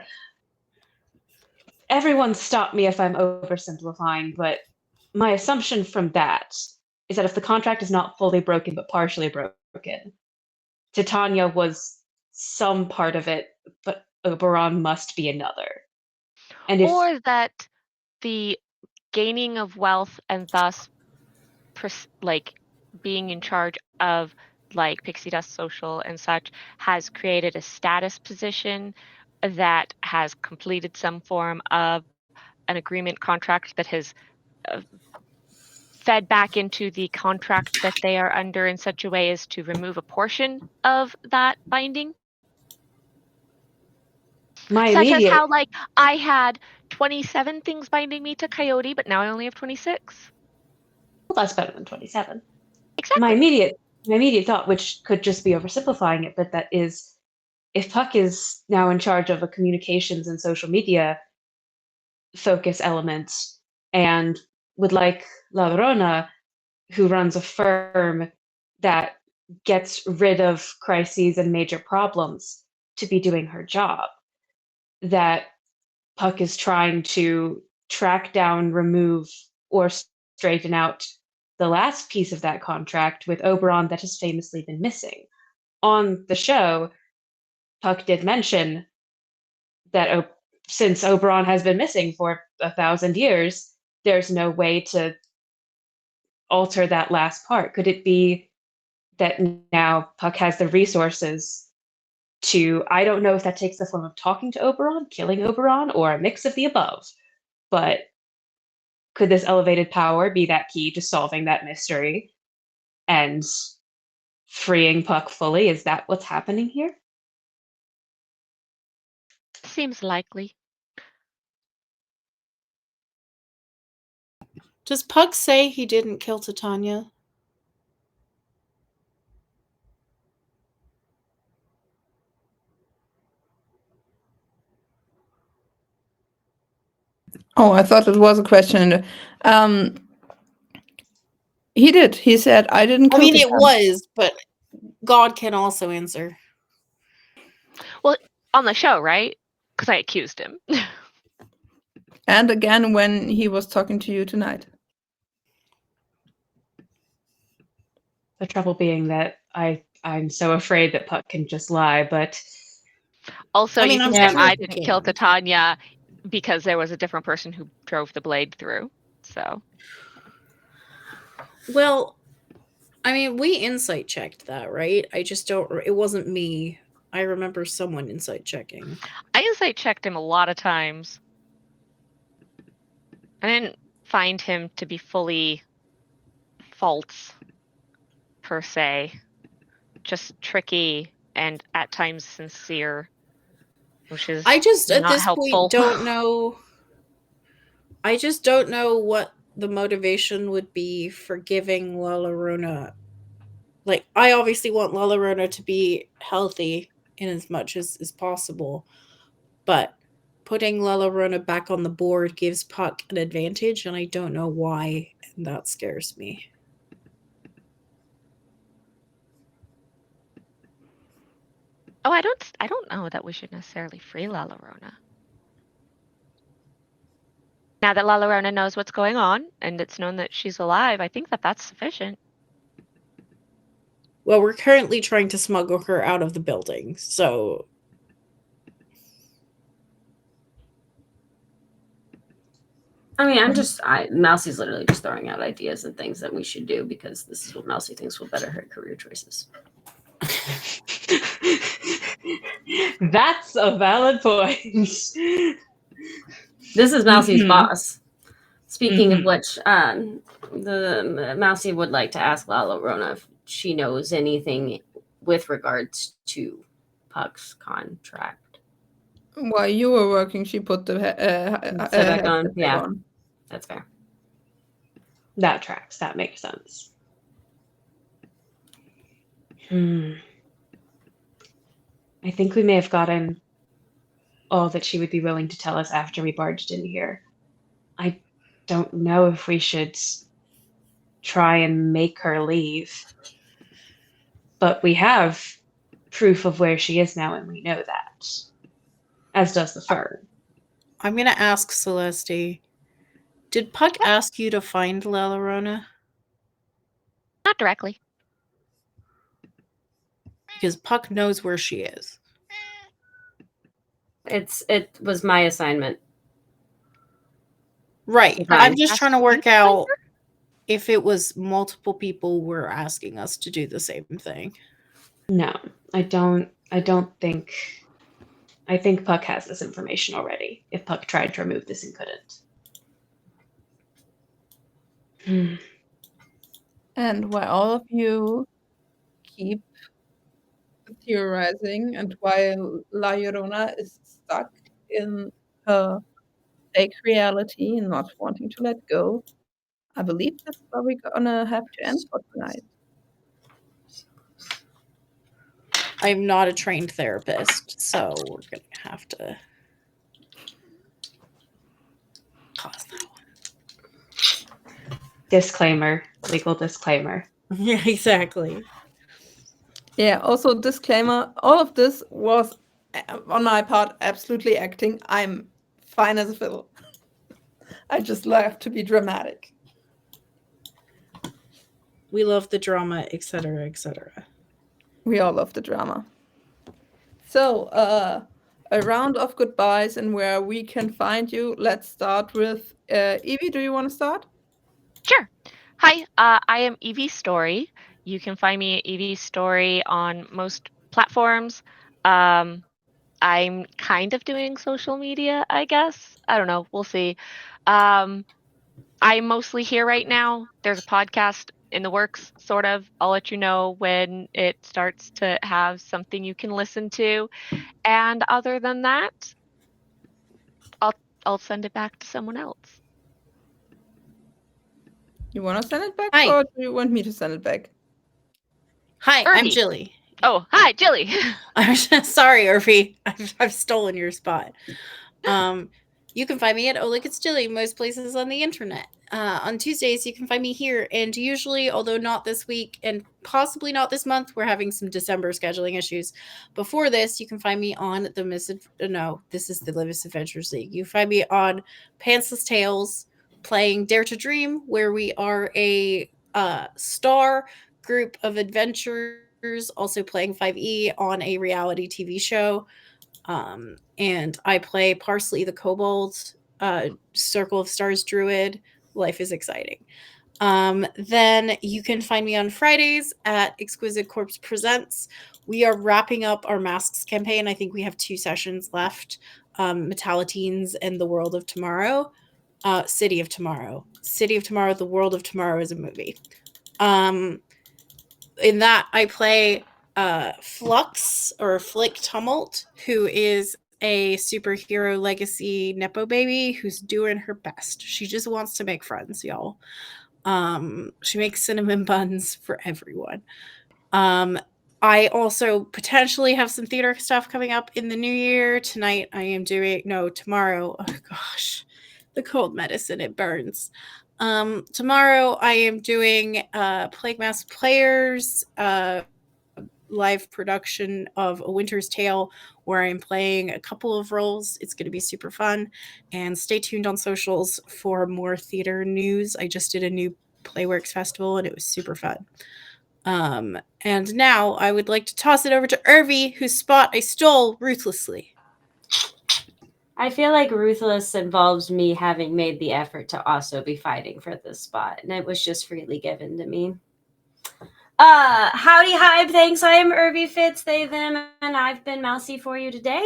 Everyone stop me if I'm oversimplifying, but my assumption from that is that if the contract is not fully broken but partially broken, Titania was some part of it, but Oberon must be another. And if Or that the gaining of wealth and thus like being in charge of like Pixie Dust Social and such has created a status position that has completed some form of an agreement contract that has fed back into the contract that they are under in such a way as to remove a portion of that binding. my Such as immediate... how, like, I had 27 things binding me to Coyote, but now I only have 26. Well, that's better than 27. Exactly. My immediate thought, which could just be oversimplifying it, but that is, if Puck is now in charge of a communications and social media focus element and would like La Verona, who runs a firm that gets rid of crises and major problems, to be doing her job, that Puck is trying to track down, remove, or straighten out the last piece of that contract with Oberon that has famously been missing. On the show, Puck did mention that since Oberon has been missing for 1,000 years, there's no way to alter that last part. Could it be that now Puck has the resources to, I don't know if that takes the form of talking to Oberon, killing Oberon, or a mix of the above, but could this elevated power be that key to solving that mystery and freeing Puck fully? Is that what's happening here? Seems likely. Does Puck say he didn't kill Titania? Oh, I thought it was a question. He did. He said, I didn't I kill mean, it Titania. was, but God can also answer. Well, on the show, right? Because I accused him. And again, when he was talking to you tonight. The trouble being that I I'm so afraid that Puck can just lie, but Also, I mean, you I'm can say sure I he didn't kill can. Titania because there was a different person who drove the blade through. So Well, I mean, we insight checked that, right? I just don't. It wasn't me. I remember someone insight checking. I insight checked him a lot of times. I didn't find him to be fully false, per se. Just tricky and at times sincere, which is I just at not this helpful. point don't know. I just don't know what the motivation would be for giving La Llorona. Like, I obviously want La Llorona to be healthy in as much as possible, but putting La Llorona back on the board gives Puck an advantage, and I don't know why, and that scares me. Oh, I don't know that we should necessarily free La Llorona. Now that La Llorona knows what's going on and it's known that she's alive, I think that that's sufficient. Well, we're currently trying to smuggle her out of the building, so I mean, Mousie's literally just throwing out ideas and things that we should do because this is what Mousy thinks will better her career choices. that's a valid point. This is Mousie's Mhm. boss. Speaking of Mhm. which, the Mousy would like to ask La Llorona if she knows anything with regards to Puck's contract. While you were working, she put the Set back on. headset back Yeah, on. that's fair. That tracks. That makes sense. I think we may have gotten all that she would be willing to tell us after we barged in here. I don't know if we should try and make her leave. But we have proof of where she is now, and we know that. As does the firm. I'm gonna ask Celeste. Did Puck ask you to find La Llorona? Not directly. Because Puck knows where she is. It was my assignment. Right. Fine. I'm just Ask trying to you work to find out if it was multiple people were asking us to do the same thing. No, I don't think. I think Puck has this information already. If Puck tried to remove this and couldn't. And while all of you keep theorizing, and while La Llorona is stuck in her fake reality and not wanting to let go, I believe that's where we're gonna have to end for tonight. I'm not a trained therapist, so we're going to have to pause that one. Disclaimer, legal disclaimer. Yeah, exactly. Yeah, also disclaimer, all of this was, on my part, absolutely acting. I'm fine as a fiddle. I just love to be dramatic. We love the drama, etc., etc. We all love the drama. So, a round of goodbyes and where we can find you. Let's start with Evie. Do you want to start? Sure. Hi, I am Evie Story. You can find me at Evie Story on most platforms. I'm kind of doing social media, I guess. I don't know. We'll see. I'm mostly here right now. There's a podcast in the works, sort of. I'll let you know when it starts to have something you can listen to. And other than that, I'll send it back to someone else. You want to send it back, Hi. or do you want me to send it back? Hi, I'm Irby. Jilly. Oh, hi, Jilly. I'm sorry, Urfi. I've stolen your spot. You can find me at Oh Look It's Jilly most places on the internet. On Tuesdays, you can find me here, and usually, although not this week and possibly not this month, we're having some December scheduling issues. Before this, you can find me on this is the Livis Adventures League. You find me on Pantsless Tales, playing Dare to Dream, where we are a star group of adventurers also playing 5e on a reality TV show. And I play Parsley the Kobold, Circle of Stars Druid. Life is exciting. Then you can find me on Fridays at Exquisite Corpse Presents. We are wrapping up our Masks campaign. I think we have 2 sessions left. Metallatines and the World of Tomorrow. City of Tomorrow. City of Tomorrow, The World of Tomorrow is a movie. In that, I play Flux or Flick Tumult, who is a superhero legacy Nepo baby who's doing her best. She just wants to make friends, y'all. She makes cinnamon buns for everyone. I also potentially have some theater stuff coming up in the new year. Tomorrow, oh gosh, the cold medicine, it burns. Tomorrow I am doing Plague Mask Players live production of A Winter's Tale, where I'm playing a couple of roles. It's going to be super fun. And stay tuned on socials for more theater news. I just did a new Playworks festival and it was super fun. And now I would like to toss it over to Irvi, whose spot I stole ruthlessly. I feel like ruthless involves me having made the effort to also be fighting for this spot, and it was just freely given to me. Howdy, Hive. Thanks. I am Irvi Fitz, they, them, and I've been Mousy for you today.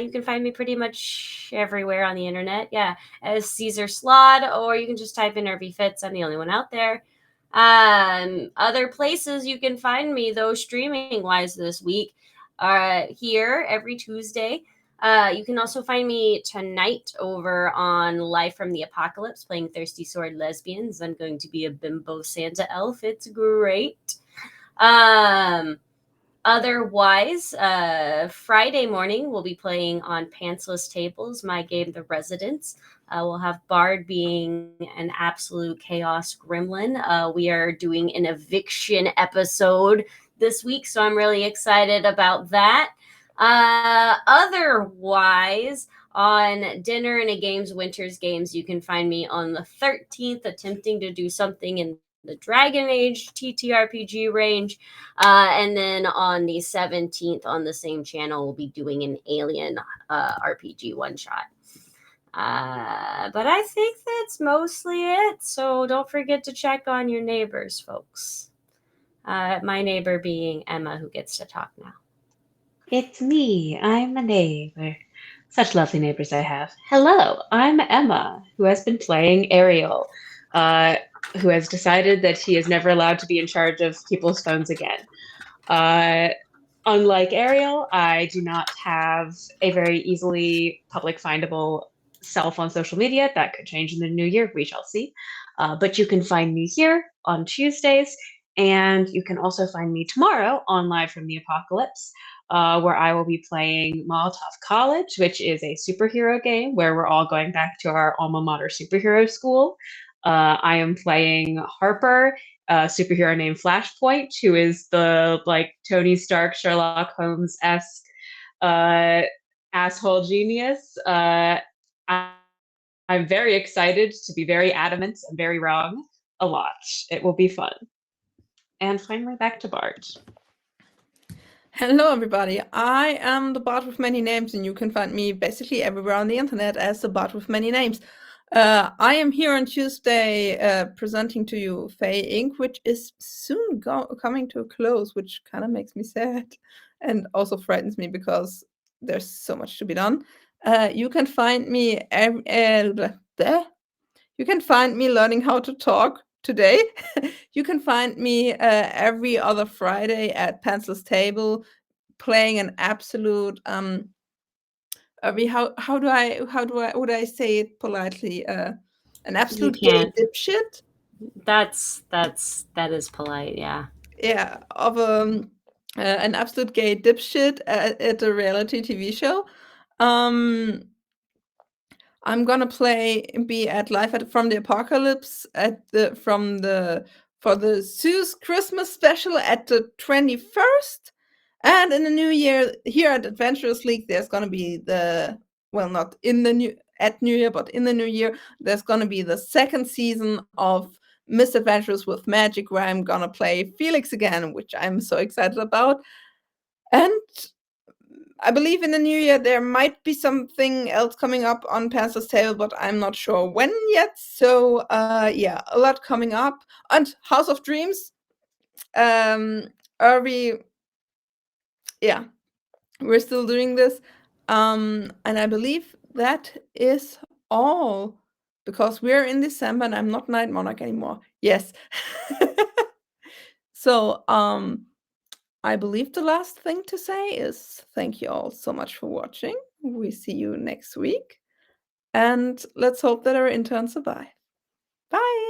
You can find me pretty much everywhere on the internet. Yeah, as Caesar Slod, or you can just type in Irvi Fitz. I'm the only one out there. Other places you can find me, though, streaming wise this week, here every Tuesday. You can also find me tonight over on Live from the Apocalypse playing Thirsty Sword Lesbians. I'm going to be a bimbo Santa elf. It's great. Otherwise, Friday morning we'll be playing on Pantsless Tables, my game The Residents. We'll have Bard being an absolute chaos gremlin. We are doing an eviction episode this week, so I'm really excited about that. Otherwise, on Dinner and a Games Winter's Games, you can find me on the 13th attempting to do something in the Dragon Age TTRPG range, and then on the 17th on the same channel we'll be doing an Alien RPG one-shot. But I think that's mostly it, so don't forget to check on your neighbors, folks. My neighbor being Emma, who gets to talk now. It's me. I'm a neighbor. Such lovely neighbors I have. Hello, I'm Emma, who has been playing Ariel, who has decided that he is never allowed to be in charge of people's phones again. Unlike Ariel, I do not have a very easily public findable self on social media. That could change in the new year. We shall see. But you can find me here on Tuesdays, and you can also find me tomorrow on Live from the Apocalypse, where I will be playing Molotov College, which is a superhero game where we're all going back to our alma mater superhero school. I am playing Harper, a superhero named Flashpoint, who is the Tony Stark, Sherlock Holmes-esque asshole genius. I'm very excited to be very adamant and very wrong a lot. It will be fun. And finally, back to Bart. Hello, everybody. I am the Bard with many names, and you can find me basically everywhere on the internet as the Bard with many names. I am here on Tuesday presenting to you FAE INC, which is soon coming to a close, which kind of makes me sad and also frightens me because there's so much to be done. You can find me you can find me learning how to talk today. You can find me every other Friday at Pencil's Table playing an absolute would I say it politely? An absolute gay dipshit. That is polite, yeah. Yeah, of an absolute gay dipshit at a reality TV show. I'm gonna be at Live from the Apocalypse for the Seuss Christmas special at the 21st. And in the new year, here at Adventurous League, there's gonna be not in the New Year, but in the new year, there's gonna be the second season of Misadventures with Magic, where I'm gonna play Felix again, which I'm so excited about. And I believe in the new year there might be something else coming up on Panzer's Tale, but I'm not sure when yet. So yeah, a lot coming up. And House of Dreams, Irby, yeah, we're still doing this. And I believe that is all, because we're in December and I'm not Night Monarch anymore. Yes. So I believe the last thing to say is thank you all so much for watching. We see you next week. And let's hope that our interns survive. Bye.